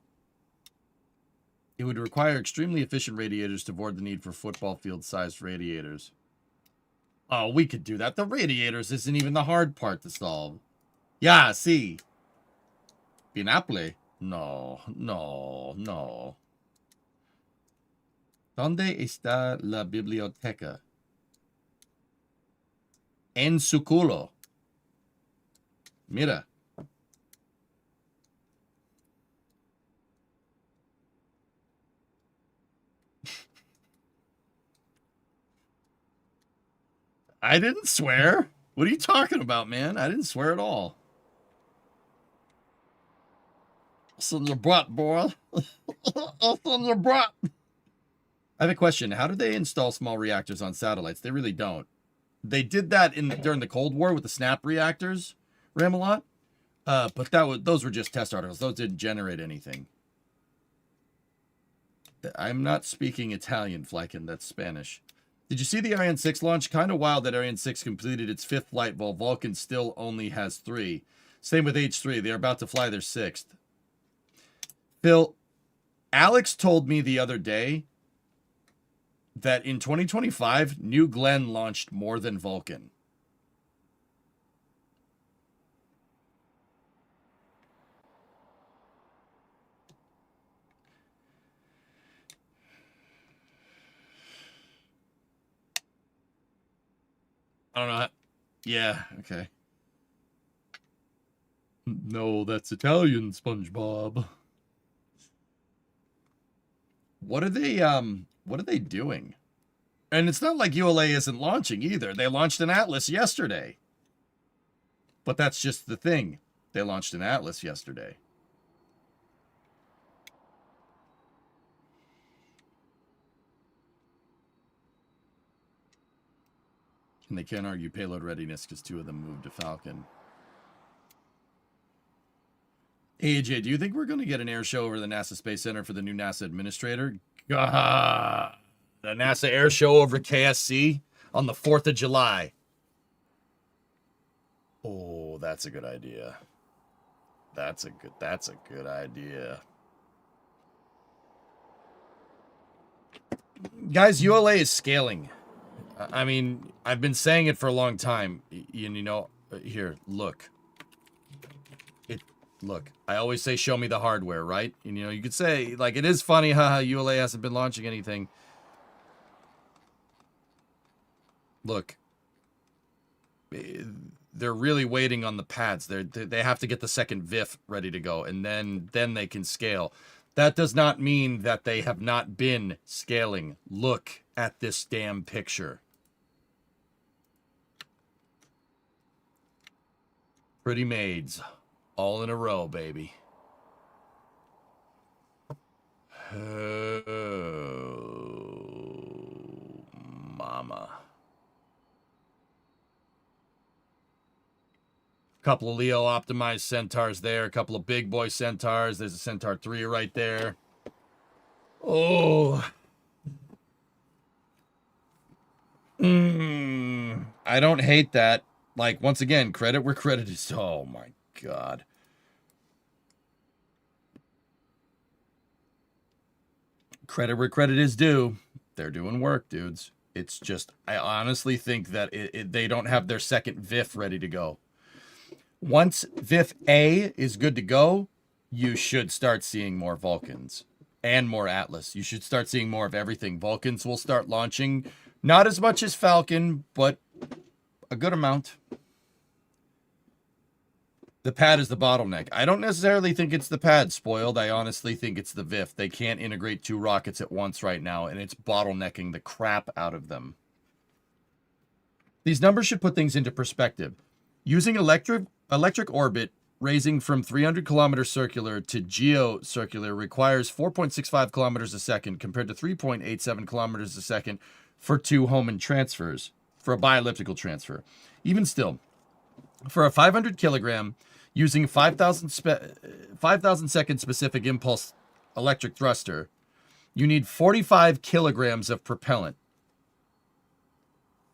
It would require extremely efficient radiators to avoid the need for football field-sized radiators. Oh, we could do that. The radiators isn't even the hard part to solve. Yeah, see. Pinapple? No. ¿Dónde está la biblioteca? En su culo. Mira. I didn't swear. What are you talking about, man? I didn't swear at all. It's in your butt, boy. It's in your butt. I have a question. How do they install small reactors on satellites? They really don't. They did that during the Cold War with the snap reactors, Ramalot. But those were just test articles. Those didn't generate anything. I'm not speaking Italian, Fleiken. That's Spanish. Did you see the Ariane 6 launch? Kind of wild that Ariane 6 completed its 5th flight while Vulcan still only has 3. Same with H3. They're about to fly their 6th. Phil, Alex told me the other day that in 2025, New Glenn launched more than Vulcan. I don't know. Yeah, okay. No, that's Italian, SpongeBob. What are they doing? And it's not like ULA isn't launching either. They launched an Atlas yesterday. But that's just the thing. They launched an Atlas yesterday. And they can't argue payload readiness because 2 of them moved to Falcon. AJ, do you think we're going to get an air show over the NASA Space Center for the new NASA administrator? The NASA Air Show over KSC on the 4th of July. Oh, that's a good idea. That's a good idea. Guys, ULA is scaling. I mean, I've been saying it for a long time. You know, here, look. Look, I always say show me the hardware, right? And, you know, you could say, like, it is funny how ULA hasn't been launching anything. Look. They're really waiting on the pads. They have to get the second VIF ready to go, and then they can scale. That does not mean that they have not been scaling. Look at this damn picture. Pretty maids. All in a row, baby. Oh, mama. Couple of Leo optimized Centaurs there. A couple of big boy Centaurs. There's a Centaur 3 right there. Oh. I don't hate that. Like, once again, credit where credit is. Oh, my God. Credit where credit is due. They're doing work, dudes. It's just, I honestly think that they don't have their second VIF ready to go. Once VIF A is good to go, you should start seeing more Vulcans and more Atlas. You should start seeing more of everything. Vulcans will start launching, not as much as Falcon, but a good amount. The pad is the bottleneck. I don't necessarily think it's the pad, Spoiled. I honestly think it's the VIF. They can't integrate 2 rockets at once right now, and it's bottlenecking the crap out of them. These numbers should put things into perspective. Using electric orbit raising from 300 kilometers circular to geocircular requires 4.65 kilometers a second compared to 3.87 kilometers a second for 2 Hohmann transfers, for a bielliptical transfer. Even still, for a 500 kilogram using 5,000 second specific impulse electric thruster, you need 45 kilograms of propellant.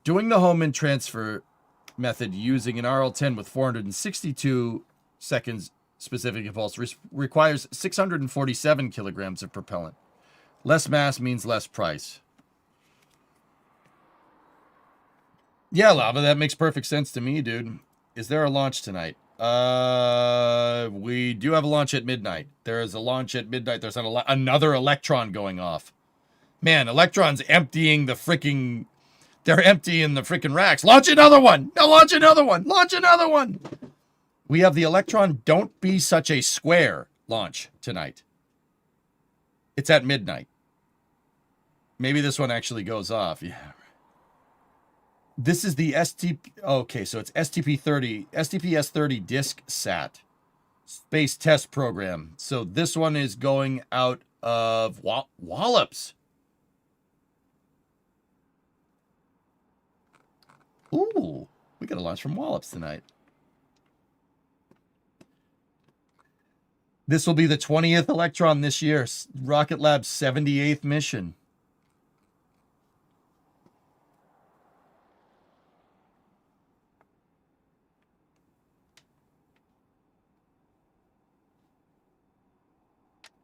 Doing the Hohmann transfer method using an RL-10 with 462 seconds specific impulse requires 647 kilograms of propellant. Less mass means less price. Yeah, Lava, that makes perfect sense to me, dude. Is there a launch tonight? We do have a launch at midnight. There is a launch at midnight. There's another Electron going off. Man, Electron's emptying the freaking... They're emptying the freaking racks. Launch another one! No, launch another one! Launch another one! We have the Electron Don't Be Such a Square launch tonight. It's at midnight. Maybe this one actually goes off. Yeah. This is the okay, so it's STPS-30 Disk Sat Space Test Program. So this one is going out of Wallops. Ooh, we got a launch from Wallops tonight. This will be the 20th Electron this year. Rocket Lab's 78th mission.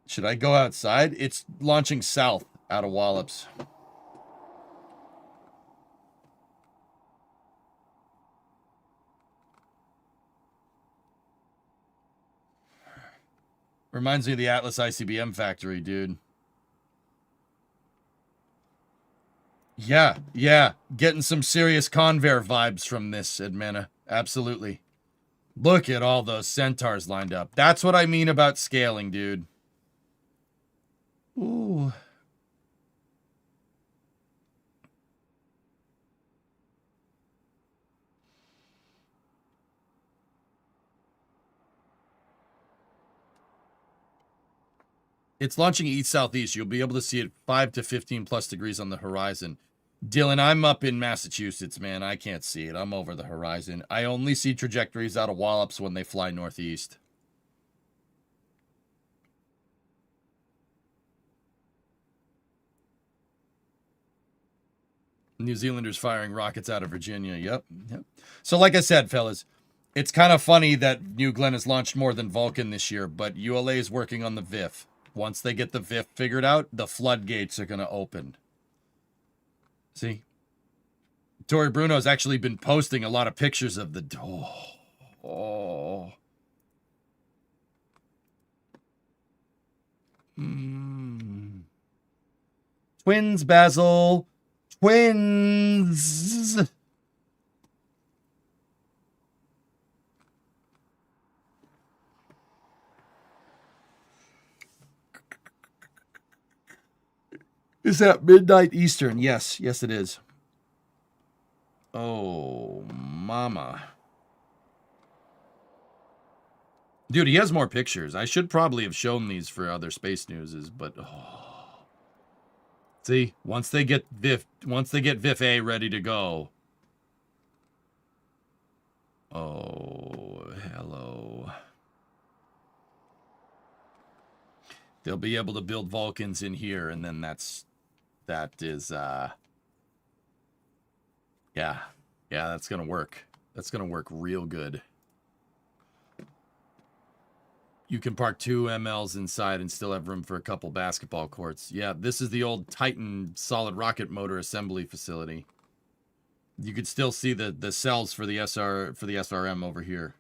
Should I go outside? It's launching south out of Wallops. Reminds me of the Atlas ICBM factory, dude. Yeah. Getting some serious Convair vibes from this, Edmena. Absolutely. Look at all those Centaurs lined up. That's what I mean about scaling, dude. Ooh. It's launching east-southeast. You'll be able to see it 5 to 15 plus degrees on the horizon. Dylan, I'm up in Massachusetts, man. I can't see it. I'm over the horizon. I only see trajectories out of Wallops when they fly northeast. New Zealanders firing rockets out of Virginia. Yep. So like I said, fellas, it's kind of funny that New Glenn has launched more than Vulcan this year, but ULA is working on the VIF. Once they get the VIF figured out, the floodgates are going to open. See? Tori Bruno's actually been posting a lot of pictures of the... Oh. Twins, Basil. Twins. Is that midnight Eastern? Yes, it is. Oh, mama. Dude, he has more pictures. I should probably have shown these for other space newses, but see, once they get VIF A ready to go. Oh, hello. They'll be able to build Vulcans in here, and then that is yeah, that's gonna work. That's gonna work real good. You can park 2 MLs inside and still have room for a couple basketball courts. Yeah, this is the old Titan solid rocket motor assembly facility. You could still see the cells for the SRM over here.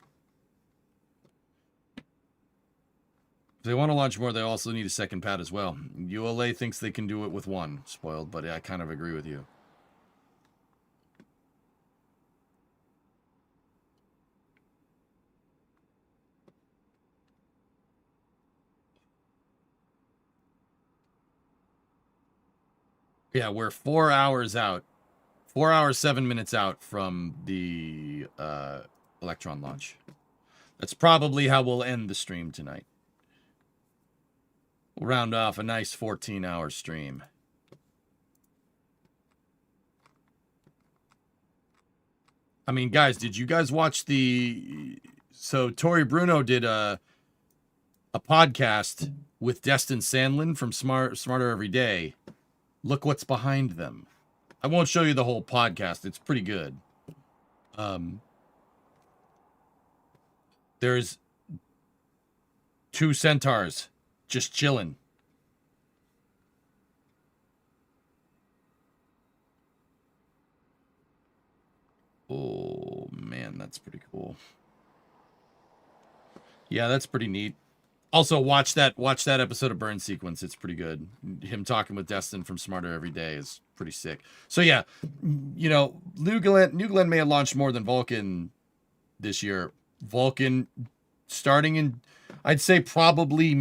If they want to launch more, they also need a second pad as well. ULA thinks they can do it with one. Spoiled, but I kind of agree with you. Yeah, we're 4 hours out. 4 hours, 7 minutes out from the Electron launch. That's probably how we'll end the stream tonight. We'll round off a nice 14-hour stream. I mean, guys, did you guys watch the... So, Tori Bruno did a podcast with Destin Sandlin from Smarter Every Day. Look what's behind them. I won't show you the whole podcast. It's pretty good. There's 2 centaurs just chilling. Oh, man, that's pretty cool. Yeah, that's pretty neat. Also, watch that episode of Burn Sequence. It's pretty good. Him talking with Destin from Smarter Every Day is pretty sick. So yeah, you know, New Glenn may have launched more than Vulcan this year. Vulcan starting in, I'd say probably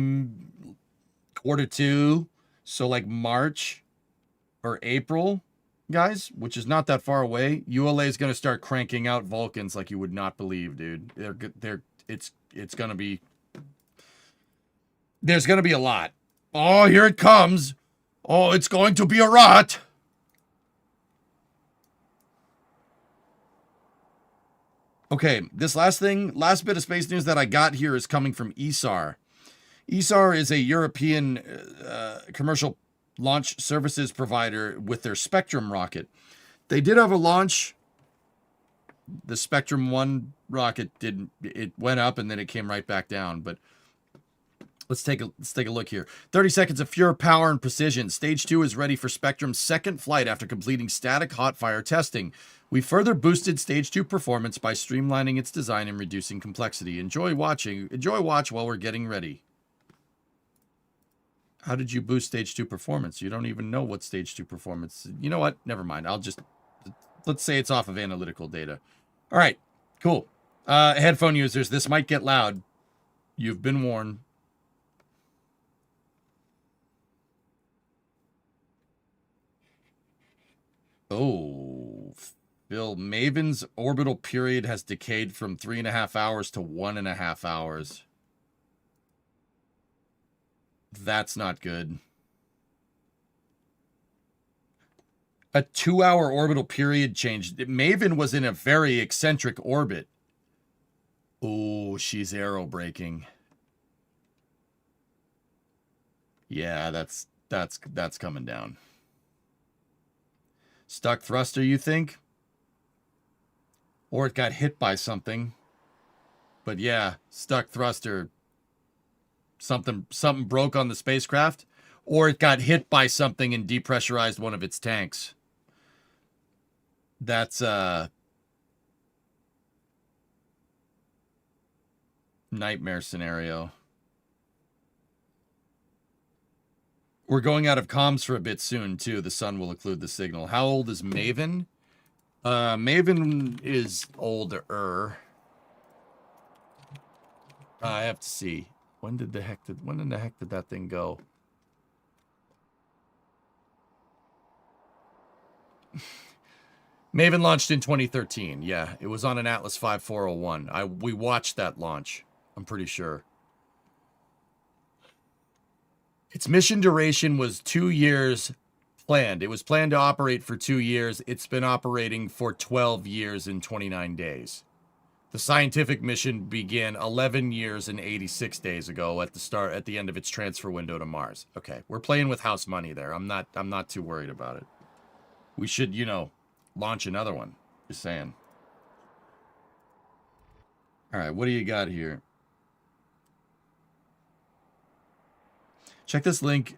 Q2, so like March or April, guys, which is not that far away. ULA is going to start cranking out Vulcans like you would not believe, dude. It's going to be. There's going to be a lot. Oh, here it comes. Oh, it's going to be a rot. Okay, this last bit of space news that I got here is coming from ESAR. ESAR is a European commercial launch services provider with their Spectrum rocket. They did have a launch. The Spectrum 1 rocket it went up and then it came right back down, but Let's take a look here. 30 seconds of pure power and precision. Stage 2 is ready for Spectrum's second flight after completing static hot fire testing. We further boosted Stage 2 performance by streamlining its design and reducing complexity. Enjoy watch while we're getting ready. How did you boost Stage 2 performance? You don't even know what Stage 2 performance... You know what? Never mind. Let's say it's off of analytical data. All right. Cool. Headphone users, this might get loud. You've been warned. Oh, Bill, Maven's orbital period has decayed from 3.5 hours to 1.5 hours. That's not good. A 2-hour orbital period change. Maven was in a very eccentric orbit. Oh, she's aero braking. Yeah, that's coming down. Stuck thruster, you think? Or it got hit by something. But yeah, stuck thruster. Something broke on the spacecraft. Or it got hit by something and depressurized one of its tanks. That's nightmare scenario. We're going out of comms for a bit soon, too. The sun will occlude the signal. How old is Maven? Maven is older. I have to see. When in the heck did that thing go? Maven launched in 2013. Yeah, it was on an Atlas 5401. We watched that launch. I'm pretty sure. Its mission duration was 2 years planned. It was planned to operate for 2 years. It's been operating for 12 years and 29 days. The scientific mission began 11 years and 86 days ago at the end of its transfer window to Mars. Okay, we're playing with house money there. I'm not too worried about it. We should, launch another one. Just saying. All right, what do you got here? Check this link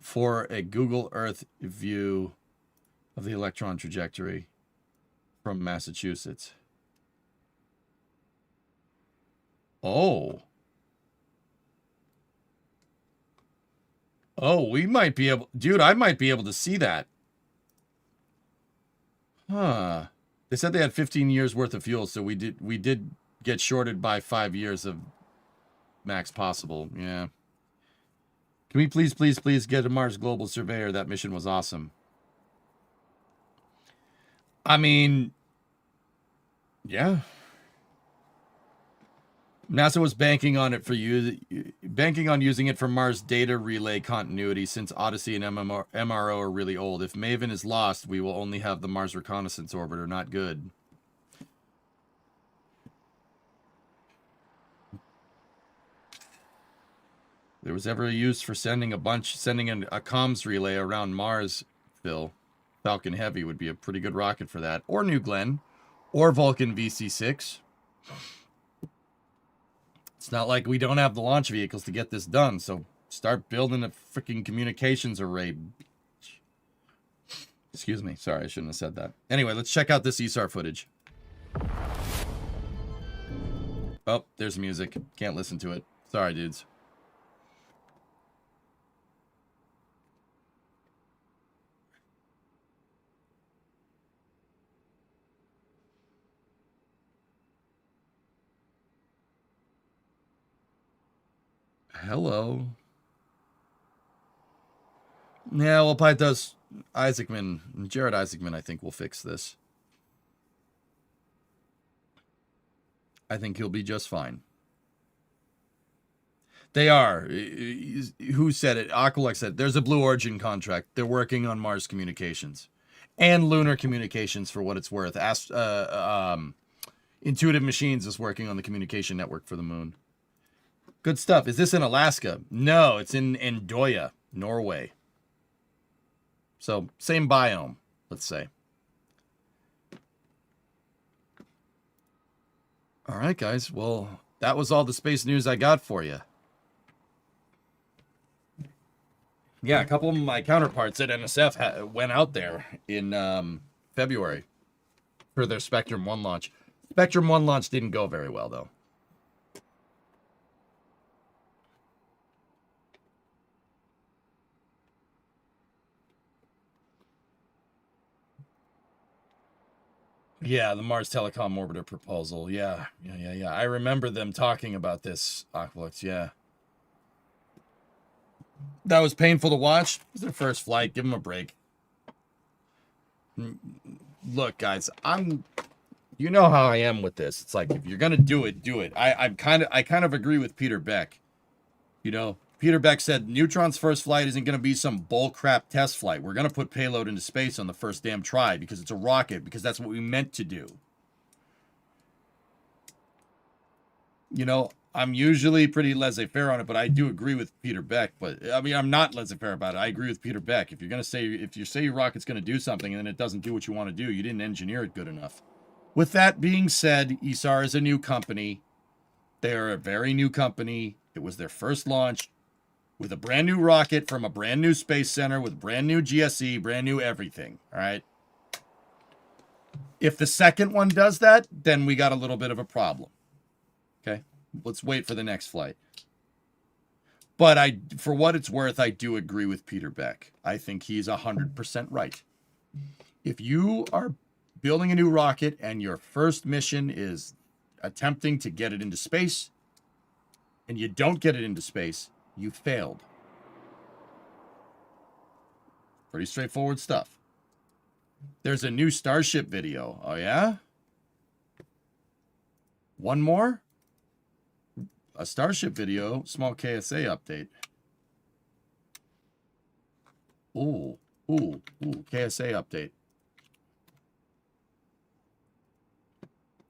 for a Google Earth view of the electron trajectory from Massachusetts. Oh, we might be able... Dude, I might be able to see that. Huh. They said they had 15 years worth of fuel, so we did get shorted by 5 years of max possible. Yeah. Can we please get a Mars Global Surveyor? That mission was awesome. I mean, yeah. NASA was banking on using it for Mars data relay continuity, since Odyssey and MRO are really old. If Maven is lost, we will only have the Mars Reconnaissance Orbiter. Not good. There was ever a use for sending a comms relay around Mars, Phil. Falcon Heavy would be a pretty good rocket for that. Or New Glenn. Or Vulcan VC6. It's not like we don't have the launch vehicles to get this done, so start building a freaking communications array. Excuse me. Sorry, I shouldn't have said that. Anyway, let's check out this ESAR footage. Oh, there's music. Can't listen to it. Sorry, dudes. Hello. Yeah, well, probably does. Jared Isaacman, I think, will fix this. I think he'll be just fine. They are. Who said it? Aqualux said, there's a Blue Origin contract. They're working on Mars communications. And lunar communications, for what it's worth. Intuitive Machines is working on the communication network for the moon. Good stuff. Is this in Alaska? No, it's in Andoya, Norway. So, same biome, let's say. All right, guys. Well, that was all the space news I got for you. Yeah, a couple of my counterparts at NSF went out there in February for their Spectrum 1 launch. Spectrum 1 launch didn't go very well, though. Yeah, the Mars Telecom Orbiter proposal. Yeah. I remember them talking about this, Aqualux, yeah. That was painful to watch. It was their first flight. Give them a break. Look, guys, you know how I am with this. It's like, if you're gonna do it, do it. I kind of agree with Peter Beck. Peter Beck said Neutron's first flight isn't going to be some bullcrap test flight. We're going to put payload into space on the first damn try because it's a rocket, because that's what we meant to do. I'm usually pretty laissez-faire on it, but I do agree with Peter Beck. But I mean, I'm not laissez-faire about it. I agree with Peter Beck. If you say your rocket's gonna do something and then it doesn't do what you want to do, you didn't engineer it good enough. With that being said, ESAR is a new company. They are a very new company. It was their first launch with a brand new rocket from a brand new space center with brand new GSE, brand new everything. All right. If the second one does that, then we got a little bit of a problem. Okay. Let's wait for the next flight. But for what it's worth, I do agree with Peter Beck. I think he's 100% right. If you are building a new rocket and your first mission is attempting to get it into space and you don't get it into space, you failed. Pretty straightforward stuff. There's a new Starship video. Oh, yeah? One more? A Starship video, small KSA update. Ooh, KSA update.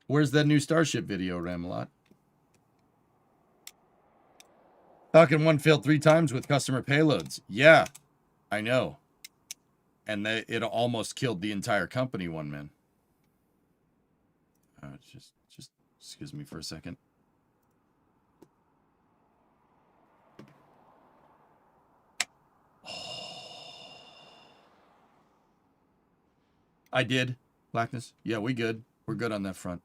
Where's that new Starship video, Ramalot? Falcon 1 failed 3 times with customer payloads. Yeah, I know. And it almost killed the entire company, one man. Just excuse me for a second. I did. Blackness. Yeah, we good. We're good on that front.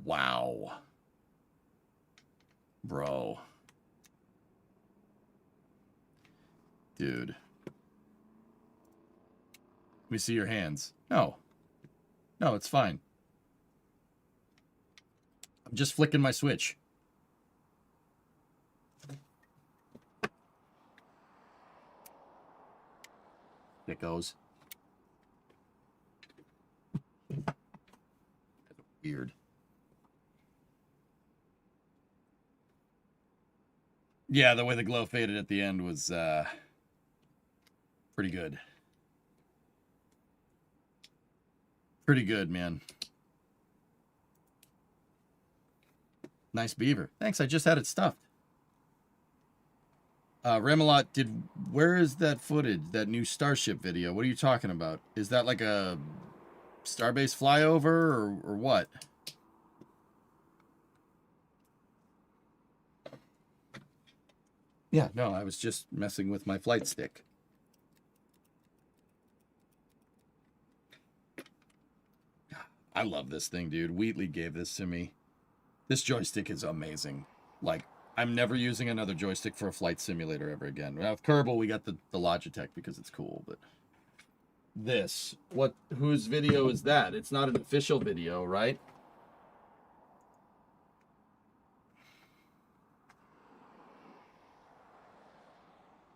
Wow. Bro. Dude. Let me see your hands. No. No, it's fine. I'm just flicking my switch. It goes. Weird. Yeah, the way the glow faded at the end was pretty good. Pretty good, man. Nice beaver. Thanks, I just had it stuffed. Remalot, where is that footage, that new Starship video? What are you talking about? Is that like a Starbase flyover or what? Yeah, no, I was just messing with my flight stick. I love this thing, dude. Wheatley gave this to me. This joystick is amazing. Like, I'm never using another joystick for a flight simulator ever again. Now, with Kerbal, we got the Logitech because it's cool, but this, whose video is that? It's not an official video, right?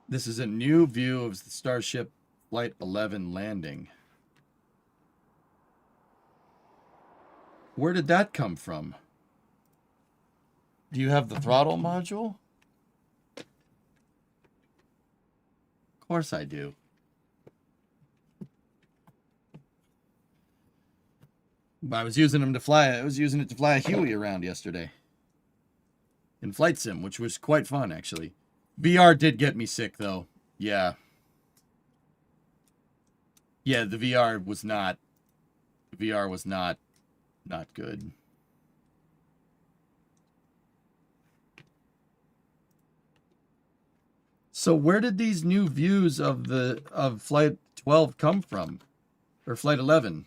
This is a new view of the Starship Flight 11 landing. Where did that come from? Do you have the throttle module? Of course I do. But I was using them to fly. I was using it to fly a Huey around yesterday in Flight Sim, which was quite fun, actually. VR did get me sick, though. Yeah. Yeah, the VR was not. The VR was not good. So where did these new views of Flight 12 come from? Or Flight 11?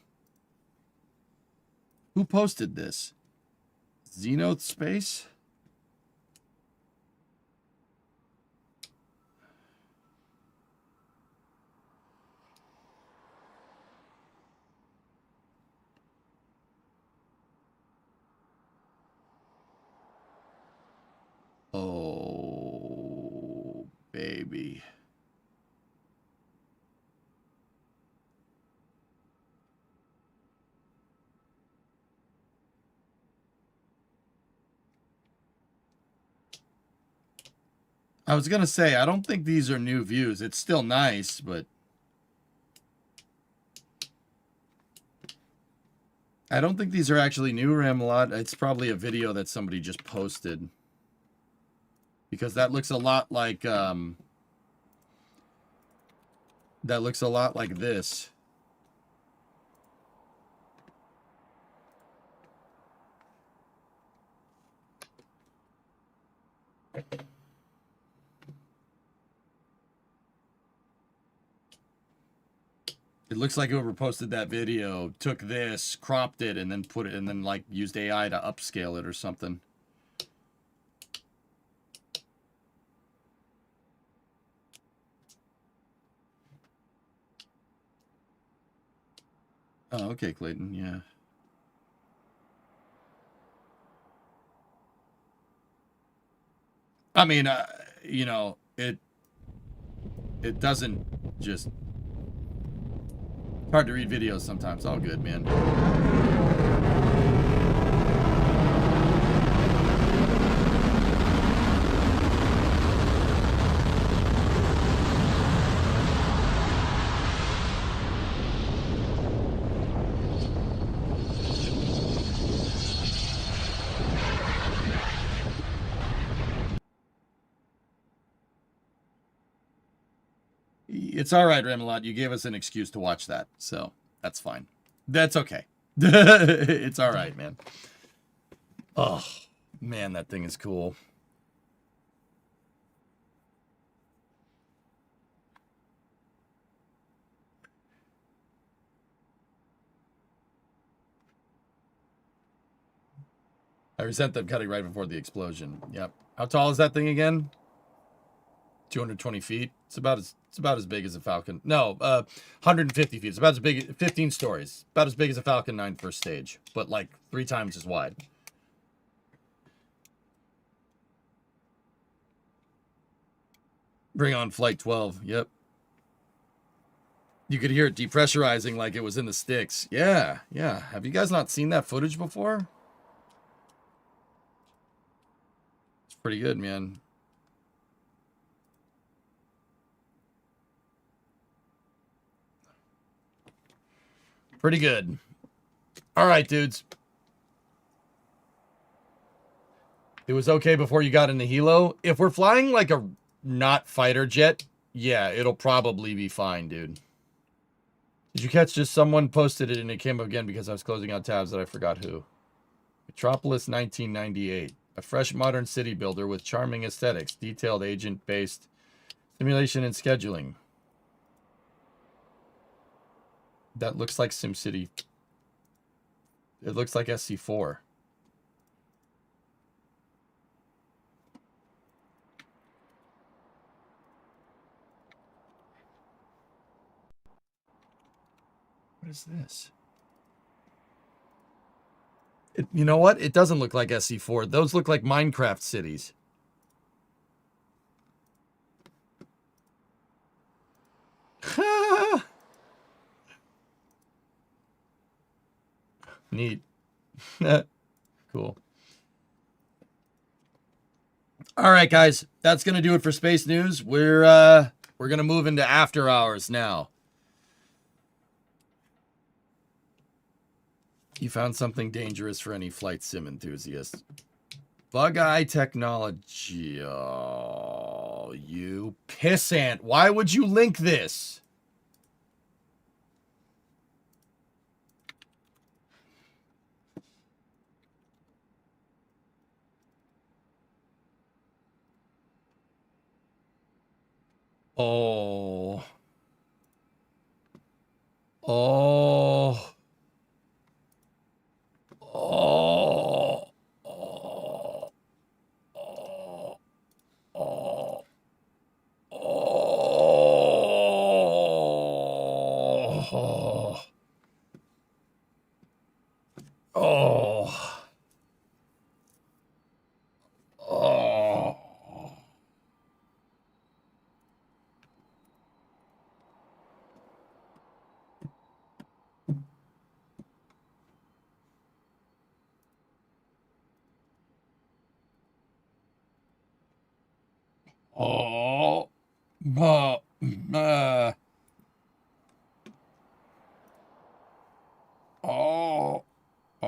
Who posted this? Xenoth Space? Oh, baby. I was going to say, I don't think these are new views. It's still nice, but I don't think these are actually new, Ramalot. It's probably a video that somebody just posted. Because that looks a lot like, this. It looks like whoever posted that video took this, cropped it, and then put it, and then like used AI to upscale it or something. Oh, okay, Clayton, yeah. I mean, you know, it doesn't just... Hard to read videos sometimes. All good, man. It's all right, Remelot. You gave us an excuse to watch that, so that's fine. That's okay. It's all right, man. Oh, man, that thing is cool. I resent them cutting right before the explosion. Yep. How tall is that thing again? 220 feet. It's about as big as a Falcon. No, 150 feet. It's about as big, 15 stories. About as big as a Falcon 9 first stage, but like 3 times as wide. Bring on Flight 12. Yep. You could hear it depressurizing like it was in the sticks. Yeah, yeah. Have you guys not seen that footage before? It's pretty good, man. Pretty good. All right, dudes. It was okay before you got into Hilo. If we're flying like a not fighter jet, yeah, it'll probably be fine, dude. Did you catch just someone posted it and it came up again because I was closing out tabs that I forgot who? Metropolis 1998. A fresh modern city builder with charming aesthetics, detailed agent-based simulation and scheduling. That looks like SimCity. It looks like SC4. What is this? You know what? It doesn't look like SC4. Those look like Minecraft cities. Neat. Cool. All right, guys. That's going to do it for Space News. We're going to move into after hours now. You found something dangerous for any flight sim enthusiast. Bug eye technology. Oh, you pissant. Why would you link this? Oh. Oh. Oh. Oh. Oh. Oh. Oh. Oh. Oh. Oh. Oh.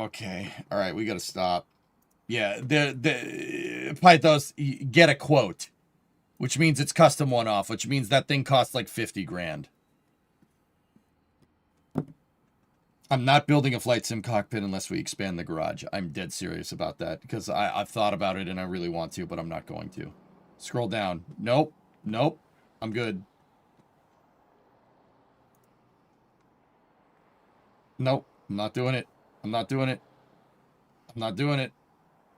Okay. All right, we got to stop. Yeah, the Pythos, get a quote, which means it's custom one-off, which means that thing costs like 50 grand. I'm not building a flight sim cockpit unless we expand the garage. I'm dead serious about that because I've thought about it and I really want to, but I'm not going to. Scroll down. Nope. Nope. I'm good. Nope. I'm not doing it. I'm not doing it. I'm not doing it.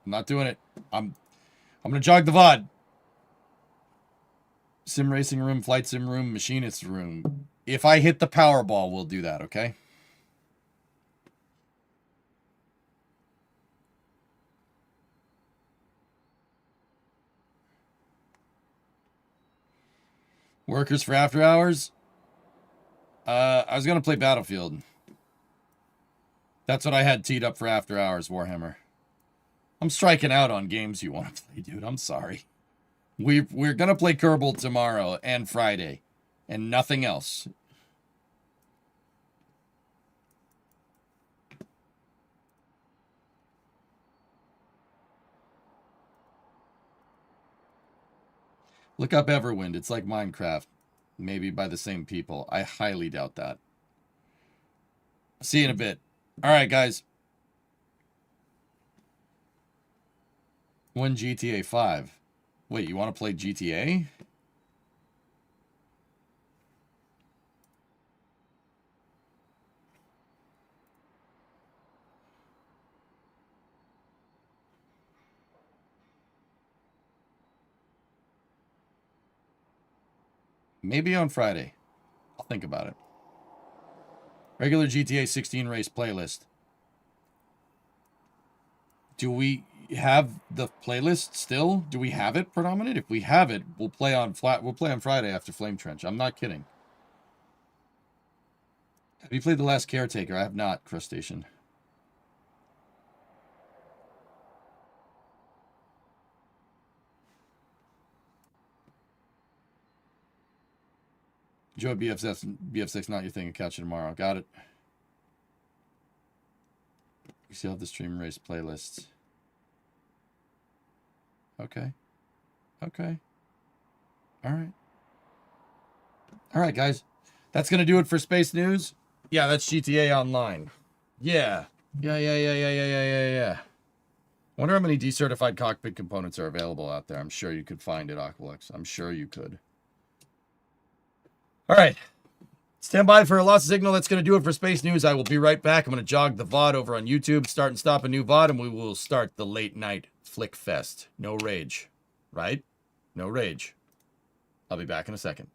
I'm not doing it. I'm gonna jog the VOD. Sim racing room, flight sim room, machinist room. If I hit the Powerball, we'll do that, okay? Workers for after hours? I was gonna play Battlefield. That's what I had teed up for after hours, Warhammer. I'm striking out on games you want to play, dude. I'm sorry. We're gonna play Kerbal tomorrow and Friday, and nothing else. Look up Everwind. It's like Minecraft. Maybe by the same people. I highly doubt that. See you in a bit. All right, guys. When GTA 5? Wait, you want to play GTA? Maybe on Friday. I'll think about it. Regular GTA 16 race playlist. Do we have the playlist still? Do we have it predominant? If we have it, we'll play on Friday after Flame Trench. I'm not kidding. Have you played The Last Caretaker? I have not, Crustacean. Joe, BF6, not your thing. I'll catch you tomorrow. Got it. You still have the stream race playlists. Okay. Okay. All right. All right, guys. That's going to do it for Space News. Yeah, that's GTA Online. Yeah. Yeah. Wonder how many decertified cockpit components are available out there. I'm sure you could find it, Aqualex. I'm sure you could. All right. Stand by for a lost signal. That's going to do it for Space News. I will be right back. I'm going to jog the VOD over on YouTube, start and stop a new VOD, and we will start the late night Flick Fest. No rage, right? No rage. I'll be back in a second.